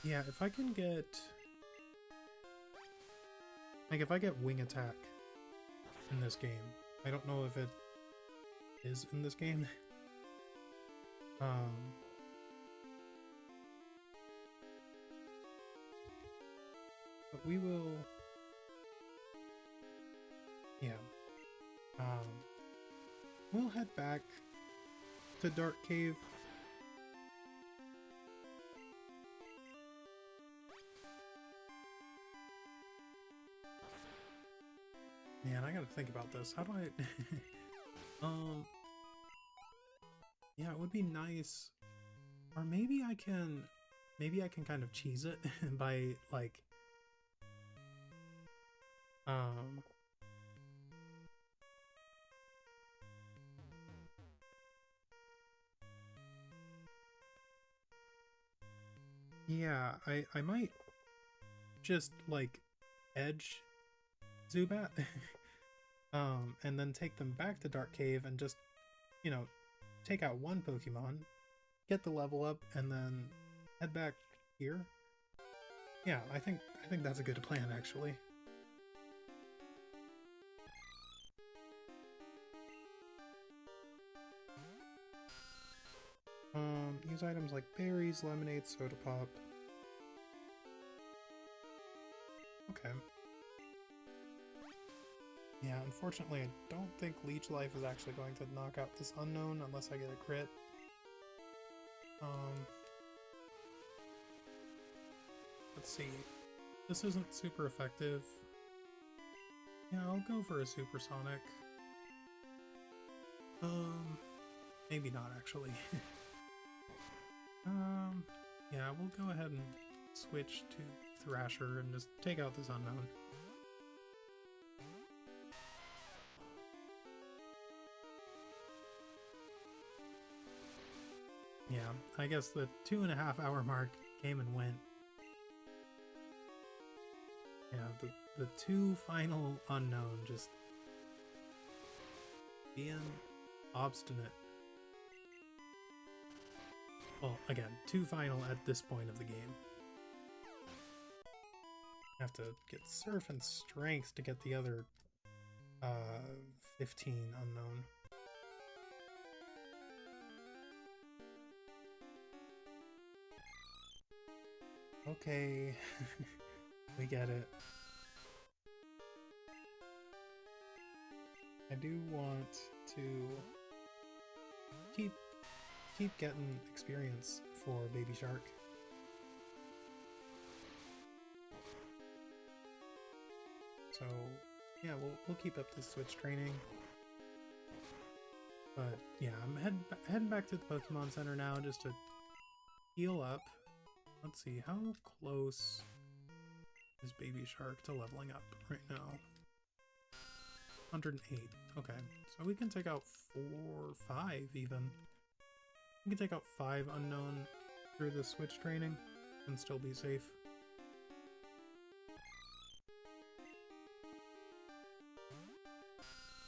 Yeah, if I can get Like, if I get wing attack in this game, I don't know if it is in this game. But we will... Yeah. We'll head back to Dark Cave. Man, I gotta think about this. How do I... Yeah, it would be nice... Or maybe I can kind of cheese it by, like... Yeah, I might just, like, edge Zubat, and then take them back to Dark Cave and just, you know, take out one Pokemon, get the level up, and then head back here. Yeah, I think that's a good plan, actually. Use items like berries, lemonade, soda pop. Okay. Yeah, unfortunately, I don't think Leech Life is actually going to knock out this unknown unless I get a crit. Let's see. This isn't super effective. Yeah, I'll go for a Supersonic. Maybe not, actually. Yeah, we'll go ahead and switch to Thrasher and just take out this unknown. Yeah, I guess the 2.5 hour mark came and went. Yeah, the two final unknown just being obstinate. Well, again, two final at this point of the game. I have to get Surf and Strength to get the other 15 unknown. Okay, we get it. I do want to keep getting experience for Baby Shark. So yeah, we'll keep up the switch training. But yeah, I'm heading back to the Pokemon Center now just to heal up. Let's see, how close is Baby Shark to leveling up right now? 108. Okay, so we can take out 5 even. We can take out 5 unknown through the switch training and still be safe.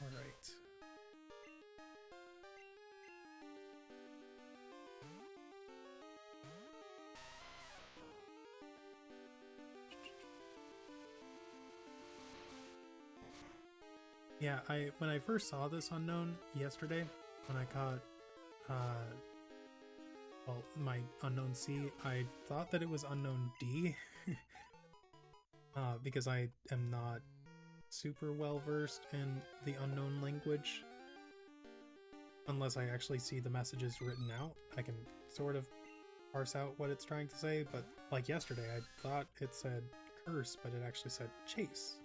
Alright. Yeah, when I first saw this unknown yesterday, when I caught well, my unknown C, I thought that it was unknown D because I am not super well versed in the unknown language. Unless I actually see the messages written out, I can sort of parse out what it's trying to say, but like yesterday I thought it said curse, but it actually said chase.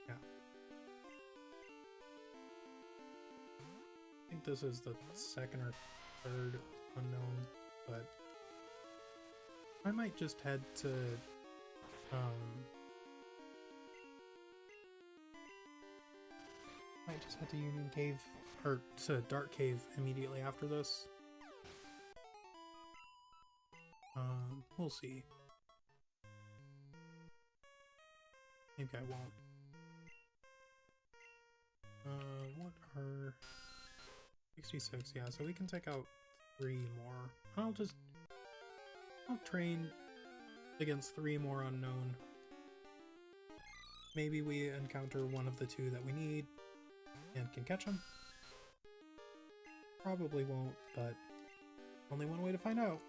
Yeah. I think this is the second or third unknown, but I might just head to Union Cave, or to Dark Cave immediately after this. We'll see. Maybe I won't. What are 66? Yeah, so we can take out 3 more. I'll train against 3 more unknown. Maybe we encounter one of the 2 that we need and can catch them. Probably won't, but only one way to find out.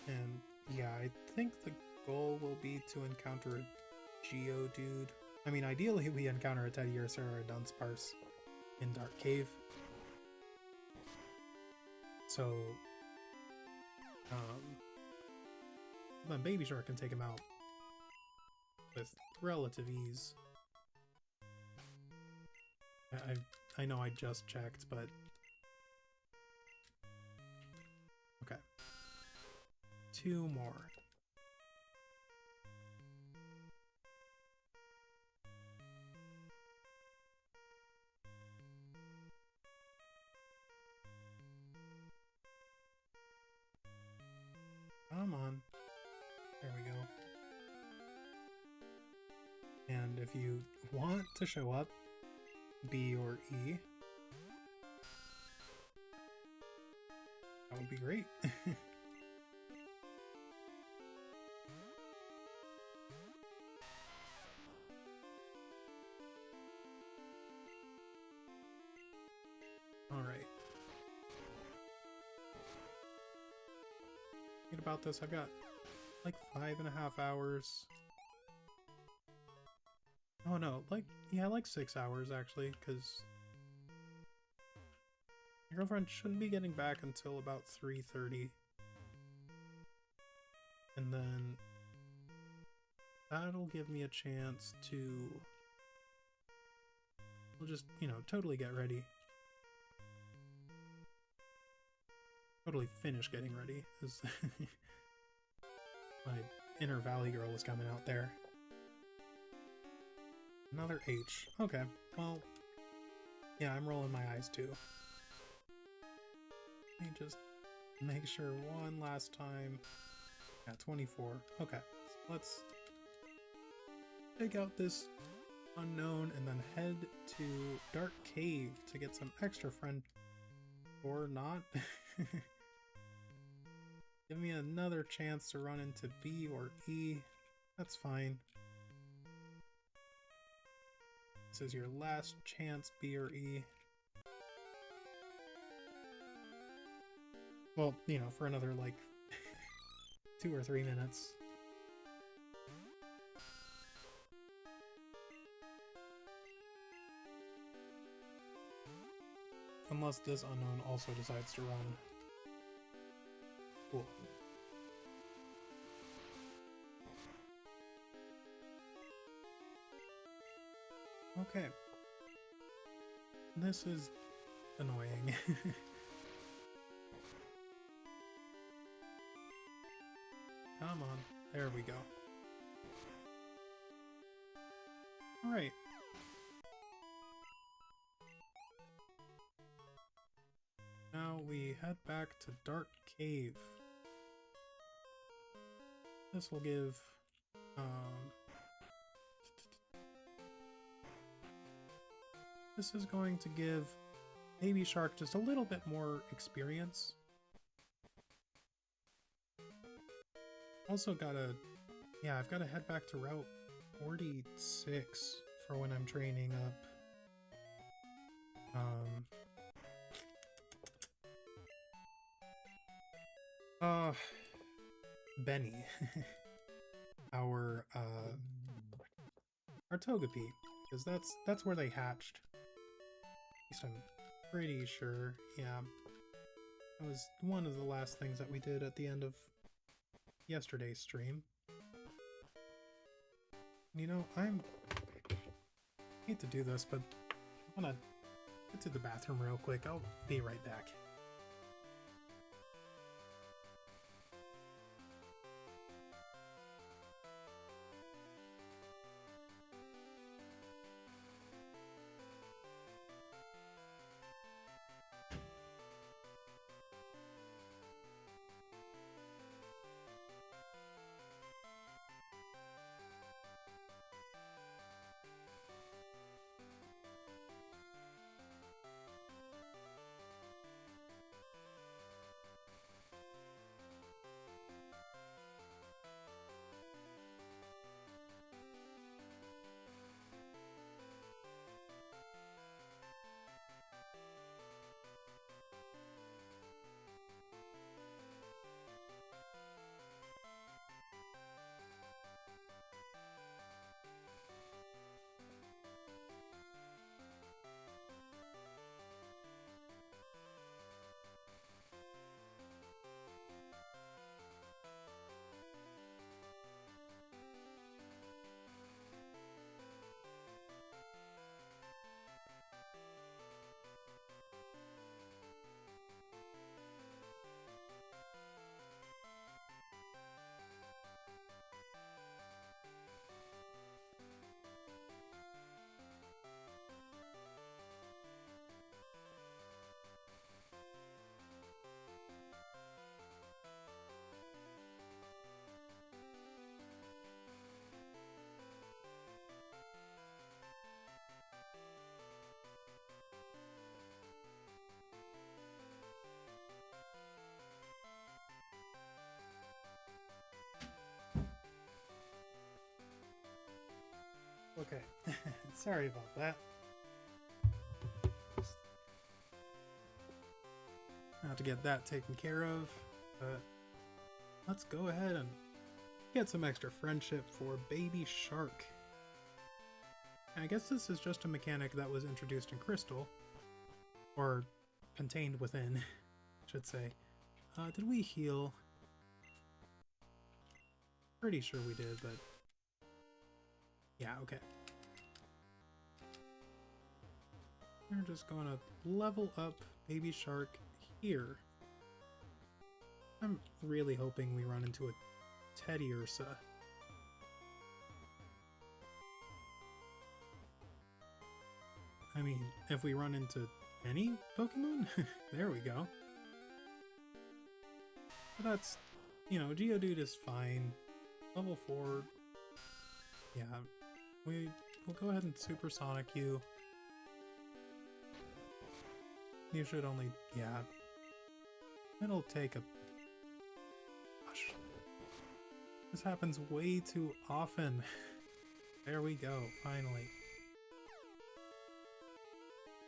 And yeah, I think the goal will be to encounter a Geodude. I mean, ideally we encounter a Teddiursa or a Dunsparce in Dark Cave. So, then Baby Shark can take him out with relative ease. I know I just checked, but okay. 2 more. Come on. There we go. And if you want to show up, B or E, that would be great. Alright. Thinking about this, I've got like 5.5 hours. Oh no, like, yeah, like 6 hours actually, because my girlfriend shouldn't be getting back until about 3:30. And then that'll give me a chance to, we'll just, you know, totally get ready. Totally finish getting ready, as my inner Valley girl is coming out there. Another H. Okay, well, yeah, I'm rolling my eyes too. Let me just make sure one last time. Yeah, 24. Okay, so let's take out this unknown and then head to Dark Cave to get some extra friend. Or not. Give me another chance to run into B or E. That's fine. This is your last chance, B or E. Well, you know, for another, like, 2 or 3 minutes. Unless this unknown also decides to run. Cool. Okay. This is annoying. Come on. There we go. Alright. Now we head back to Dark Cave. This will give, this is going to give Baby Shark just a little bit more experience. Also gotta, yeah, I've gotta head back to Route 46 for when I'm training up. Benny. our Togepi, because that's where they hatched. At least I'm pretty sure. Yeah. That was one of the last things that we did at the end of yesterday's stream. You know, I hate to do this, but I'm gonna get to the bathroom real quick. I'll be right back. Okay, sorry about that. Have to get that taken care of, but let's go ahead and get some extra friendship for Baby Shark. I guess this is just a mechanic that was introduced in Crystal, or contained within, I should say. Did we heal? Pretty sure we did, but yeah, okay. We're just gonna level up Baby Shark here. I'm really hoping we run into a Teddy Ursa. I mean, if we run into any Pokemon, there we go. But that's, you know, Geodude is fine. Level 4. Yeah, we'll go ahead and Supersonic you. You should only, yeah. It'll take a... Gosh. This happens way too often. There we go, finally.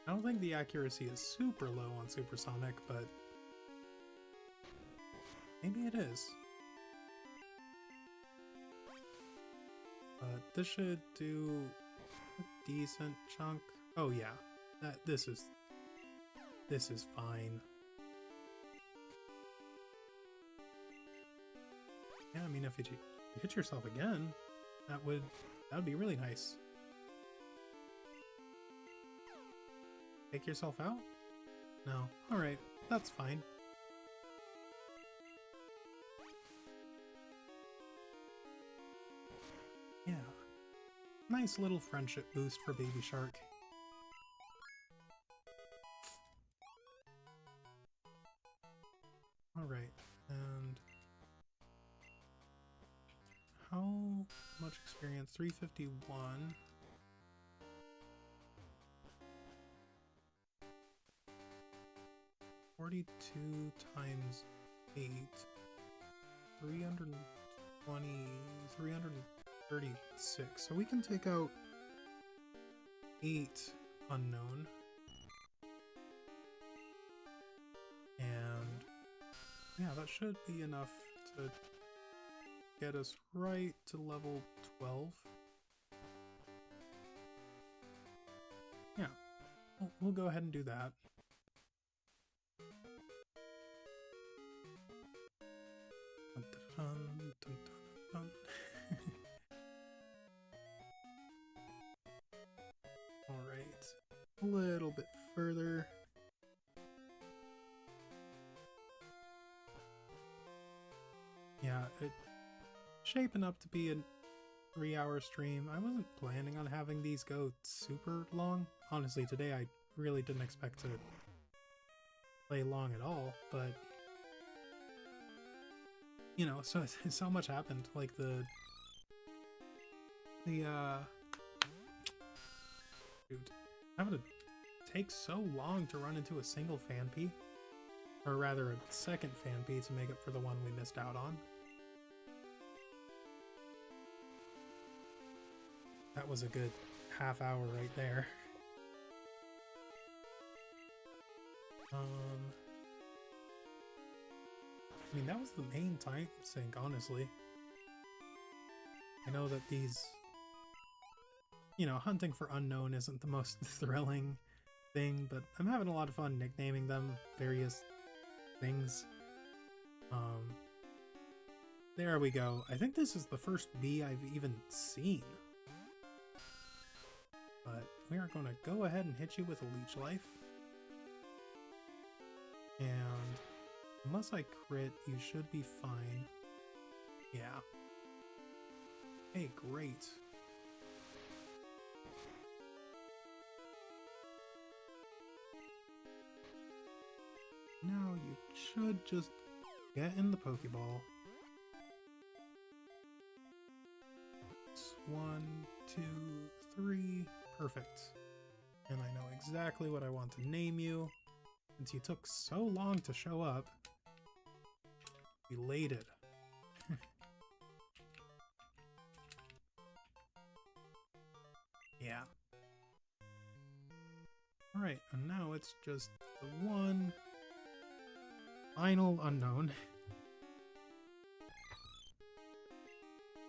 I don't think the accuracy is super low on Supersonic, but maybe it is. But this should do a decent chunk. Oh yeah, this is fine. Yeah, I mean, if you hit yourself again, that would be really nice. Take yourself out? No. Alright, that's fine. Yeah. Nice little friendship boost for Baby Shark. Alright, and how much experience? 351. (42 times 8). 320, 336. So we can take out 8 unknown. And yeah, that should be enough to get us right to level 12. Yeah, we'll go ahead and do that. Dun, dun, dun, dun. Alright, a little bit further. Yeah, it's shaping up to be a 3-hour stream. I wasn't planning on having these go super long. Honestly, today I really didn't expect to play long at all, but you know, so much happened. Like dude, having to take so long to run into a single Phanpy, or rather a second Phanpy to make up for the one we missed out on. That was a good half hour right there. I mean, that was the main time sink, honestly. I know that these, you know, hunting for unknown isn't the most thrilling thing, but I'm having a lot of fun nicknaming them various things. There we go. I think this is the first bee I've even seen. But we are going to go ahead and hit you with a Leech Life. And unless I crit, you should be fine. Yeah. Hey, great. Now you should just get in the Pokeball. It's 1, 2, 3. Perfect. And I know exactly what I want to name you. Since you took so long to show up. Elated. Yeah. Alright, and now it's just the one final unknown.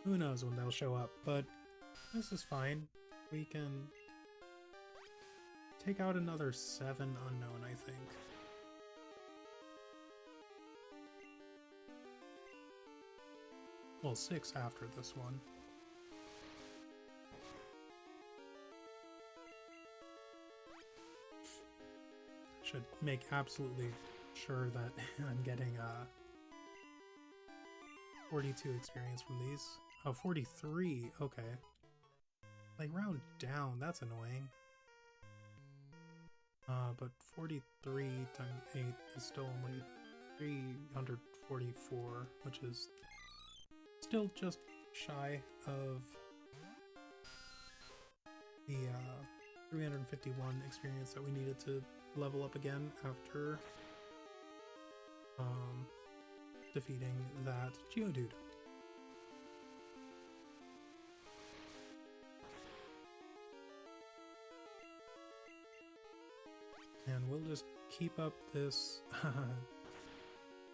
Who knows when they'll show up, but this is fine. We can take out another 7 unknown, I think. Well, 6 after this one. Should make absolutely sure that I'm getting 42 experience from these. Oh, 43, okay. Like, round down, that's annoying. But 43 times 8 is still only 344, which is still just shy of the 351 experience that we needed to level up again after defeating that Geodude. And we'll just keep up this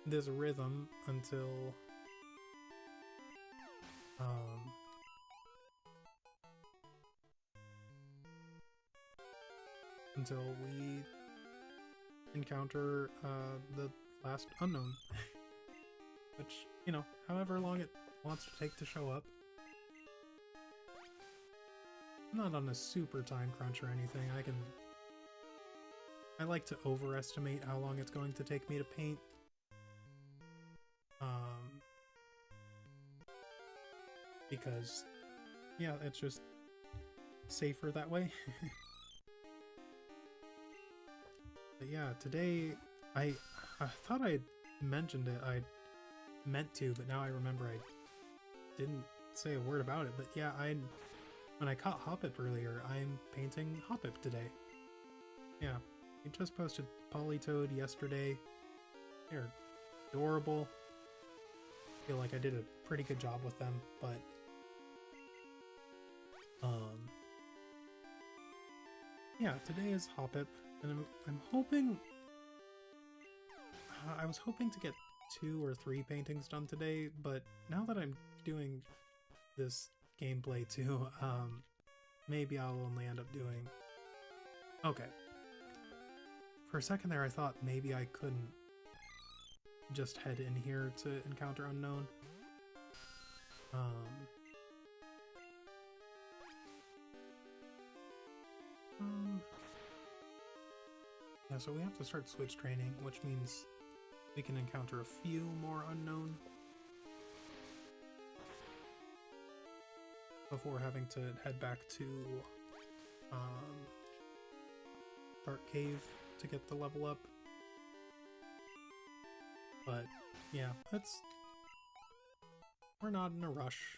this rhythm until we encounter the last unknown. Which, you know, however long it wants to take to show up. I'm not on a super time crunch or anything. I like to overestimate how long it's going to take me to paint. Because, yeah, it's just safer that way. But yeah, today, I thought I mentioned it. I meant to, but now I remember I didn't say a word about it. But yeah, when I caught Hoppip earlier, I'm painting Hoppip today. Yeah, I just posted Politoed yesterday. They're adorable. I feel like I did a pretty good job with them, but yeah, today is Hoppip, and I'm hoping. I was hoping to get 2 or 3 paintings done today, but now that I'm doing this gameplay too, maybe I'll only end up doing. Okay. For a second there, I thought maybe I couldn't just head in here to encounter unknown. Yeah, so we have to start switch training, which means we can encounter a few more unknown before having to head back to Dark Cave to get the level up. But yeah, we're not in a rush.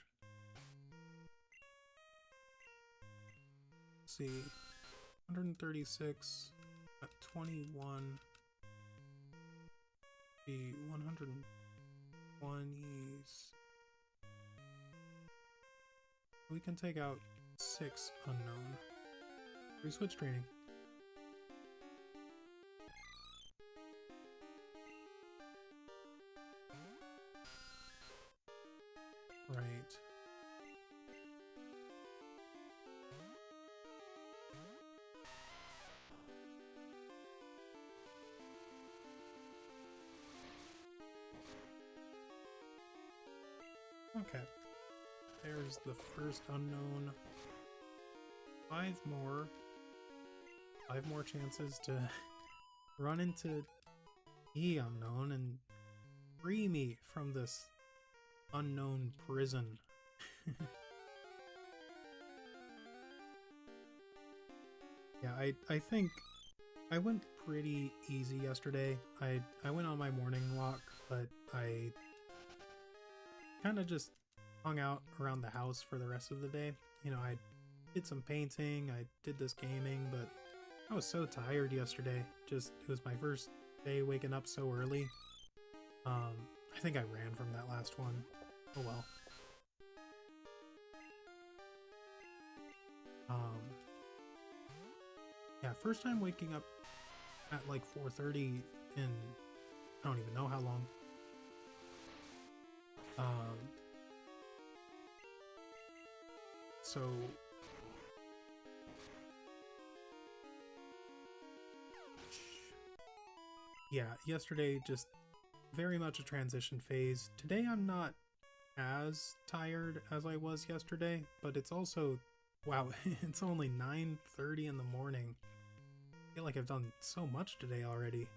Let's see, 136 at 21. The 120s. We can take out 6 unknown through switch training. Right. Okay, there's the first unknown. 5 more chances to run into the unknown and free me from this unknown prison. Yeah, I think I went pretty easy yesterday. I went on my morning walk, but I kind of just hung out around the house for the rest of the day. You know, I did some painting, I did this gaming, but I was so tired yesterday. It was my first day waking up so early. I think I ran from that last one. Oh well. Yeah, first time waking up at like 4:30 in I don't even know how long. So yeah, yesterday just very much a transition phase. Today I'm not as tired as I was yesterday, but it's also, wow, it's only 9:30 in the morning. I feel like I've done so much today already.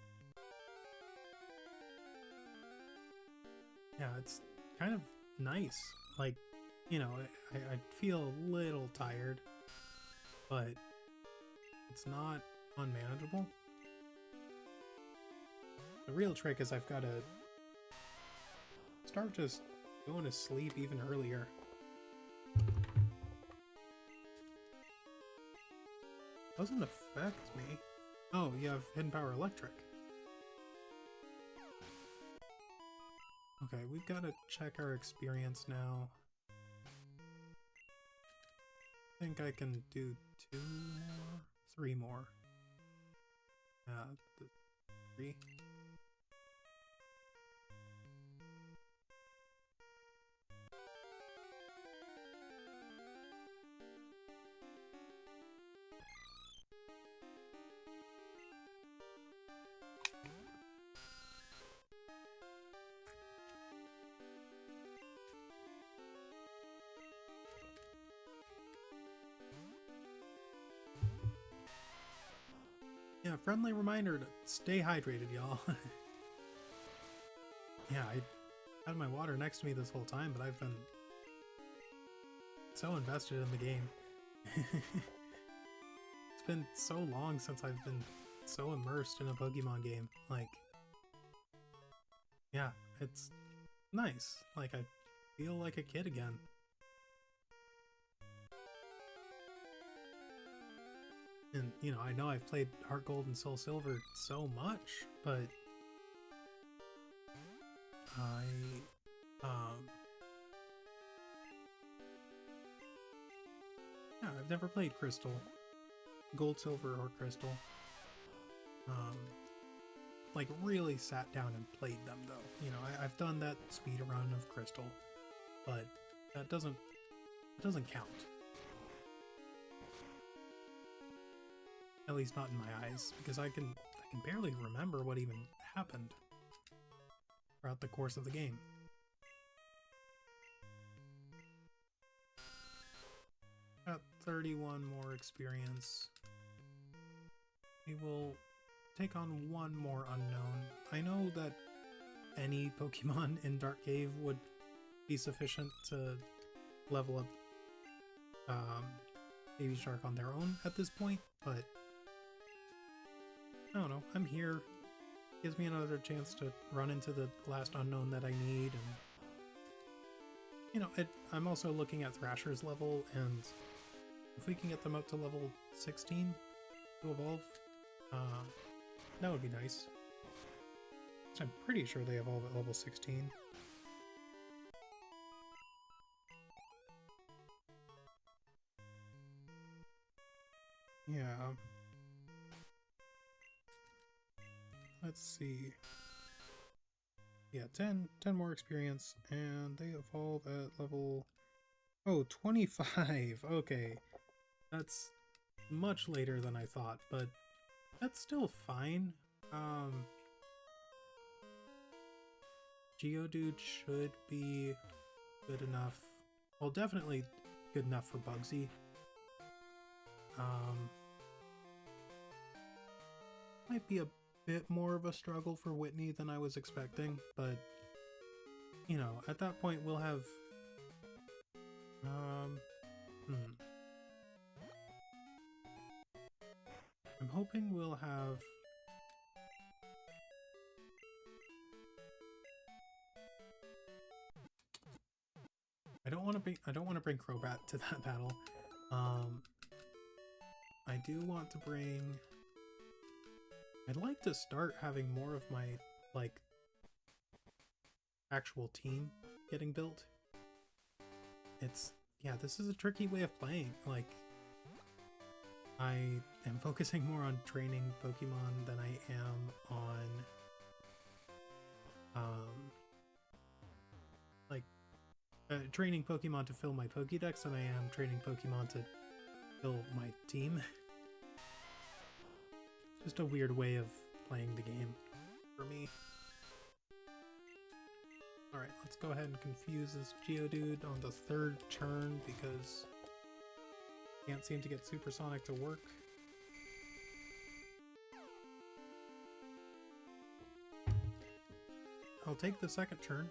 Yeah, it's kind of nice. Like, you know, I feel a little tired, but it's not unmanageable. The real trick is I've got to start just going to sleep even earlier. Doesn't affect me. Oh, you have hidden power electric. Okay, we've got to check our experience now. I think I can do 2 more? 3 more. The 3. Yeah, friendly reminder to stay hydrated, y'all. Yeah, I had my water next to me this whole time, but I've been so invested in the game. It's been so long since I've been so immersed in a Pokemon game. Like, yeah, it's nice. Like, I feel like a kid again. And, you know I've played Heart Gold and Soul Silver so much, but yeah, I've never played Crystal. Gold, Silver, or Crystal. Like, really sat down and played them, though. You know, I've done that speed run of Crystal, but that doesn't count. At least not in my eyes, because I can barely remember what even happened throughout the course of the game. Got 31 more experience. We will take on one more unknown. I know that any Pokemon in Dark Cave would be sufficient to level up Baby Shark on their own at this point, but I don't know, I'm here. Gives me another chance to run into the last unknown that I need, and you know, I'm also looking at Thrasher's level, and if we can get them up to level 16 to evolve, that would be nice. I'm pretty sure they evolve at level 16. Yeah. Let's see. Yeah, 10 more experience, and they evolve at level... Oh, 25! Okay. That's much later than I thought, but that's still fine. Geodude should be good enough. Well, definitely good enough for Bugsy. Might be a bit more of a struggle for Whitney than I was expecting, but you know, at that point we'll have I'm hoping we'll have I don't want to bring Crobat to that battle. I do want to bring I'd like to start having more of my, like, actual team getting built. Yeah, this is a tricky way of playing. Like, I am focusing more on training Pokemon than I am on like training Pokemon to fill my Pokédex than I am training Pokemon to fill my team. Just a weird way of playing the game for me. Alright, let's go ahead and confuse this Geodude on the third turn because can't seem to get Supersonic to work. I'll take the second turn.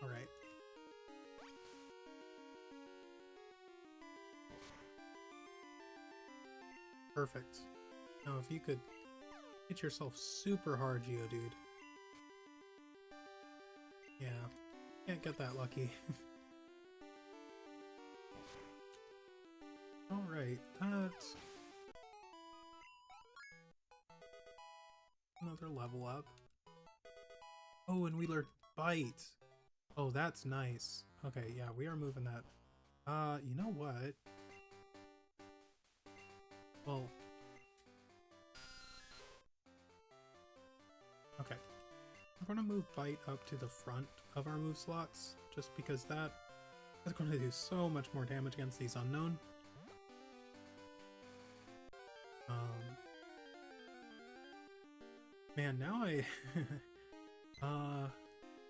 Alright. Perfect. Now if you could hit yourself super hard, Geodude. Yeah, can't get that lucky. Alright, that's another level up. Oh, and we learned Bite. Oh, that's nice. Okay, yeah, we are moving that. You know what? Well, okay. I'm gonna move Bite up to the front of our move slots, just because that is going to do so much more damage against these unknown. Man, now I...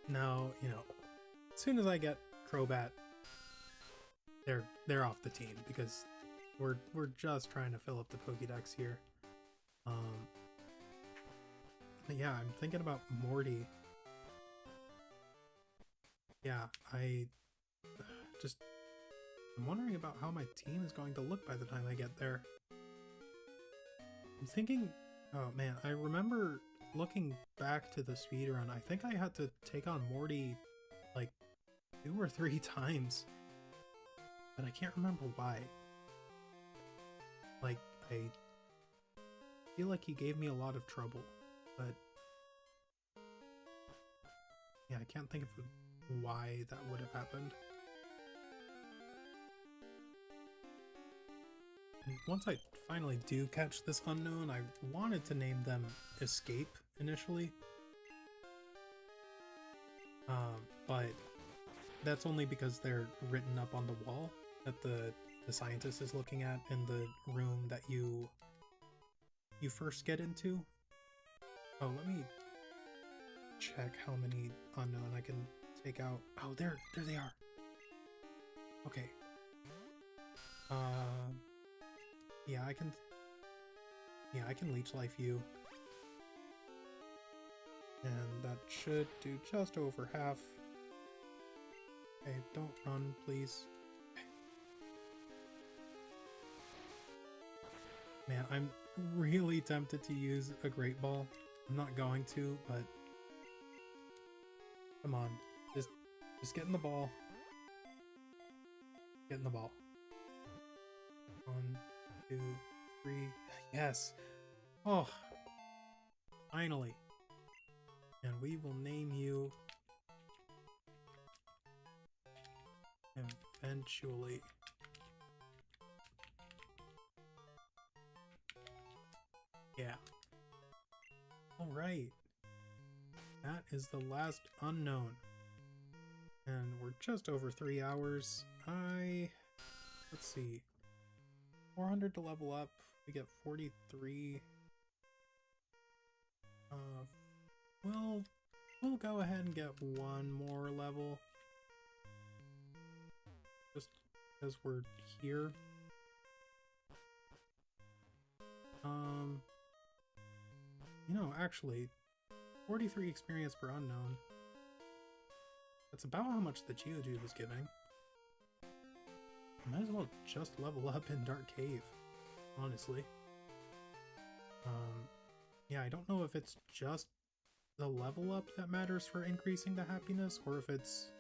now, you know, as soon as I get Crobat, they're off the team, because we're just trying to fill up the Pokédex here. But yeah, I'm thinking about Morty. Yeah, I'm wondering about how my team is going to look by the time I get there. I'm thinking, oh man, I remember looking back to the speedrun, I think I had to take on Morty like 2 or 3 times, but I can't remember why. Like, I feel like he gave me a lot of trouble, but yeah, I can't think of why that would have happened. And once I finally do catch this unknown, I wanted to name them Escape initially. But that's only because they're written up on the wall that the scientist is looking at in the room that you first get into. Oh, let me check how many unknown I can take out. Oh, there they are. Okay. Yeah, I can leech life you. And that should do just over half. Okay, don't run, please. Man, I'm really tempted to use a Great Ball. I'm not going to, but come on, just get in the ball. Get in the ball. 1, 2, 3. Yes. Oh, finally. And we will name you eventually. Yeah. Alright. That is the last unknown. And we're just over 3 hours. Let's see. 400 to level up. We get 43. We'll go ahead and get 1 more level. Just because we're here. You know, actually, 43 experience per unknown. That's about how much the Geodude was giving. Might as well just level up in Dark Cave, honestly. Yeah, I don't know if it's just the level up that matters for increasing the happiness, or if it's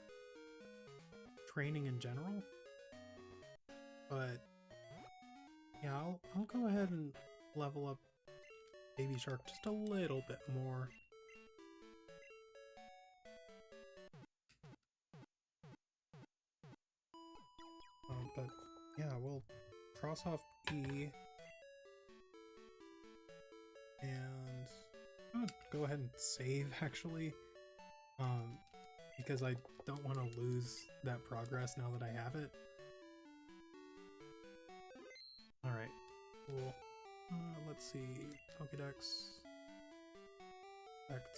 training in general. But yeah, I'll go ahead and level up Baby Shark just a little bit more. But yeah, we'll cross off E. And I'm gonna go ahead and save, actually. Because I don't want to lose that progress now that I have it. Alright, cool. Let's see. Pokédex. Effect.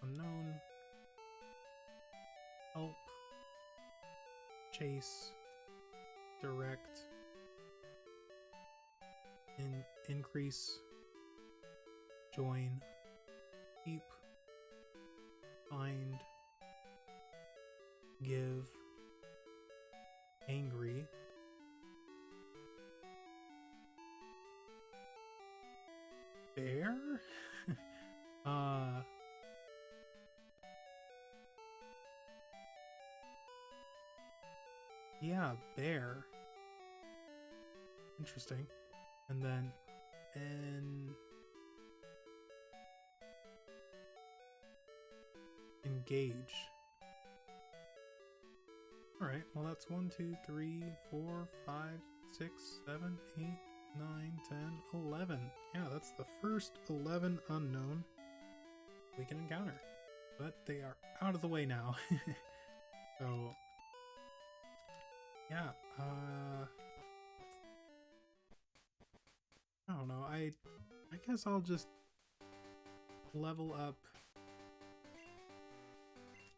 Unknown. Help. Chase. Direct. Increase. Join. Keep. Find. Give. Angry. Bear? Yeah, bear. Interesting. And then engage. Alright, well that's 1, 2, 3, 4, 5, 6, 7, 8, 9, 10, 11. Yeah, that's the first 11 unknown we can encounter. But they are out of the way now. So, yeah, I don't know, I guess I'll just level up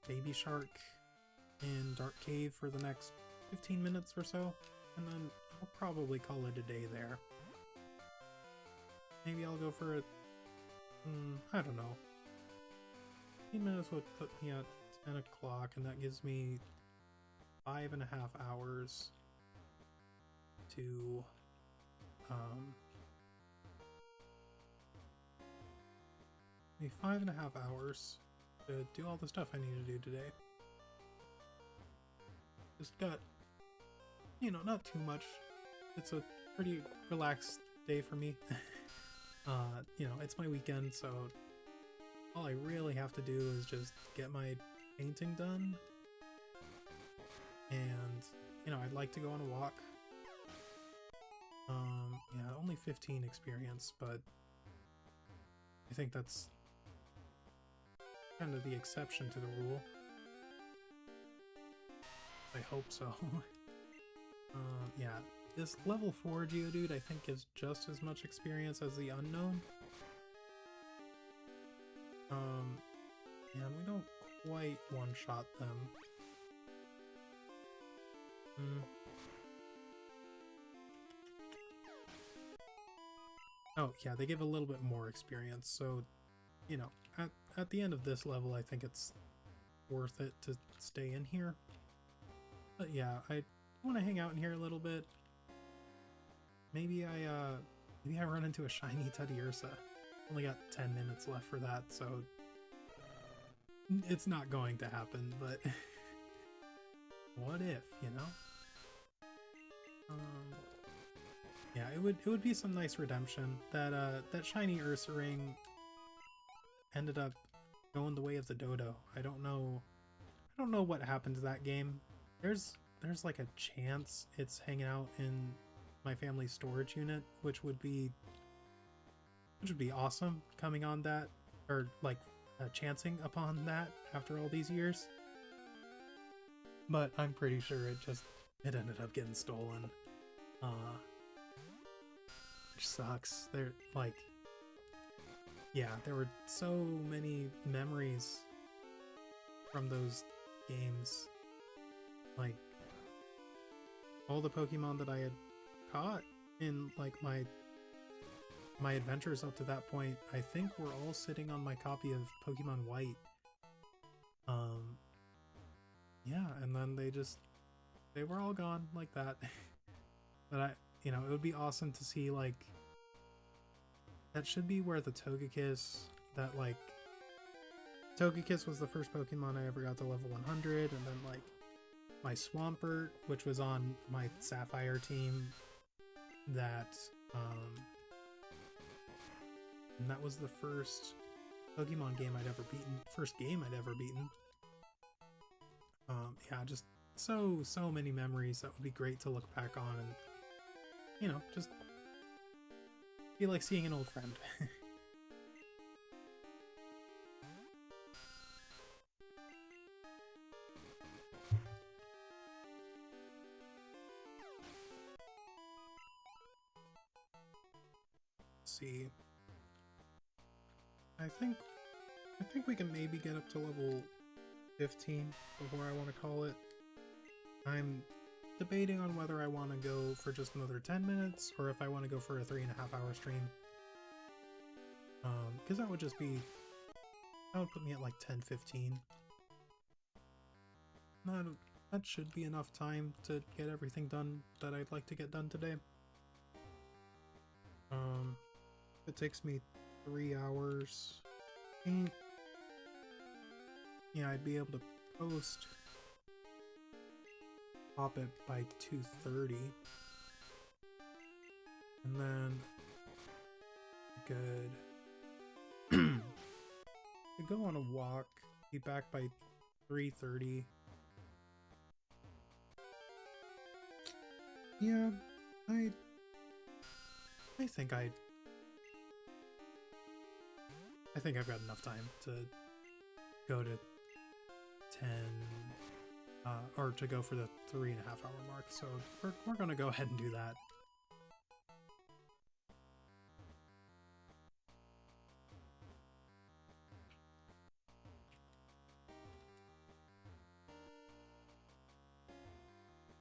Baby Shark in Dark Cave for the next 15 minutes or so, and then I'll probably call it a day there. Maybe I'll go for a, I don't know. 15 minutes would put me at 10 o'clock, and that gives me 5.5 hours to, maybe 5.5 hours to do all the stuff I need to do today. Just got, you know, not too much. It's a pretty relaxed day for me. You know, it's my weekend, so all I really have to do is just get my painting done. And, you know, I'd like to go on a walk. Yeah, only 15 experience, but I think that's kind of the exception to the rule. I hope so. Yeah, this level 4 Geodude I think gives just as much experience as the unknown. And we don't quite one-shot them. Oh, yeah, they give a little bit more experience, so, you know, at the end of this level, I think it's worth it to stay in here. But yeah, I want to hang out in here a little bit. Maybe I run into a shiny Teddiursa. Only got 10 minutes left for that, so it's not going to happen, but what if, you know? Yeah, it would be some nice redemption. That shiny Ursaring ended up going the way of the dodo. I don't know what happened to that game. There's like a chance it's hanging out in my family's storage unit, which would be awesome coming on that, or like chancing upon that after all these years. But I'm pretty sure it ended up getting stolen. Which sucks. They're like, yeah, there were so many memories from those games. Like, all the Pokemon that I had caught in, like, my adventures up to that point, I think were all sitting on my copy of Pokemon White. Yeah, and then they were all gone like that. But you know, it would be awesome to see, like, that should be where the Togekiss, Togekiss was the first Pokemon I ever got to level 100, and then, like, my Swampert, which was on my Sapphire team, and that was the first Pokemon game I'd ever beaten, first game I'd ever beaten. Yeah, just so many memories that would be great to look back on and, you know, just be like seeing an old friend. Let's see. I think we can maybe get up to level 15 before I want to call it. I'm debating on whether I want to go for just another 10 minutes or if I want to go for a 3.5-hour stream. Because that would just be, that would put me at like 10:15. That should be enough time to get everything done that I'd like to get done today. It takes me 3 hours. Yeah, I'd be able to pop it by 2:30. And then I could go on a walk, be back by 3:30. Yeah, I think I've got enough time to go to 10, or to go for the 3.5-hour mark, so we're gonna go ahead and do that.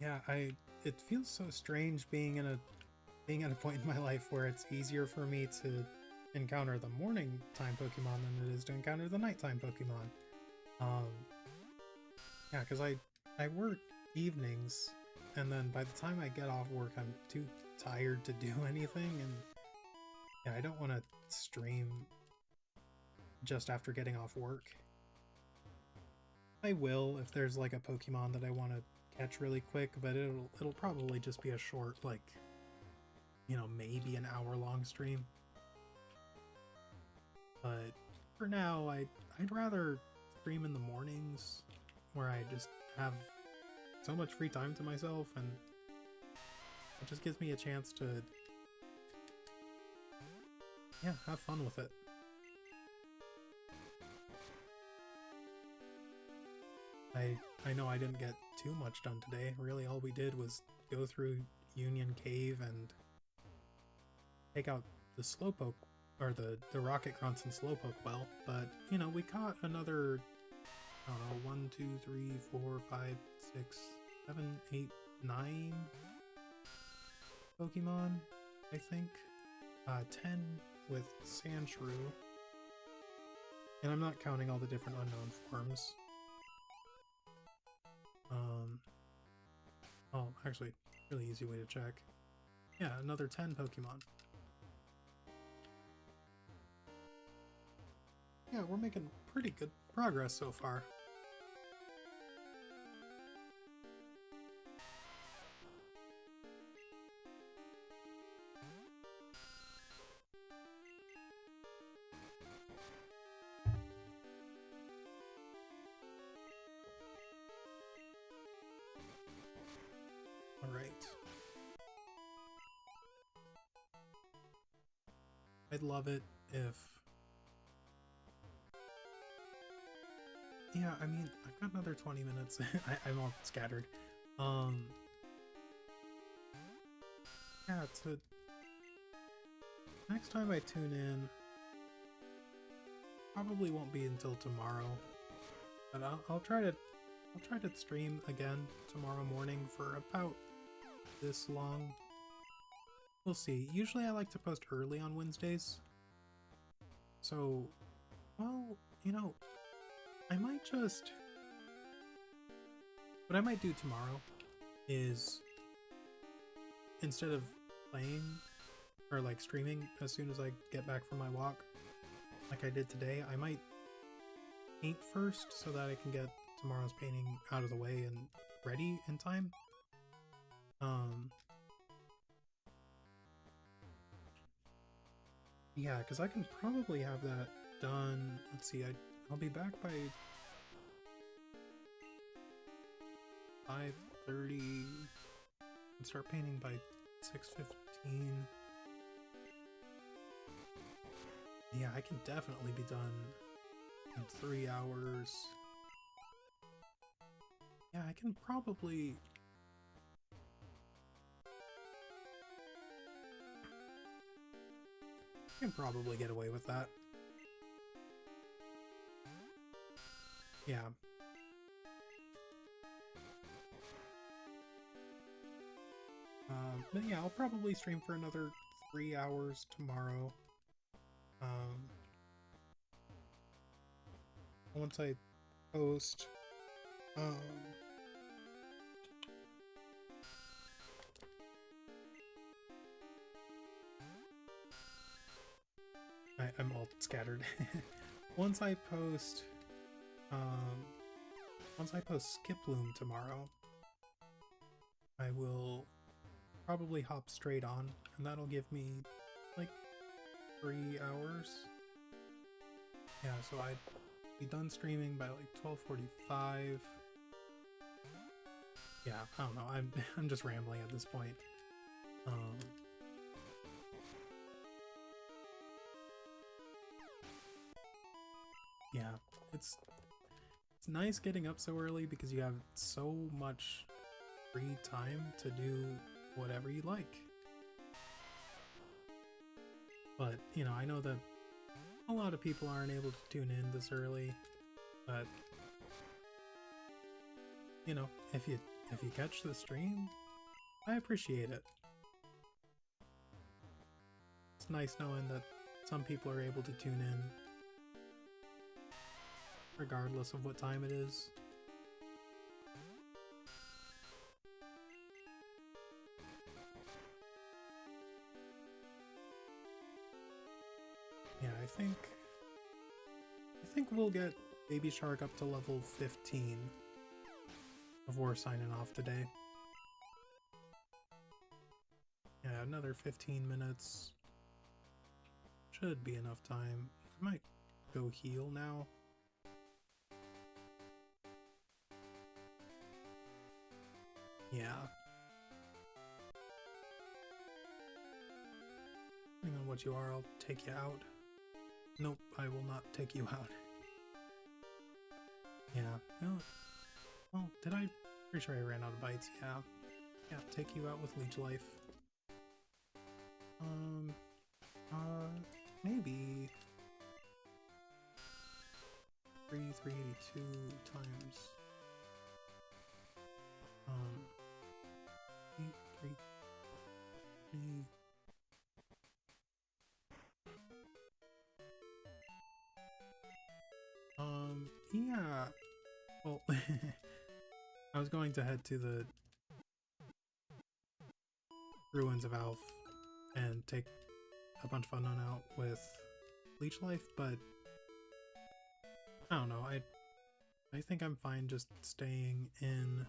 Yeah, it feels so strange being at a point in my life where it's easier for me to encounter the morning time Pokemon than it is to encounter the nighttime Pokemon. Yeah, because I work evenings, and then by the time I get off work, I'm too tired to do anything, and yeah, I don't want to stream just after getting off work. I will if there's like a Pokemon that I want to catch really quick, but it'll probably just be a short, like, you know, maybe an hour-long stream. But for now, I'd rather stream in the mornings, where I just have so much free time to myself, and it just gives me a chance to, yeah, have fun with it. I know I didn't get too much done today. Really, all we did was go through Union Cave and take out the Slowpoke, or the Rocket Grunts and Slowpoke well, but, you know, we caught another, I don't know, 1, 2, 3, 4, 5, 6, 7, 8, 9 Pokemon, I think. 10 with Sandshrew. And I'm not counting all the different unknown forms. Oh, actually, really easy way to check. Yeah, another 10 Pokemon. Yeah, we're making pretty good progress so far. Alright. I'd love it if... Yeah, I mean, I've got another 20 minutes. I'm all scattered. Yeah, next time I tune in, probably won't be until tomorrow. But I'll try to stream again tomorrow morning for about this long. We'll see. Usually I like to post early on Wednesdays. So, well, you know, I might just... What I might do tomorrow is, instead of playing, or like streaming as soon as I get back from my walk, like I did today, I might paint first so that I can get tomorrow's painting out of the way and ready in time. Yeah, because I can probably have that done. Let's see, I'll be back by 5:30 and start painting by 6:15. Yeah, I can definitely be done in 3 hours. Yeah, I can probably... get away with that. Yeah. But yeah, I'll probably stream for another 3 hours tomorrow. Once I post, I'm all scattered. Once I post Skip Loom tomorrow, I will probably hop straight on, and that'll give me like 3 hours. Yeah, so I'd be done streaming by like 12:45. Yeah, I don't know. I'm just rambling at this point. Yeah, it's nice getting up so early because you have so much free time to do whatever you like. But, you know, I know that a lot of people aren't able to tune in this early, but, you know, if you catch the stream, I appreciate it. It's nice knowing that some people are able to tune in regardless of what time it is. Yeah, I think we'll get Baby Shark up to level 15 before signing off today. Yeah, another 15 minutes should be enough time. I might go heal now. Yeah. Depending on what you are, I'll take you out. Nope, I will not take you out. Yeah. Well, did I? Pretty sure I ran out of bites. Yeah. Yeah, take you out with Leech Life. Maybe 382 times 8, 3, 3. Yeah. Well, I was going to head to the Ruins of Alph and take a bunch of Unknown out with Leech Life, but I don't know. I think I'm fine just staying in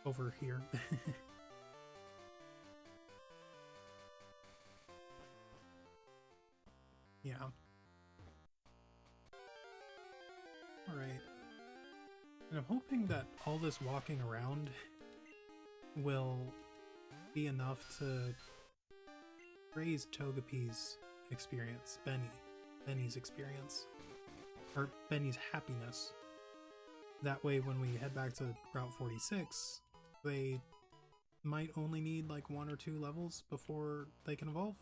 over here. Yeah. Alright. And I'm hoping that all this walking around will be enough to raise Togepi's experience, Benny's experience, or Benny's happiness. That way when we head back to Route 46, they might only need like 1 or 2 levels before they can evolve.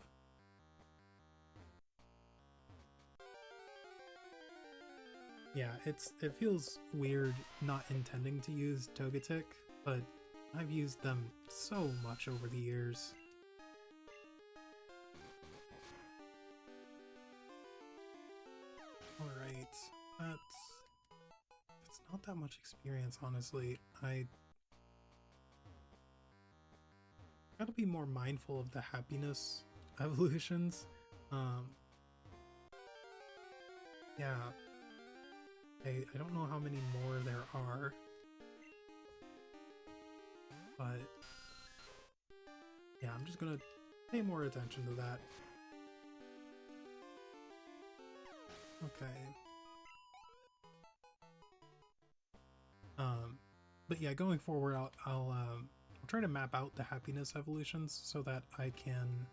Yeah, it feels weird not intending to use Togetic, but I've used them so much over the years. Alright, that's not that much experience, honestly. I gotta be more mindful of the happiness evolutions. Yeah. I don't know how many more there are, but yeah, I'm just gonna pay more attention to that. Okay. But yeah, going forward, I'll try to map out the happiness evolutions so that I can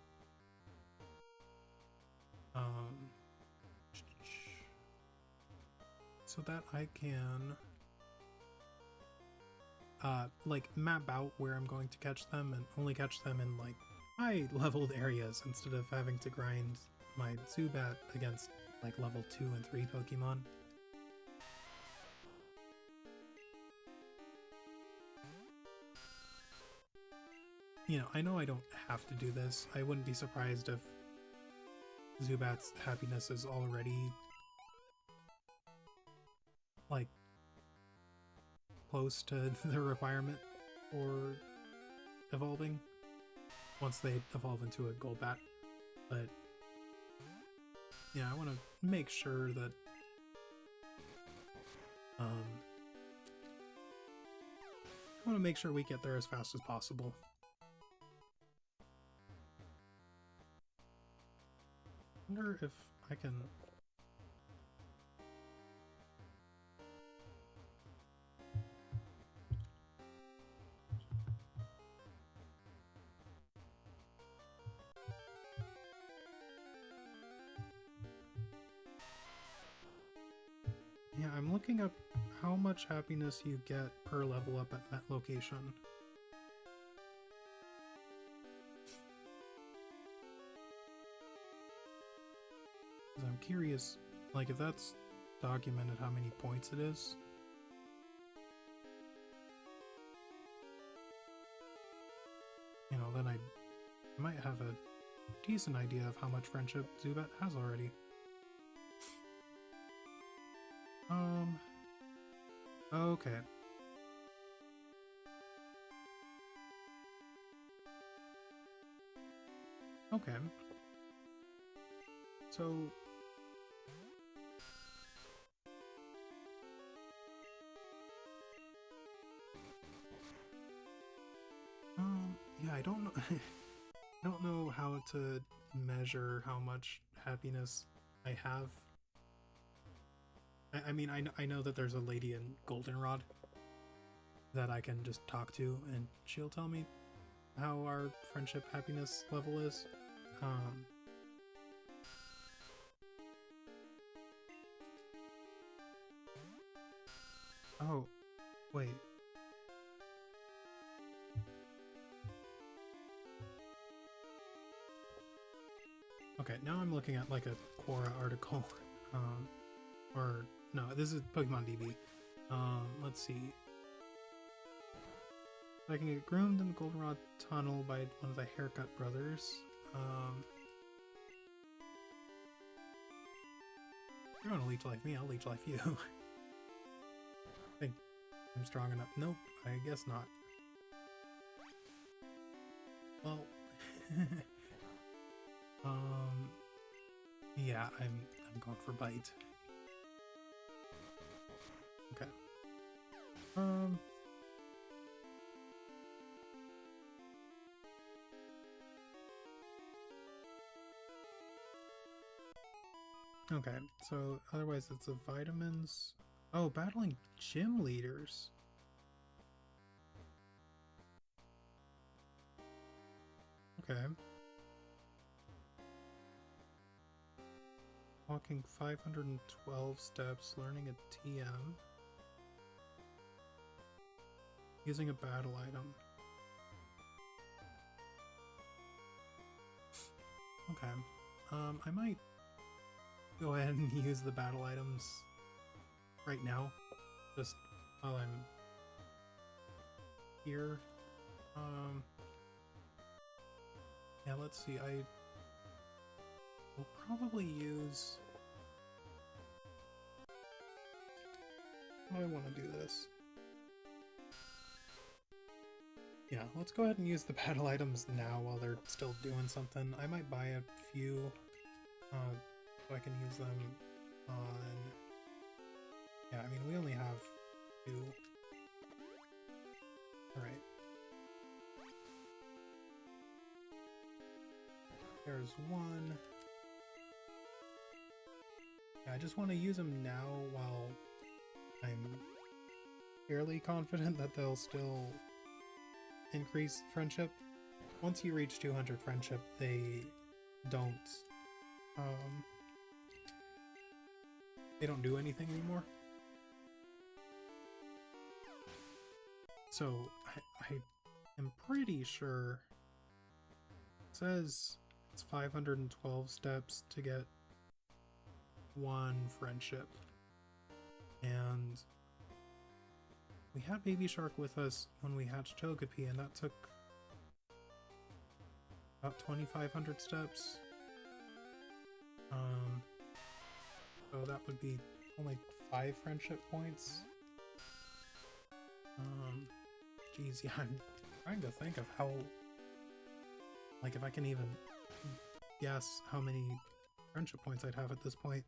like map out where I'm going to catch them and only catch them in like high leveled areas instead of having to grind my Zubat against like level 2 and 3 Pokemon. You know I don't have to do this. I wouldn't be surprised if Zubat's happiness is already like close to the requirement for evolving once they evolve into a Golbat. But yeah, I want to make sure that we get there as fast as possible. I wonder if I can... Yeah, I'm looking up how much happiness you get per level up at that location. I'm curious, like, if that's documented how many points it is. You know, then I might have a decent idea of how much friendship Zubat has already. Okay. Okay. So... yeah, I don't know. I don't know how to measure how much happiness I have. I mean, I know that there's a lady in Goldenrod that I can just talk to, and she'll tell me how our friendship happiness level is. Oh, wait. Okay, now I'm looking at like a Quora article. Or no, this is Pokemon DB. Let's see. I can get groomed in the Goldenrod Tunnel by one of the Haircut brothers. If you're gonna leech life me, I'll leech life you. Think I'm strong enough? Nope, I guess not. Well, yeah, I'm going for bite. Okay. Okay, so otherwise it's the vitamins. Oh, battling gym leaders. Okay. Walking 512 steps, learning a TM. Using a battle item. Okay. I might go ahead and use the battle items right now, just while I'm here. Yeah, let's see, I will probably use... How do I want to do this? Yeah, let's go ahead and use the battle items now while they're still doing something. I might buy a few, so I can use them on... Yeah, I mean, we only have 2. Alright. There's 1. I just want to use them now while I'm fairly confident that they'll still increase friendship. Once you reach 200 friendship, they don't do anything anymore. So I am pretty sure it says it's 512 steps to get 1 friendship. And we had Baby Shark with us when we hatched Togepi, and that took about 2,500 steps. So that would be only 5 friendship points. Geez, yeah, I'm trying to think of how, like, if I can even guess how many friendship points I'd have at this point.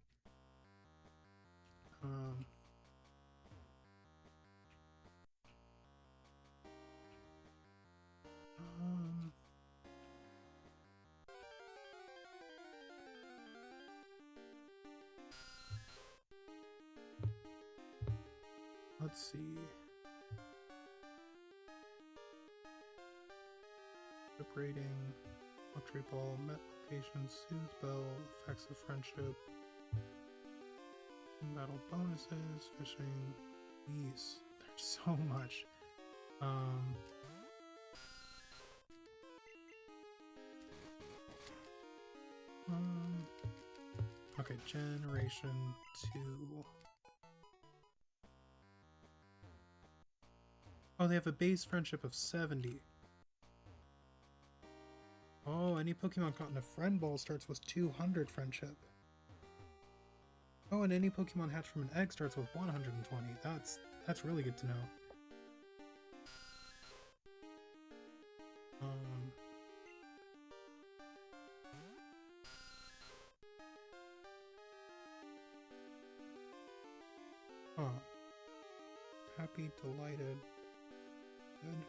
Let's see. Rating, luxury ball, met location, soothe bell, effects of friendship, battle bonuses, fishing, geese. There's so much. Okay, generation 2. Oh, they have a base friendship of 70. Oh, any Pokemon caught in a friend ball starts with 200 friendship. Oh, and any Pokemon hatched from an egg starts with 120. That's really good to know. Huh. Happy, delighted. Good.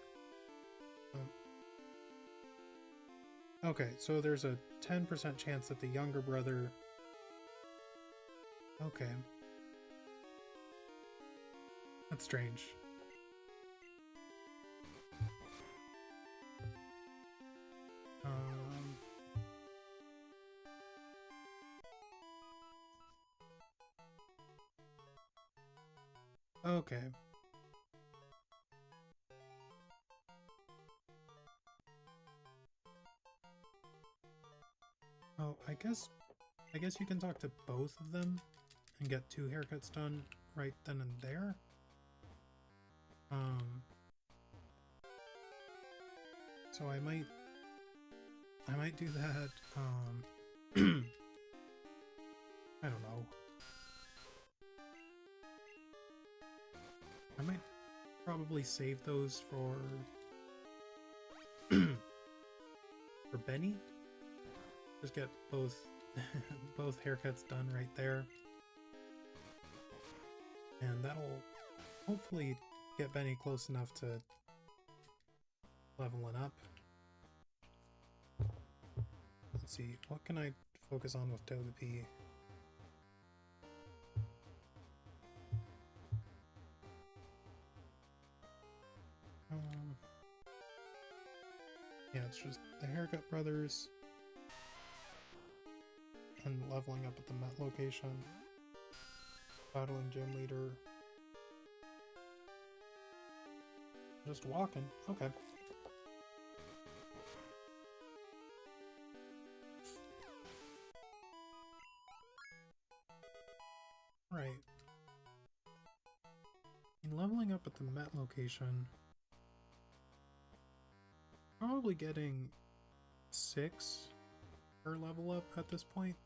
Okay, so there's a 10% chance that the younger brother... Okay. That's strange. Okay. Oh, I guess you can talk to both of them and get 2 haircuts done right then and there. So I might do that. I don't know. I might probably save those for for Benny. Just get both both haircuts done right there, and that'll hopefully get Benny close enough to leveling up. Let's see, what can I focus on with Togepi? Yeah, it's just the Haircut Brothers and leveling up at the Met location, battling Gym Leader, just walking. Okay. Right. And leveling up at the Met location, probably getting 6 per level up at this point.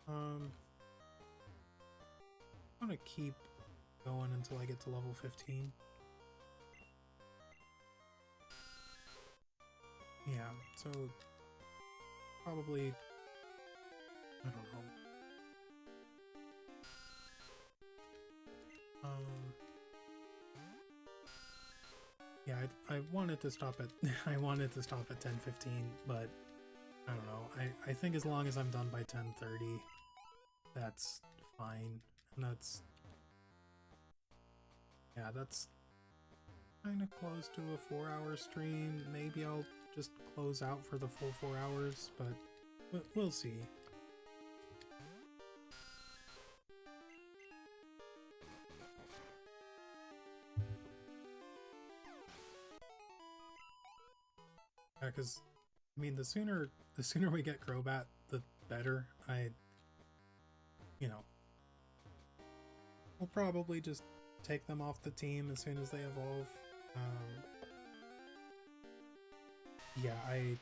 I'm gonna keep going until I get to level 15. Yeah, so probably, I don't know. Yeah, I wanted to stop at I wanted to stop at 10:15, but I don't know. I think as long as I'm done by 10:30, that's fine. And that's, yeah, that's kind of close to a 4-hour stream. Maybe I'll just close out for the full 4 hours, but we'll see. Yeah, because I mean, the sooner we get Crobat, the better. You know, we'll probably just take them off the team as soon as they evolve. Yeah, I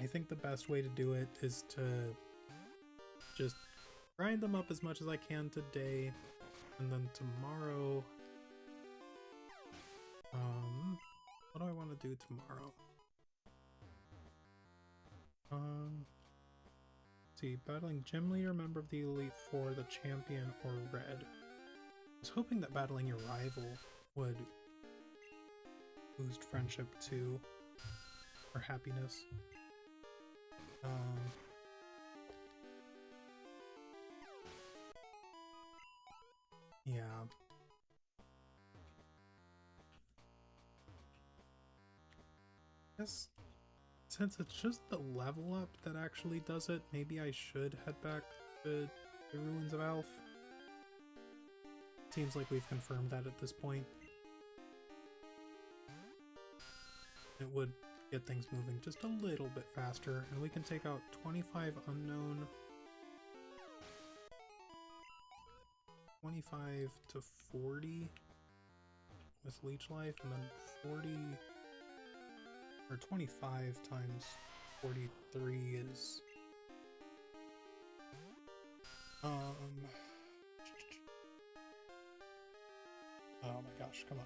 think the best way to do it is to just grind them up as much as I can today, and then tomorrow, what do I want to do tomorrow? See, battling Gym Leader, member of the Elite Four, the Champion, or Red. I was hoping that battling your rival would boost friendship too, or happiness. Yeah. Guess since it's just the level up that actually does it, maybe I should head back to the Ruins of Alph. Seems like we've confirmed that at this point. It would get things moving just a little bit faster, and we can take out 25 unknown, 25 to 40 with Leech Life, and then 40 or 25 times 43 is oh my gosh, come on.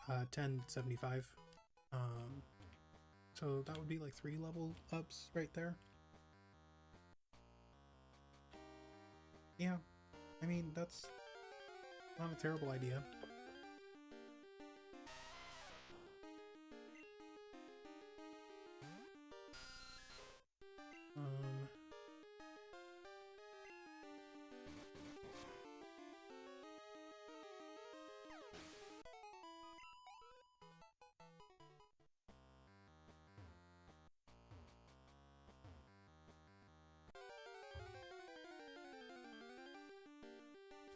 1075. So that would be like 3 level ups right there. Yeah, I mean, that's not a terrible idea.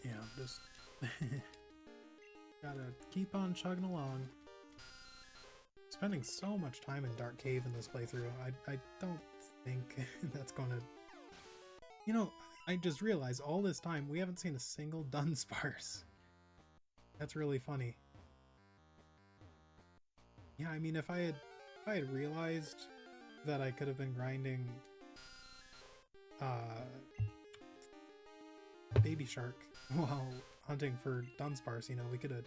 Yeah, just gotta keep on chugging along. Spending so much time in Dark Cave in this playthrough, I don't think that's gonna... You know, I just realized all this time we haven't seen a single Dunsparce. That's really funny. Yeah, I mean, if I had realized that I could have been grinding Baby Shark while hunting for Dunsparce, you know, we could have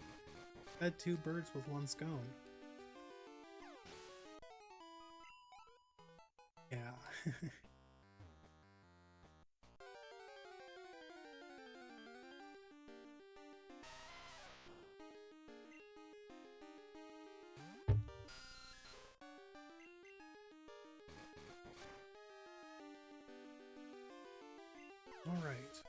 fed 2 birds with 1 scone. Yeah. All right.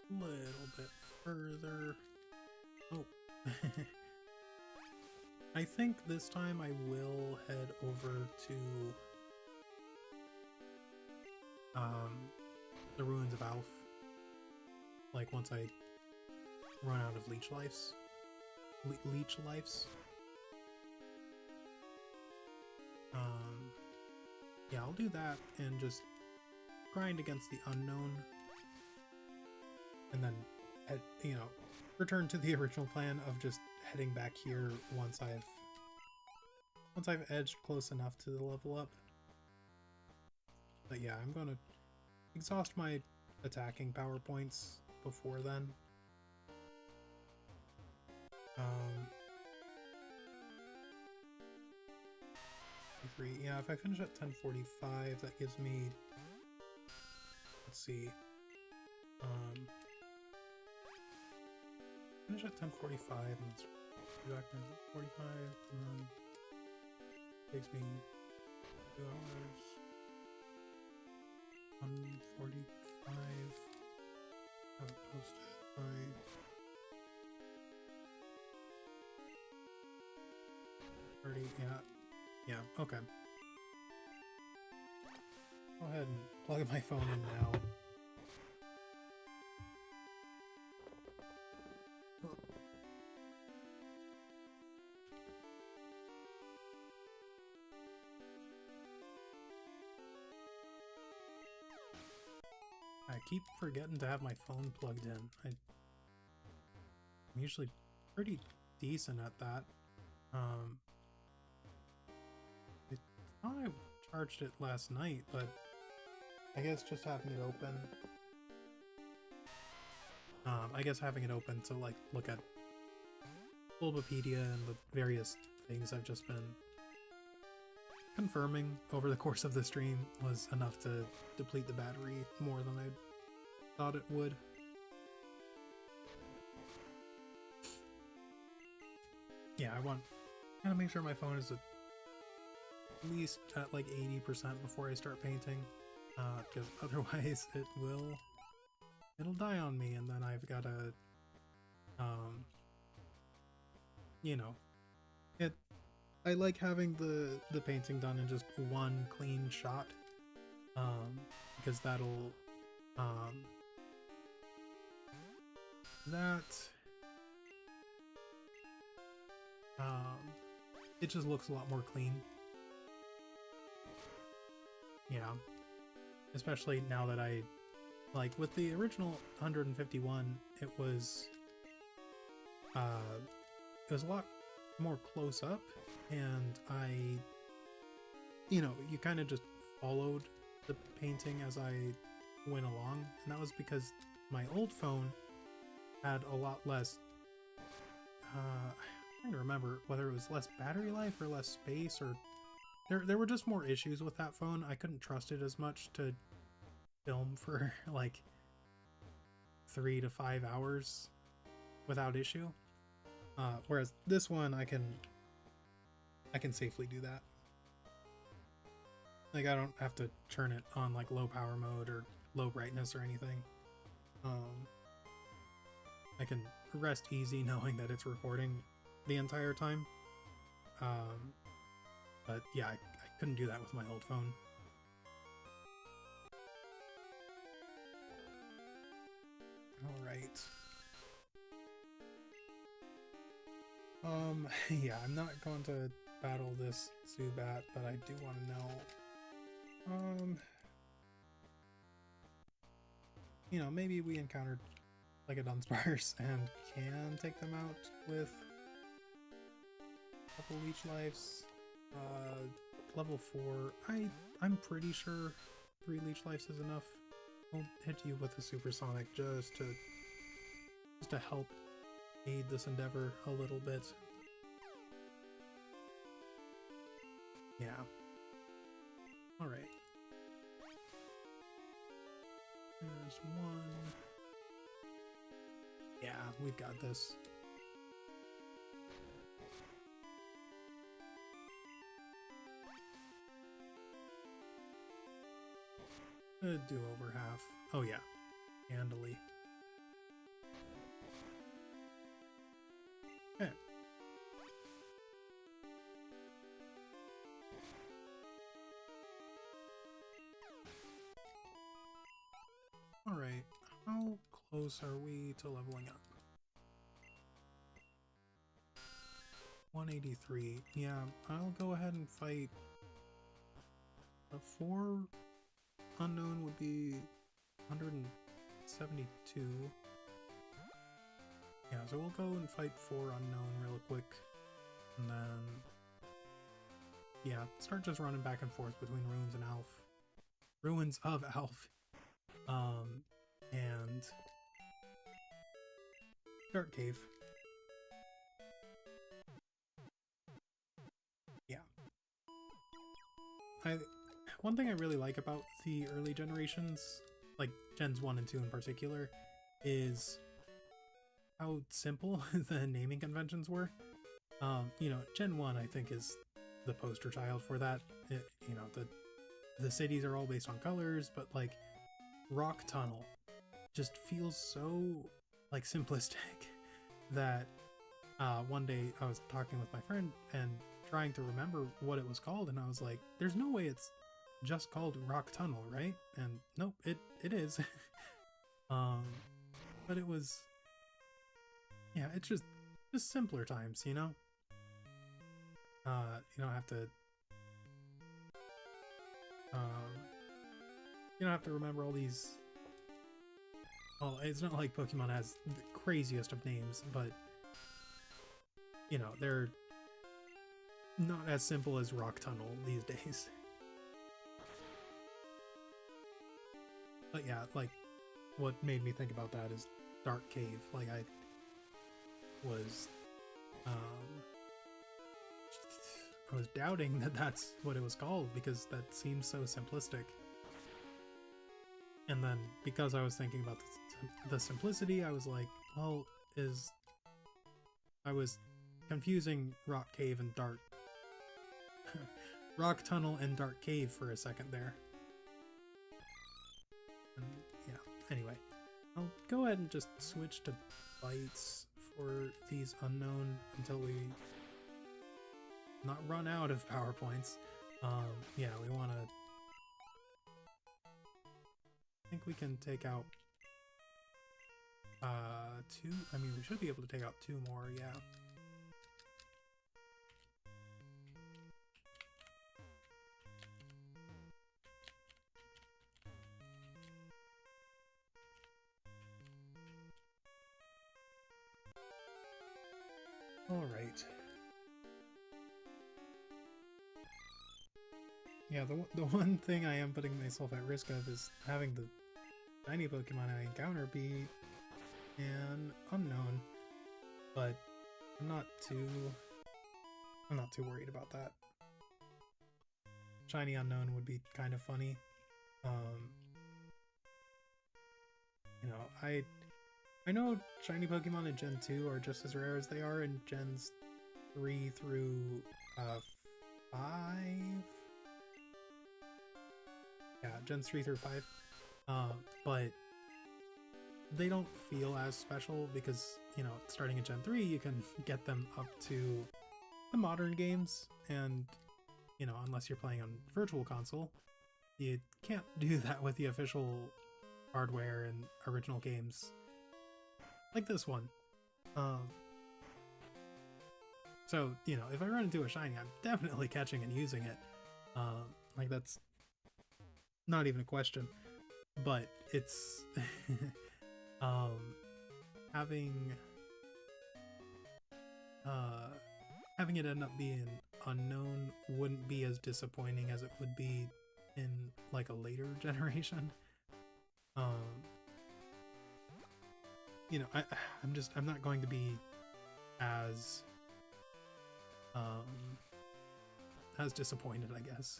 A little bit further. Oh. I think this time I will head over to the Ruins of Alph. Like once I run out of Leech Lives. Leech Lives. Yeah, I'll do that and just grind against the unknown. And then, you know, return to the original plan of just heading back here once I've edged close enough to the level up. But yeah, I'm gonna exhaust my attacking power points before then. Yeah, if I finish at 10:45, that gives me, let's see, finish at 10:45, and let's go back to 45, and then takes me 2 hours, 1:45, posted by 30, yeah, okay. Go ahead and plug my phone in now. I keep forgetting to have my phone plugged in. I'm usually pretty decent at that. I thought I charged it last night, but I guess just having it open. I guess having it open to like look at Bulbapedia and the various things I've just been confirming over the course of the stream was enough to deplete the battery more than I thought it would. Yeah, I gotta make sure my phone is at least at like 80% before I start painting, because otherwise it'll die on me, and then I've gotta, you know, I like having the painting done in just one clean shot, because that'll, it just looks a lot more clean. Yeah, especially now that like with the original 151, it was a lot more close up, and you kind of just followed the painting as I went along, and that was because my old phone had a lot less, I'm trying to remember whether it was less battery life or less space, or there were just more issues with that phone. I couldn't trust it as much to film for like 3 to 5 hours without issue. Whereas this one, I can safely do that. Like, I don't have to turn it on like low power mode or low brightness or anything. I can rest easy knowing that it's recording the entire time. But yeah, I couldn't do that with my old phone. Alright. Yeah, I'm not going to battle this Zubat, but I do want to know, maybe we encountered like a Dunsparce and can take them out with a couple leech lives. Level 4, I'm pretty sure 3 leech lives is enough. I'll hit you with a supersonic just to help aid this endeavor a little bit. Yeah. Alright. There's one. Yeah, we've got this. Do over half. Oh yeah, handily. Okay. Alright, how close are we to leveling up? 183. Yeah, I'll go ahead and fight. A 4 unknown would be 172. Yeah, so we'll go and fight 4 unknown real quick, and then yeah, start just running back and forth between ruins and Alf. Ruins of Alf. and Dark Cave. Yeah. One thing I really like about the early generations, like Gens 1 and 2 in particular, is how simple the naming conventions were. You know, Gen 1 I think is the poster child for that. You know, the cities are all based on colors, but like Rock Tunnel just feels so like simplistic that one day I was talking with my friend and trying to remember what it was called, and I was like, there's no way it's just called Rock Tunnel, right? And nope, it is. But it was, yeah, it's just simpler times, you know? You don't have to you don't have to remember all these. Well, it's not like Pokemon has the craziest of names, but you know, they're not as simple as Rock Tunnel these days. But yeah, like, what made me think about that is Dark Cave. Like, I was doubting that that's what it was called because that seems so simplistic. And then because I was thinking about the simplicity, I was like, well, I was confusing Rock Cave and Rock Tunnel and Dark Cave for a second there. And yeah, anyway, I'll go ahead and just switch to bites for these unknown until we not run out of PowerPoints. Yeah, we want to. I think we can take out 2. I mean, we should be able to take out 2 more, yeah. All right. Yeah, the one thing I am putting myself at risk of is having the shiny Pokemon I encounter be an unknown, but I'm not too worried about that. Shiny unknown would be kind of funny. You know, I know shiny Pokemon in Gen 2 are just as rare as they are in Gens 3 through 5. Yeah, Gens 3 through 5. But they don't feel as special because, you know, starting in Gen 3, you can get them up to the modern games, and, you know, unless you're playing on Virtual Console, you can't do that with the official hardware and original games like this one. So, you know, if I run into a shiny, I'm definitely catching and using it. Like, that's not even a question. But it's having it end up being unknown wouldn't be as disappointing as it would be in like a later generation. You know, I'm not going to be as disappointed, I guess.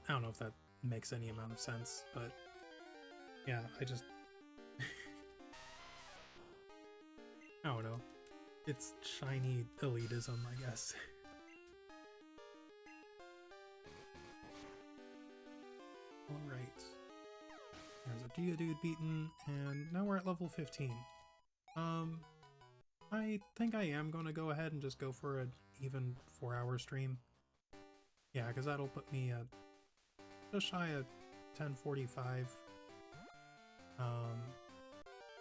I don't know if that makes any amount of sense, but yeah, I don't know. It's shiny elitism, I guess. Alright. There's a Geodude beaten, and now we're at level 15. I think I am going to go ahead and just go for an even 4-hour stream. Yeah, because that'll put me at just shy of 10:45.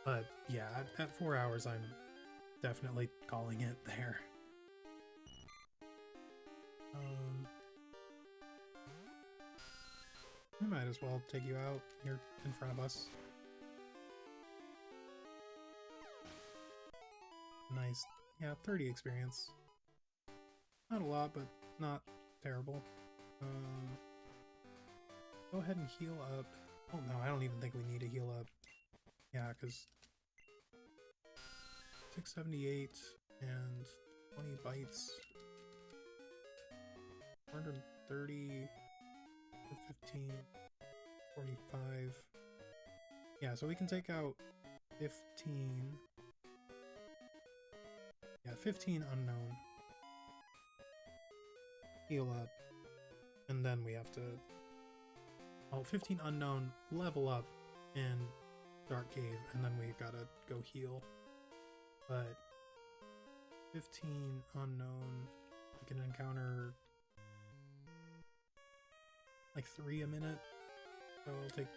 But yeah, at 4 hours, I'm definitely calling it there. We might as well take you out. You're in front of us. Nice. Yeah, 30 experience. Not a lot, but not terrible. Go ahead and heal up. Oh no, I don't even think we need to heal up. Yeah, because 678 and 20 bites. 430 for 15, 45. Yeah, so we can take out 15. Yeah, 15 unknown. Heal up. And then we have to... Oh, 15 unknown, level up in Dark Cave, and then we gotta go heal. But 15 unknown, we can encounter like 3 a minute. So it'll take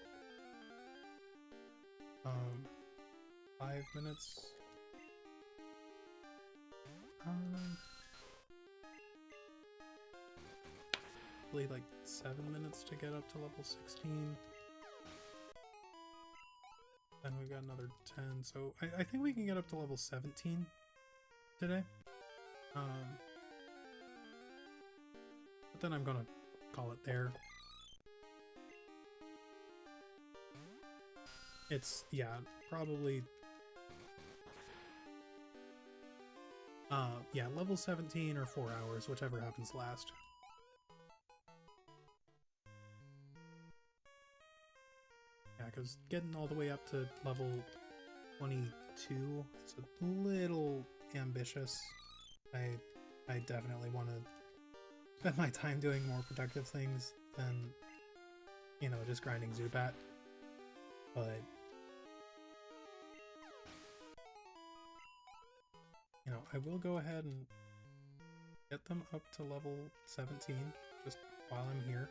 5 minutes. Probably like 7 minutes to get up to level 16. Then we've got another 10, so I think we can get up to level 17 today. But then I'm gonna call it there. It's, yeah, probably... yeah, level 17 or 4 hours, whichever happens last. Yeah, because getting all the way up to level 22 is a little ambitious. I definitely want to spend my time doing more productive things than, you know, just grinding Zubat. But, you know, I will go ahead and get them up to level 17 just while I'm here.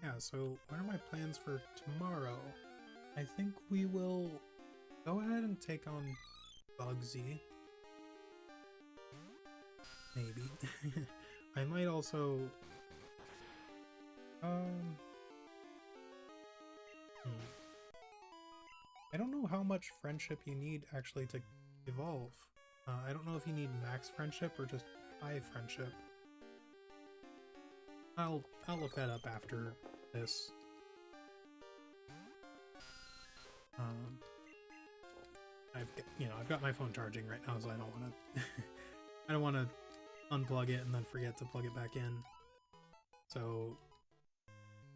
Yeah, so what are my plans for tomorrow? I think we will go ahead and take on Bugsy. Maybe. I might also... I don't know how much friendship you need actually to evolve. I don't know if you need max friendship or just high friendship. I'll look that up after this. I've got my phone charging right now, so I don't want to I don't want to unplug it and then forget to plug it back in. So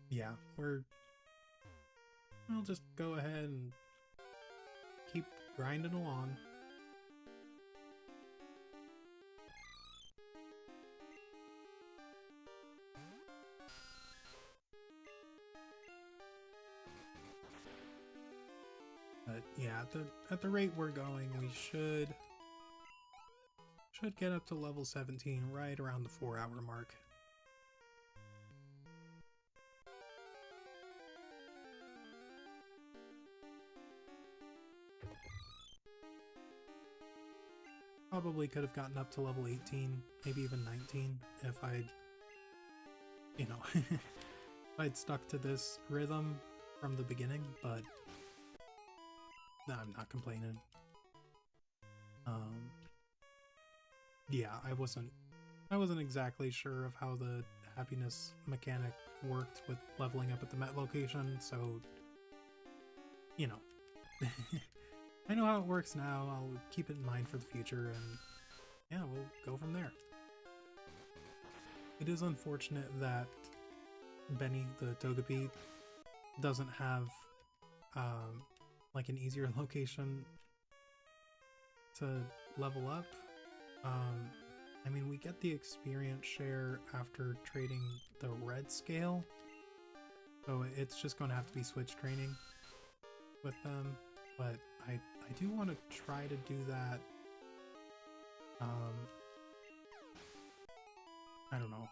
yeah, we'll just go ahead and keep grinding along. But yeah, at the rate we're going, we should get up to level 17 right around the 4-hour mark. Probably could have gotten up to level 18, maybe even 19 if I'd, if I'd stuck to this rhythm from the beginning, but no, I'm not complaining. Yeah, I wasn't exactly sure of how the happiness mechanic worked with leveling up at the Met location, so, I know how it works now. I'll keep it in mind for the future, and yeah, we'll go from there. It is unfortunate that Benny, the Togepi, doesn't have, like an easier location to level up. I mean, we get the experience share after trading the red scale, so it's just going to have to be switch training with them, but I do want to try to do that. I don't know.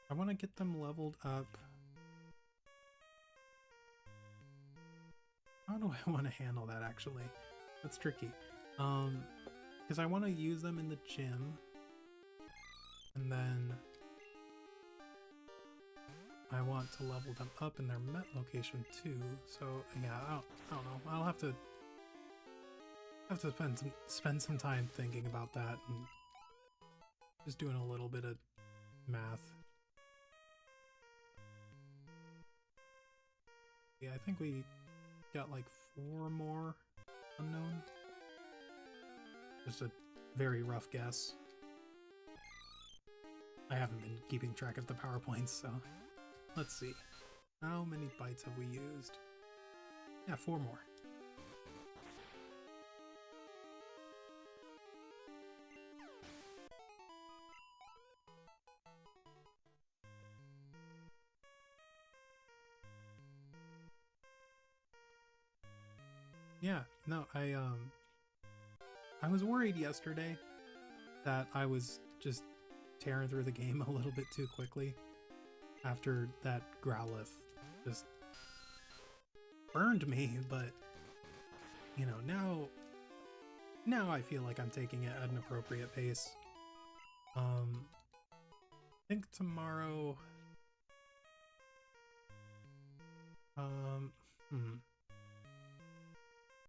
I want to get them leveled up. How do I want to handle that, actually? That's tricky. Because I want to use them in the gym. And then I want to level them up in their Met location too. So yeah, I don't know. I'll have to spend some time thinking about that and just doing a little bit of math. Yeah, I think we got like 4 more unknown. Just a very rough guess. I haven't been keeping track of the PowerPoints, so let's see. How many bytes have we used? Yeah, 4 more. Yeah, no, I was worried yesterday that I was just tearing through the game a little bit too quickly after that Growlithe just burned me, but you know, now I feel like I'm taking it at an appropriate pace. I think tomorrow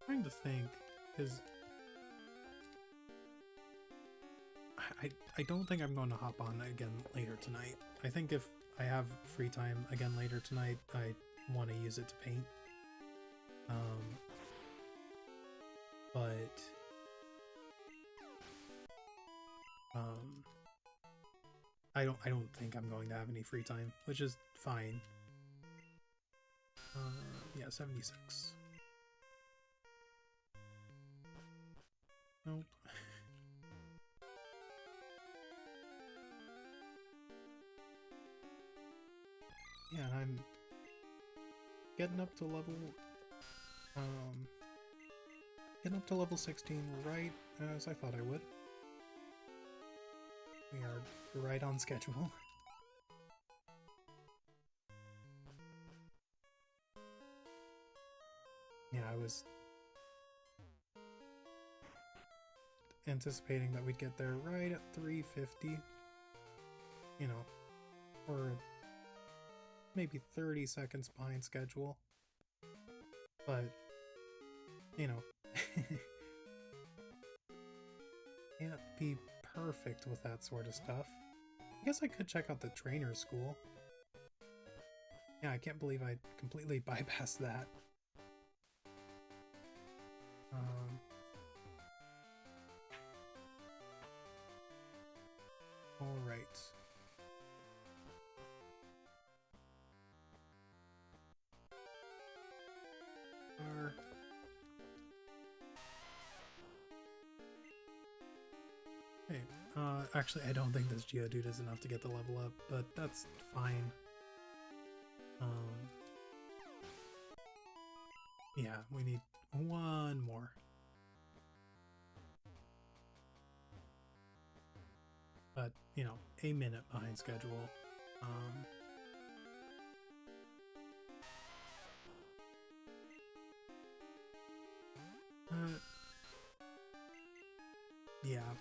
trying to think, because I don't think I'm going to hop on again later tonight. I think if I have free time again later tonight, I want to use it to paint. But I don't think I'm going to have any free time, which is fine. Yeah, 76. Nope. Yeah, I'm getting up to level 16 right as I thought I would. We are right on schedule. Yeah, I was anticipating that we'd get there right at 350. You know, or maybe 30 seconds behind schedule. But, you know, can't be perfect with that sort of stuff. I guess I could check out the trainer school. Yeah, I can't believe I completely bypassed that. All right. Hey, actually, I don't think this Geodude is enough to get the level up, but that's fine. Yeah, we need 1 more. But, you know, a minute behind schedule. Yeah,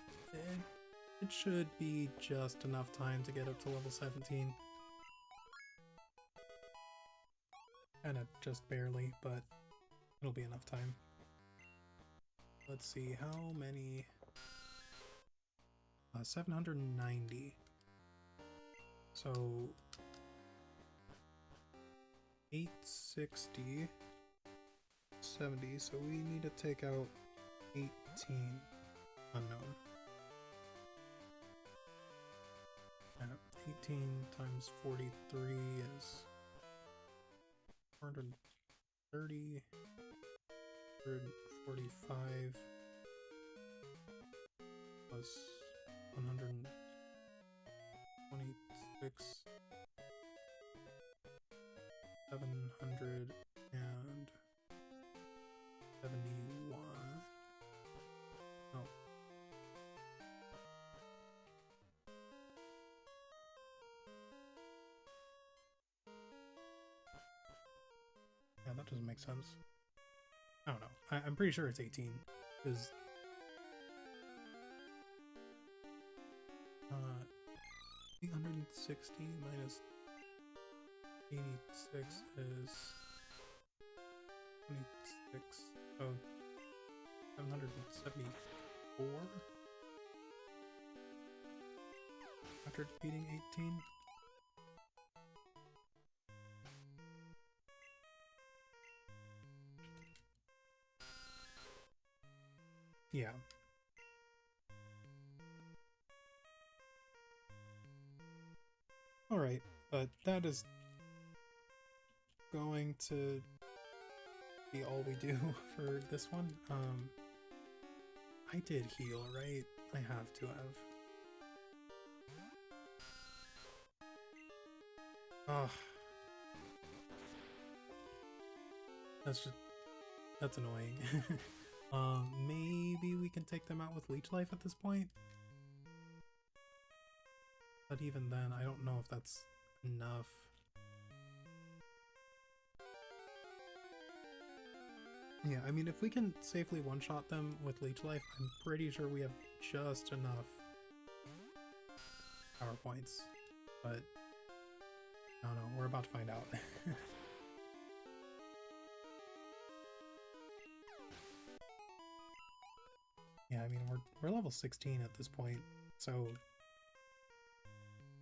it should be just enough time to get up to level 17. Kinda just barely, but it'll be enough time. Let's see, how many... 790. So... 860... 70, so we need to take out 18 unknown. 18 times 43 is 430, 145 plus 126, 771. Oh. that doesn't make sense. I don't know. I'm pretty sure it's 18, because 860 minus 86 is 26. So 774 after defeating 18. Yeah. Alright, but that is going to be all we do for this one. I did heal, right? I have to have. Ugh. That's annoying. Maybe we can take them out with Leech Life at this point? But even then, I don't know if that's enough. Yeah, I mean, if we can safely one-shot them with Leech Life, I'm pretty sure we have just enough power points. But, I don't know, we're about to find out. Yeah, I mean, we're level 16 at this point, so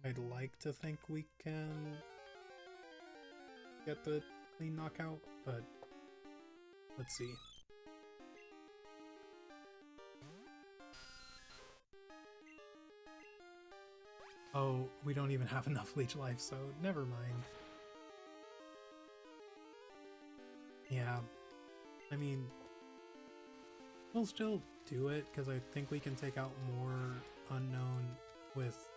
I'd like to think we can get the clean knockout, but let's see. Oh, we don't even have enough Leech Life, so never mind. Yeah, I mean, we'll still do it, because I think we can take out more unknown with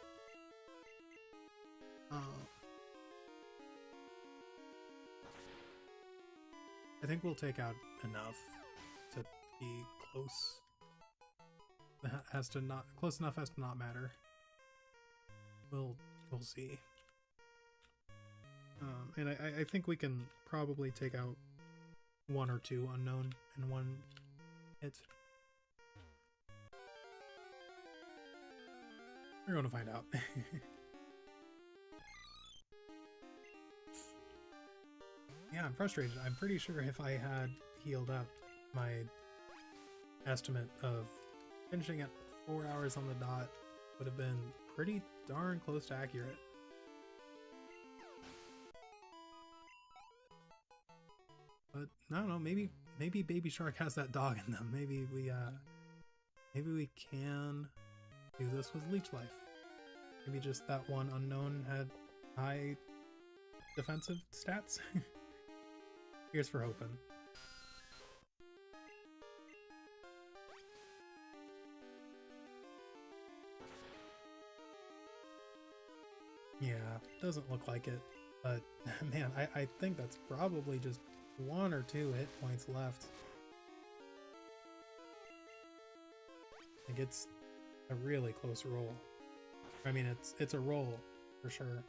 I think we'll take out enough to be close. Has to not close enough as to not matter. We'll see. And I think we can probably take out one or two unknown in one hit. We're going to find out. Yeah, I'm frustrated. I'm pretty sure if I had healed up, my estimate of finishing at 4 hours on the dot would have been pretty darn close to accurate. But I don't know, maybe Baby Shark has that dog in them. Maybe we can do this with Leech Life. Maybe just that one unknown had high defensive stats. Here's for hoping. Yeah, doesn't look like it, but man, I think that's probably just 1 or 2 hit points left. Like, it's a really close roll. I mean, it's a roll for sure.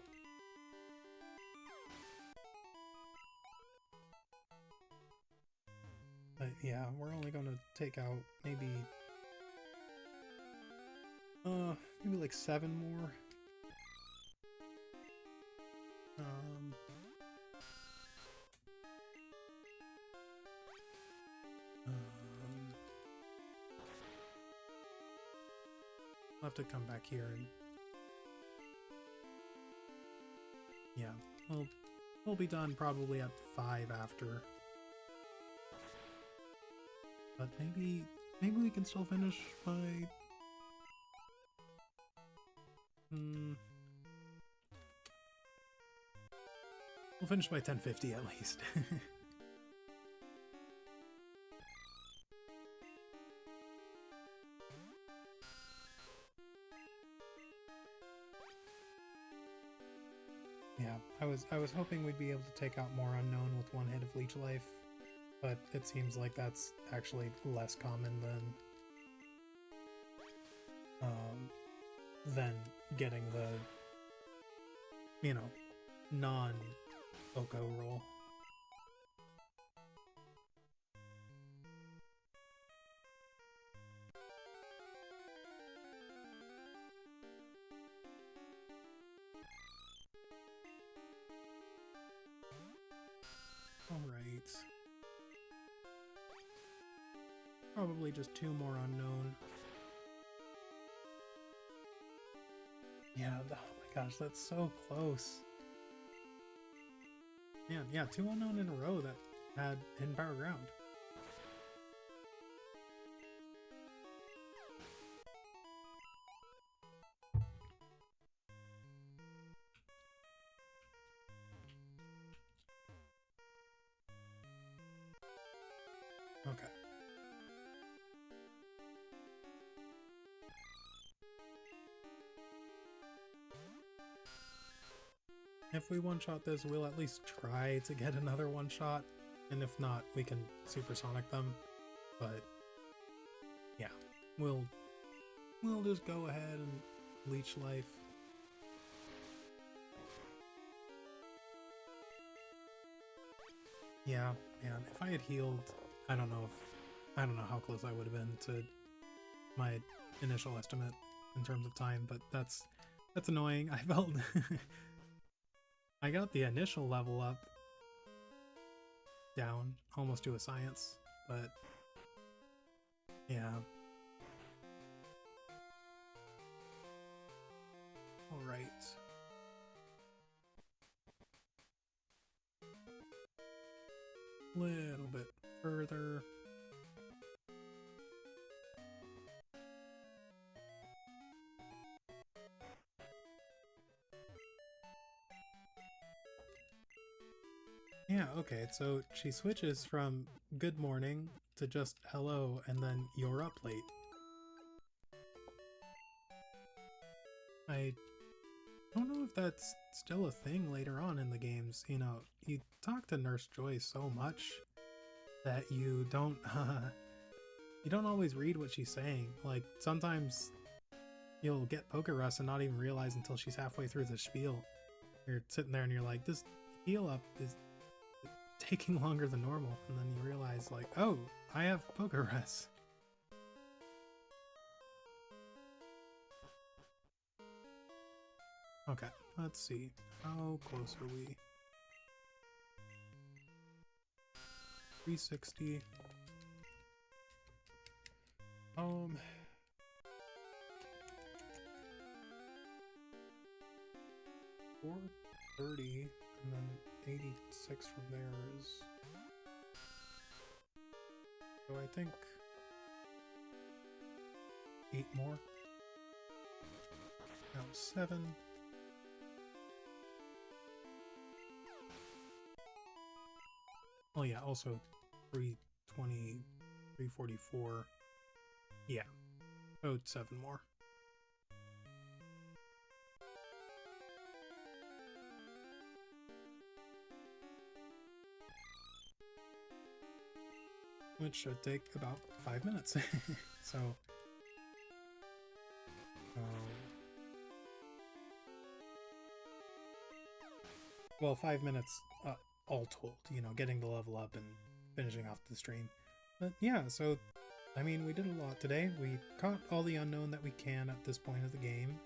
But yeah, we're only gonna take out maybe like 7 more. I'll have to come back here and yeah, we'll be done probably at 5 after. But maybe we can still finish by we'll finish by 10:50 at least. Yeah, I was hoping we'd be able to take out more unknown with 1 hit of Leech Life, but it seems like that's actually less common than getting the, you know, non-Oko roll. Alright. Probably just 2 more unknown. Yeah, oh my gosh, that's so close. Man, yeah, 2 unknown in a row that had hidden power ground. Okay. If we one-shot this, we'll at least try to get another one-shot, and if not, we can supersonic them. But yeah, we'll just go ahead and leech life. Yeah, man, if I had healed, I don't know how close I would have been to my initial estimate in terms of time, but that's annoying. I felt I got the initial level up down almost to a science, but yeah. All right. Little bit further. Yeah, okay, so she switches from good morning to just hello and then you're up late. I don't know if that's still a thing later on in the games. You know, you talk to Nurse Joy so much that you don't always read what she's saying. Like, sometimes you'll get poker rust and not even realize until she's halfway through the spiel. You're sitting there and you're like, this heal up is taking longer than normal, and then you realize, like, oh, I have poker rest. Okay, let's see. How close are we? 360. 430, and then 86 from there is... So I think 8 more. Now 7. Oh yeah, also 320, 344. Yeah. Oh, 7 more. Which should take about 5 minutes. So, well, 5 minutes all told, you know, getting the level up and finishing off the stream. But yeah, so, I mean, we did a lot today. We caught all the unknown that we can at this point of the game.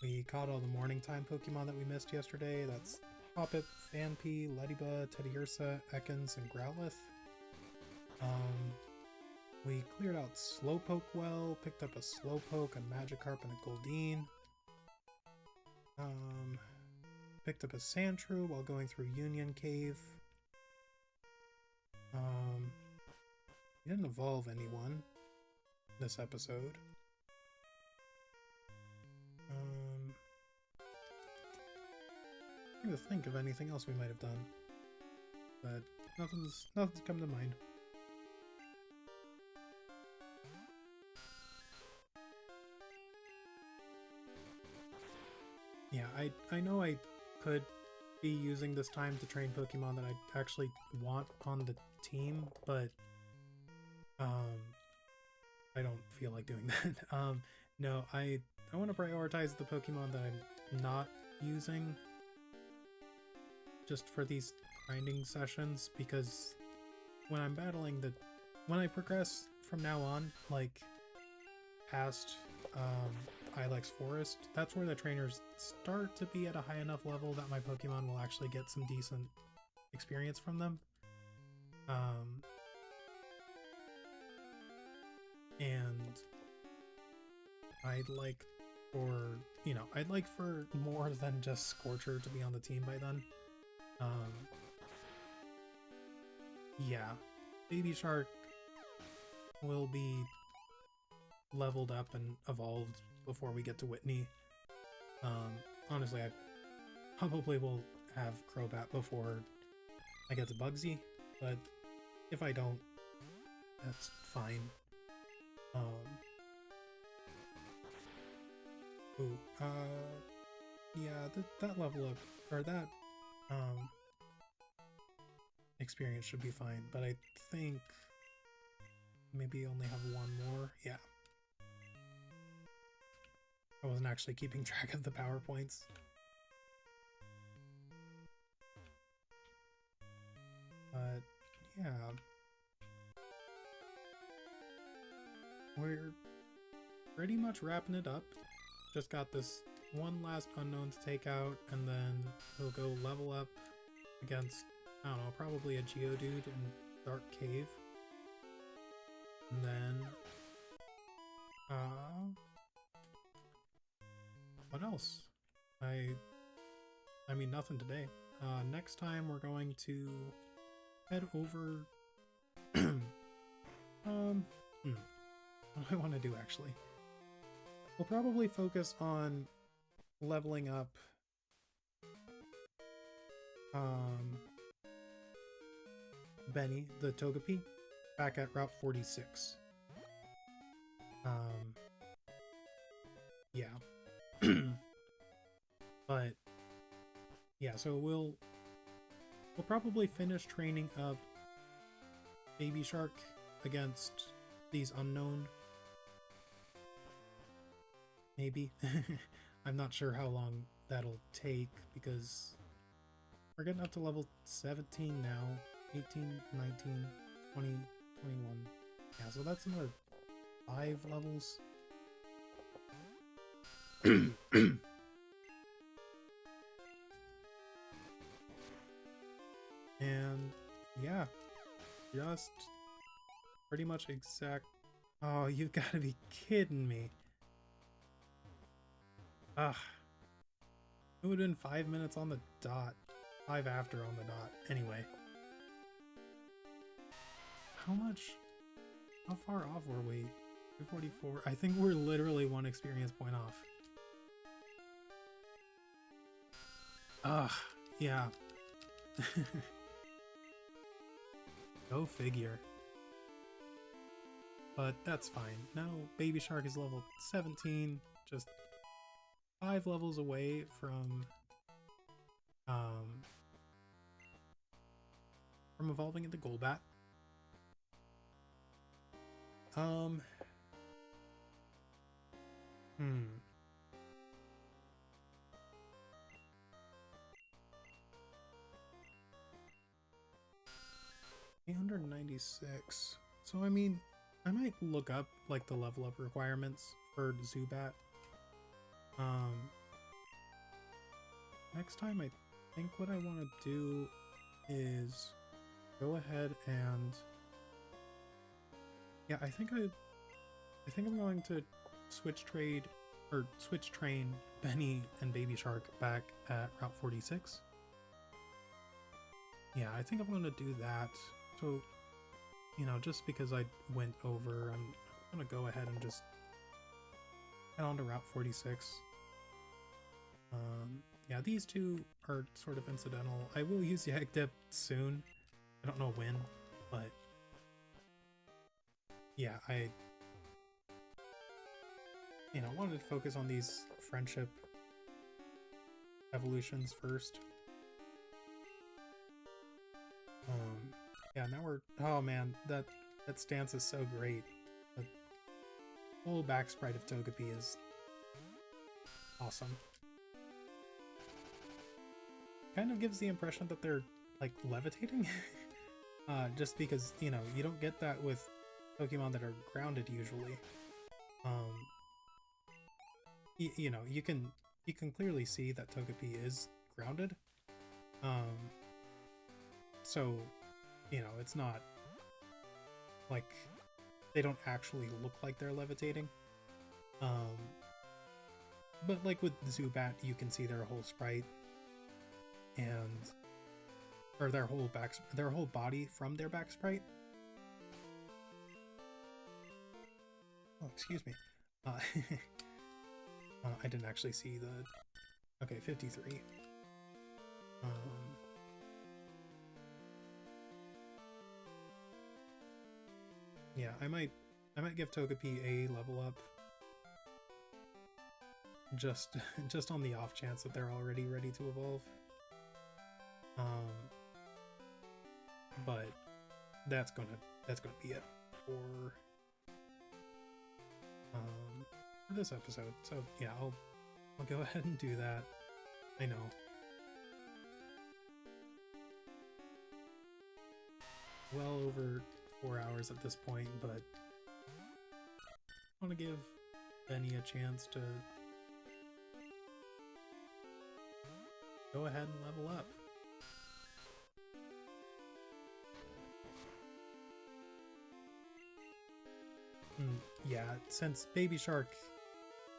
We caught all the morning time Pokemon that we missed yesterday. That's Hoppip, Phanpy, Ladybug, Teddiursa, Ekans, and Growlithe. We cleared out Slowpoke well, picked up a Slowpoke, a Magikarp, and a Goldeen. Picked up a Sandshrew while going through Union Cave. We didn't evolve anyone this episode. I'm trying to think of anything else we might have done, but nothing's come to mind. Yeah, I know I could be using this time to train Pokemon that I actually want on the team, but I don't feel like doing that. No, I want to prioritize the Pokemon that I'm not using just for these grinding sessions, because when I'm battling when I progress from now on, like past Ilex Forest, that's where the trainers start to be at a high enough level that my Pokemon will actually get some decent experience from them. And I'd like for, I'd like for more than just Scorcher to be on the team by then. Yeah, Baby Shark will be leveled up and evolved before we get to Whitney. Honestly, I probably will have Crobat before I get to Bugsy, but if I don't, that's fine. Yeah, that level up, or that, experience should be fine, but I think maybe only have one more. Yeah. I wasn't actually keeping track of the PowerPoints. But yeah. We're pretty much wrapping it up. Just got this one last unknown to take out, and then we'll go level up against, I don't know, probably a Geodude in Dark Cave. And then, what else? I mean, nothing today. Next time we're going to head over, what do I want to do actually? We'll probably focus on leveling up, Benny, the Togepi, back at Route 46. Yeah. But yeah, so we'll probably finish training up Baby Shark against these unknown. Maybe. I'm not sure how long that'll take because we're getting up to level 17 now. 18, 19, 20, 21. Yeah, so that's another 5 levels. And yeah, just pretty much exact. Oh, you've got to be kidding me. Ugh. It would have been 5 minutes on the dot. 5 after on the dot. Anyway. How far off were we? 244. I think we're literally 1 experience point off. Ugh. Yeah. Go figure. But that's fine. Now Baby Shark is level 17. Just 5 levels away from evolving into Golbat. 896. So I mean, I might look up like the level up requirements for Zubat. Next time I think what I want to do is go ahead and yeah, I think I'm going to switch train Benny and Baby Shark back at Route 46. Yeah, I think I'm going to do that. So, just because I went over, I'm going to go ahead and just head on to Route 46. Yeah, these two are sort of incidental. I will use the Egg Dip soon. I don't know when, but yeah, I wanted to focus on these friendship evolutions first. Yeah, now we're, oh man, that stance is so great. The whole back sprite of Togepi is awesome. Kind of gives the impression that they're like levitating. Just because, you don't get that with Pokemon that are grounded usually. You can clearly see that Togepi is grounded. so, you know, it's not like they don't actually look like they're levitating. But like with Zubat, you can see their whole sprite or their whole body from their back sprite. Oh, excuse me. I didn't actually see the... Okay, 53. Yeah, I might give Togepi a level up. Just on the off chance that they're already ready to evolve. But that's gonna be it for this episode. So yeah, I'll go ahead and do that. I know. Well over 4 hours at this point, but I want to give Benny a chance to go ahead and level up. Yeah, since Baby Shark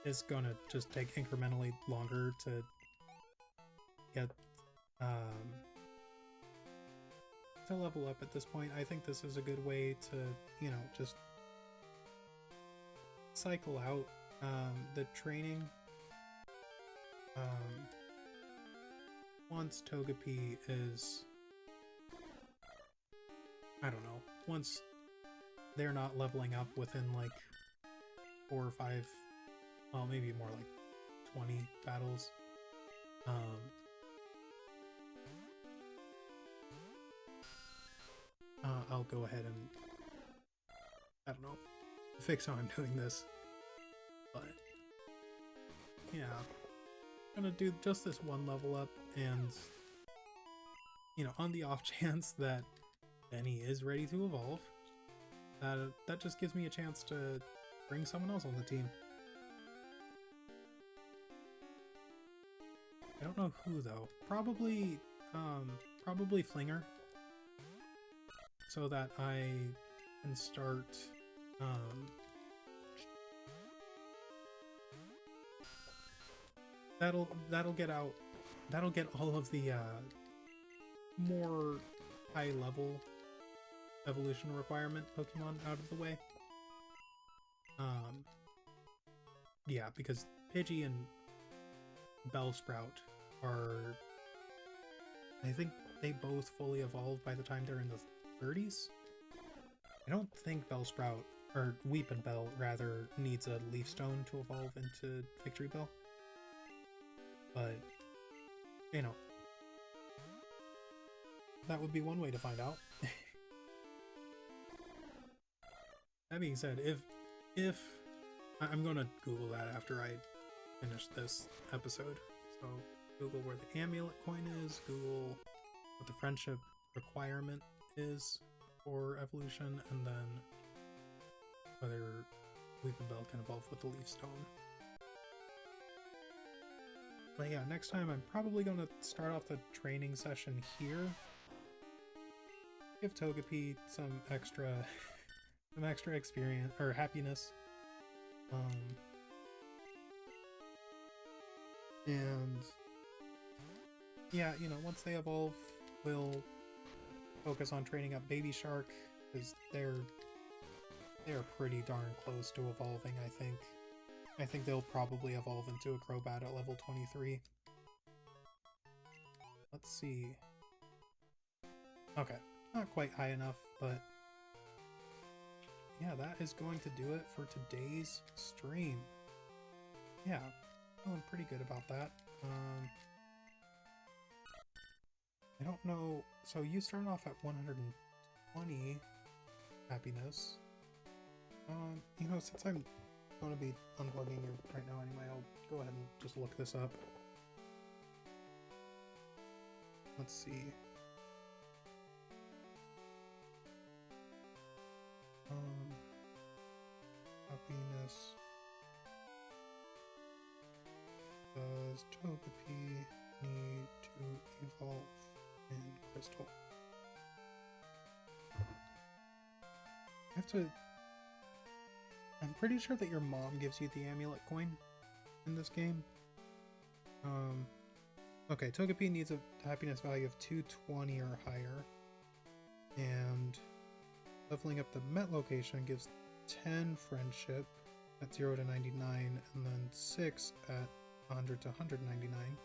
is gonna just take incrementally longer to get to level up at this point, I think this is a good way to, you know, just cycle out the training. Once Togepi is, I don't know, once they're not leveling up within like 4 or 5, well, maybe more like 20 battles. I'll go ahead and, I don't know, fix how I'm doing this. But yeah, I'm gonna do just this one level up, and you know, on the off chance that Benny is ready to evolve, that just gives me a chance to bring someone else on the team. I don't know who though. Probably Flinger, so that I can start that'll get all of the more high level evolution requirement Pokemon out of the way. Yeah, because Pidgey and Bellsprout are, I think they both fully evolve by the time they're in the 30s. I don't think Bellsprout, or Weepinbell rather, needs a Leaf Stone to evolve into Victory Bell. But, you know, that would be one way to find out. That being said, if I'm gonna Google that after I finish this episode. So Google where the amulet coin is, Google what the friendship requirement is for evolution, and then whether Weepinbell can evolve with the Leaf Stone. But yeah, next time I'm probably going to start off the training session here. Give Togepi some extra experience or happiness. And yeah, you know, once they evolve, we'll focus on training up Baby Shark, because they're pretty darn close to evolving, I think. I think they'll probably evolve into a Crobat at level 23. Let's see. Okay, not quite high enough, but yeah, that is going to do it for today's stream. Yeah, feeling pretty good about that. I don't know, so you started off at 120 happiness. You know, since I'm going to be unplugging you right now anyway, I'll go ahead and just look this up. Let's see. Happiness. Does Togepi need to evolve in Crystal? I have to... I'm pretty sure that your mom gives you the amulet coin in this game. Okay, Togepi needs a happiness value of 220 or higher. And leveling up the Met location gives 10 friendship at 0 to 99, and then 6 at 100 to 199.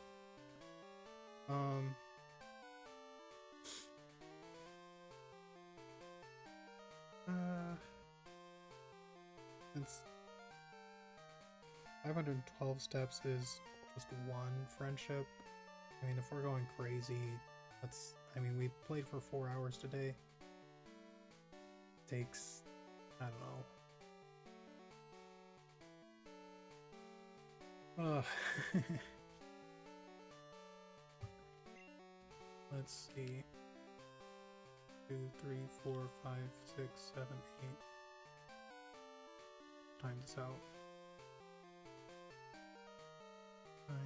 Since 512 steps is just one friendship, I mean, if we're going crazy, that's, I mean, we played for 4 hours today. Takes, I don't know. Let's see. 2, 3, 4, 5, 6, 7, 8. Time this out. 9.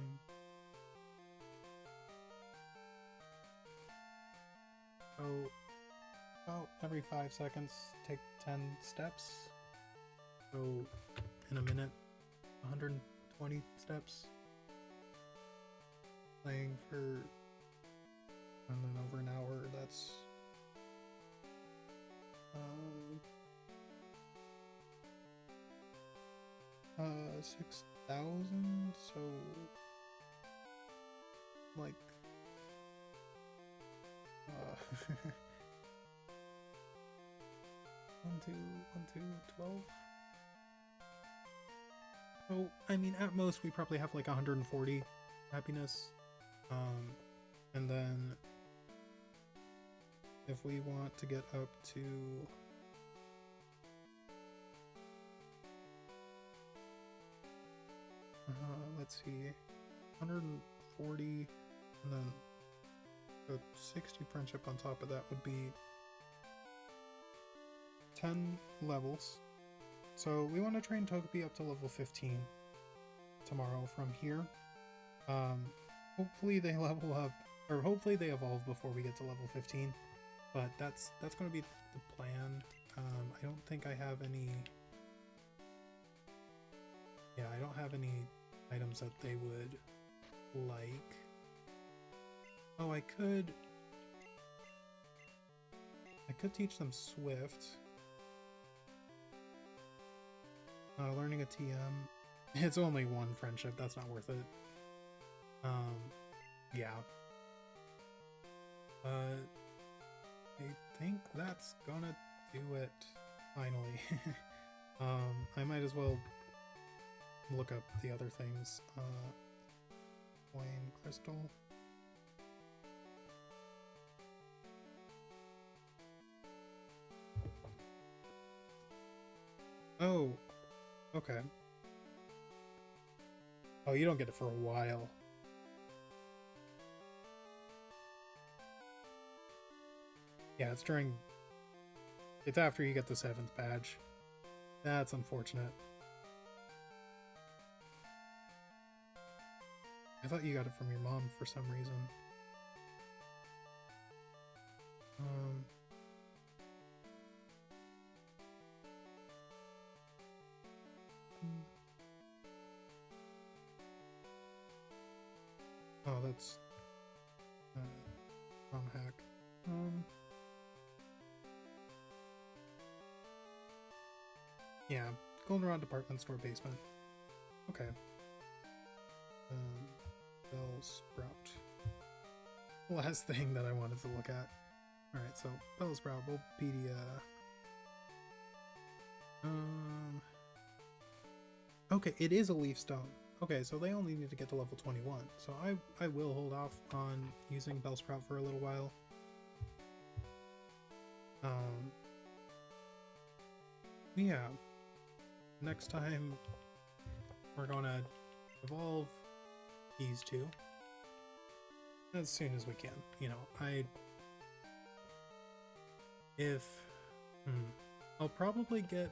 So, about every 5 seconds, take 10 steps. So, in a minute, 120 steps. Playing for, and then over an hour, that's 6,000, so like 12. So I mean, at most we probably have like 140 happiness, and then if we want to get up to let's see, 140, and then a 60 friendship on top of that would be 10 levels. So we want to train Togepi up to level 15 tomorrow from here. Hopefully they level up, or hopefully they evolve before we get to level 15. But that's going to be the plan. I don't think I have any... Yeah, I don't have any items that they would like. Oh, I could teach them Swift. Learning a TM. It's only one friendship, that's not worth it. Yeah. I think that's gonna do it, finally. I might as well look up the other things. Coin crystal. Oh, okay. Oh, you don't get it for a while. Yeah, it's after you get the 7th badge. That's unfortunate. I thought you got it from your mom for some reason. Oh, that's ROM hack. Yeah, Goldenrod department store basement. Okay. Bellsprout. Last thing that I wanted to look at. Alright, so Bellsprout, Volpedia. Okay, it is a leaf stone. Okay, so they only need to get to level 21. So I will hold off on using Bellsprout for a little while. Yeah. Next time we're gonna evolve these two as soon as we can. You know, I'll probably get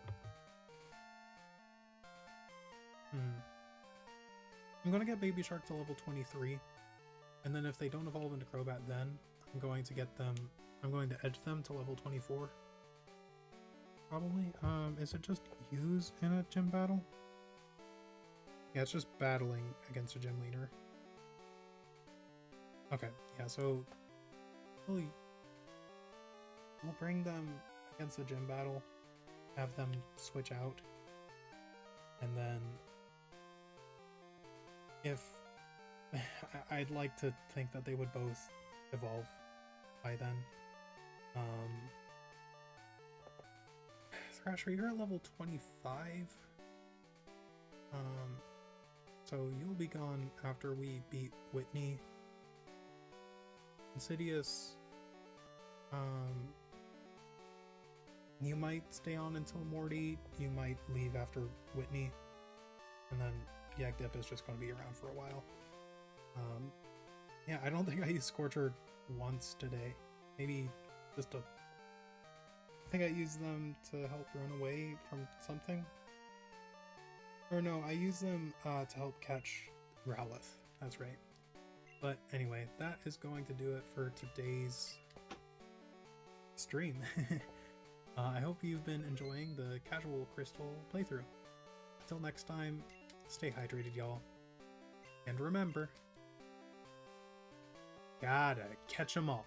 I'm gonna get Baby Shark to level 23, and then if they don't evolve into Crobat, then I'm going to edge them to level 24. Probably. Is it just use in a gym battle? Yeah, it's just battling against a gym leader. Okay, yeah, so we'll bring them against the gym battle, have them switch out, and then if I'd like to think that they would both evolve by then. Thrasher, you're at level 25. So you'll be gone after we beat Whitney. Insidious, you might stay on until Morty, you might leave after Whitney, and then Yagdip is just going to be around for a while. Yeah, I don't think I used Scorcher once today. Maybe just I think I used them to help run away from something. Or no, I used them to help catch Growlithe. That's right. But anyway, that is going to do it for today's stream. I hope you've been enjoying the casual Crystal playthrough. Until next time, stay hydrated, y'all. And remember, gotta catch 'em all.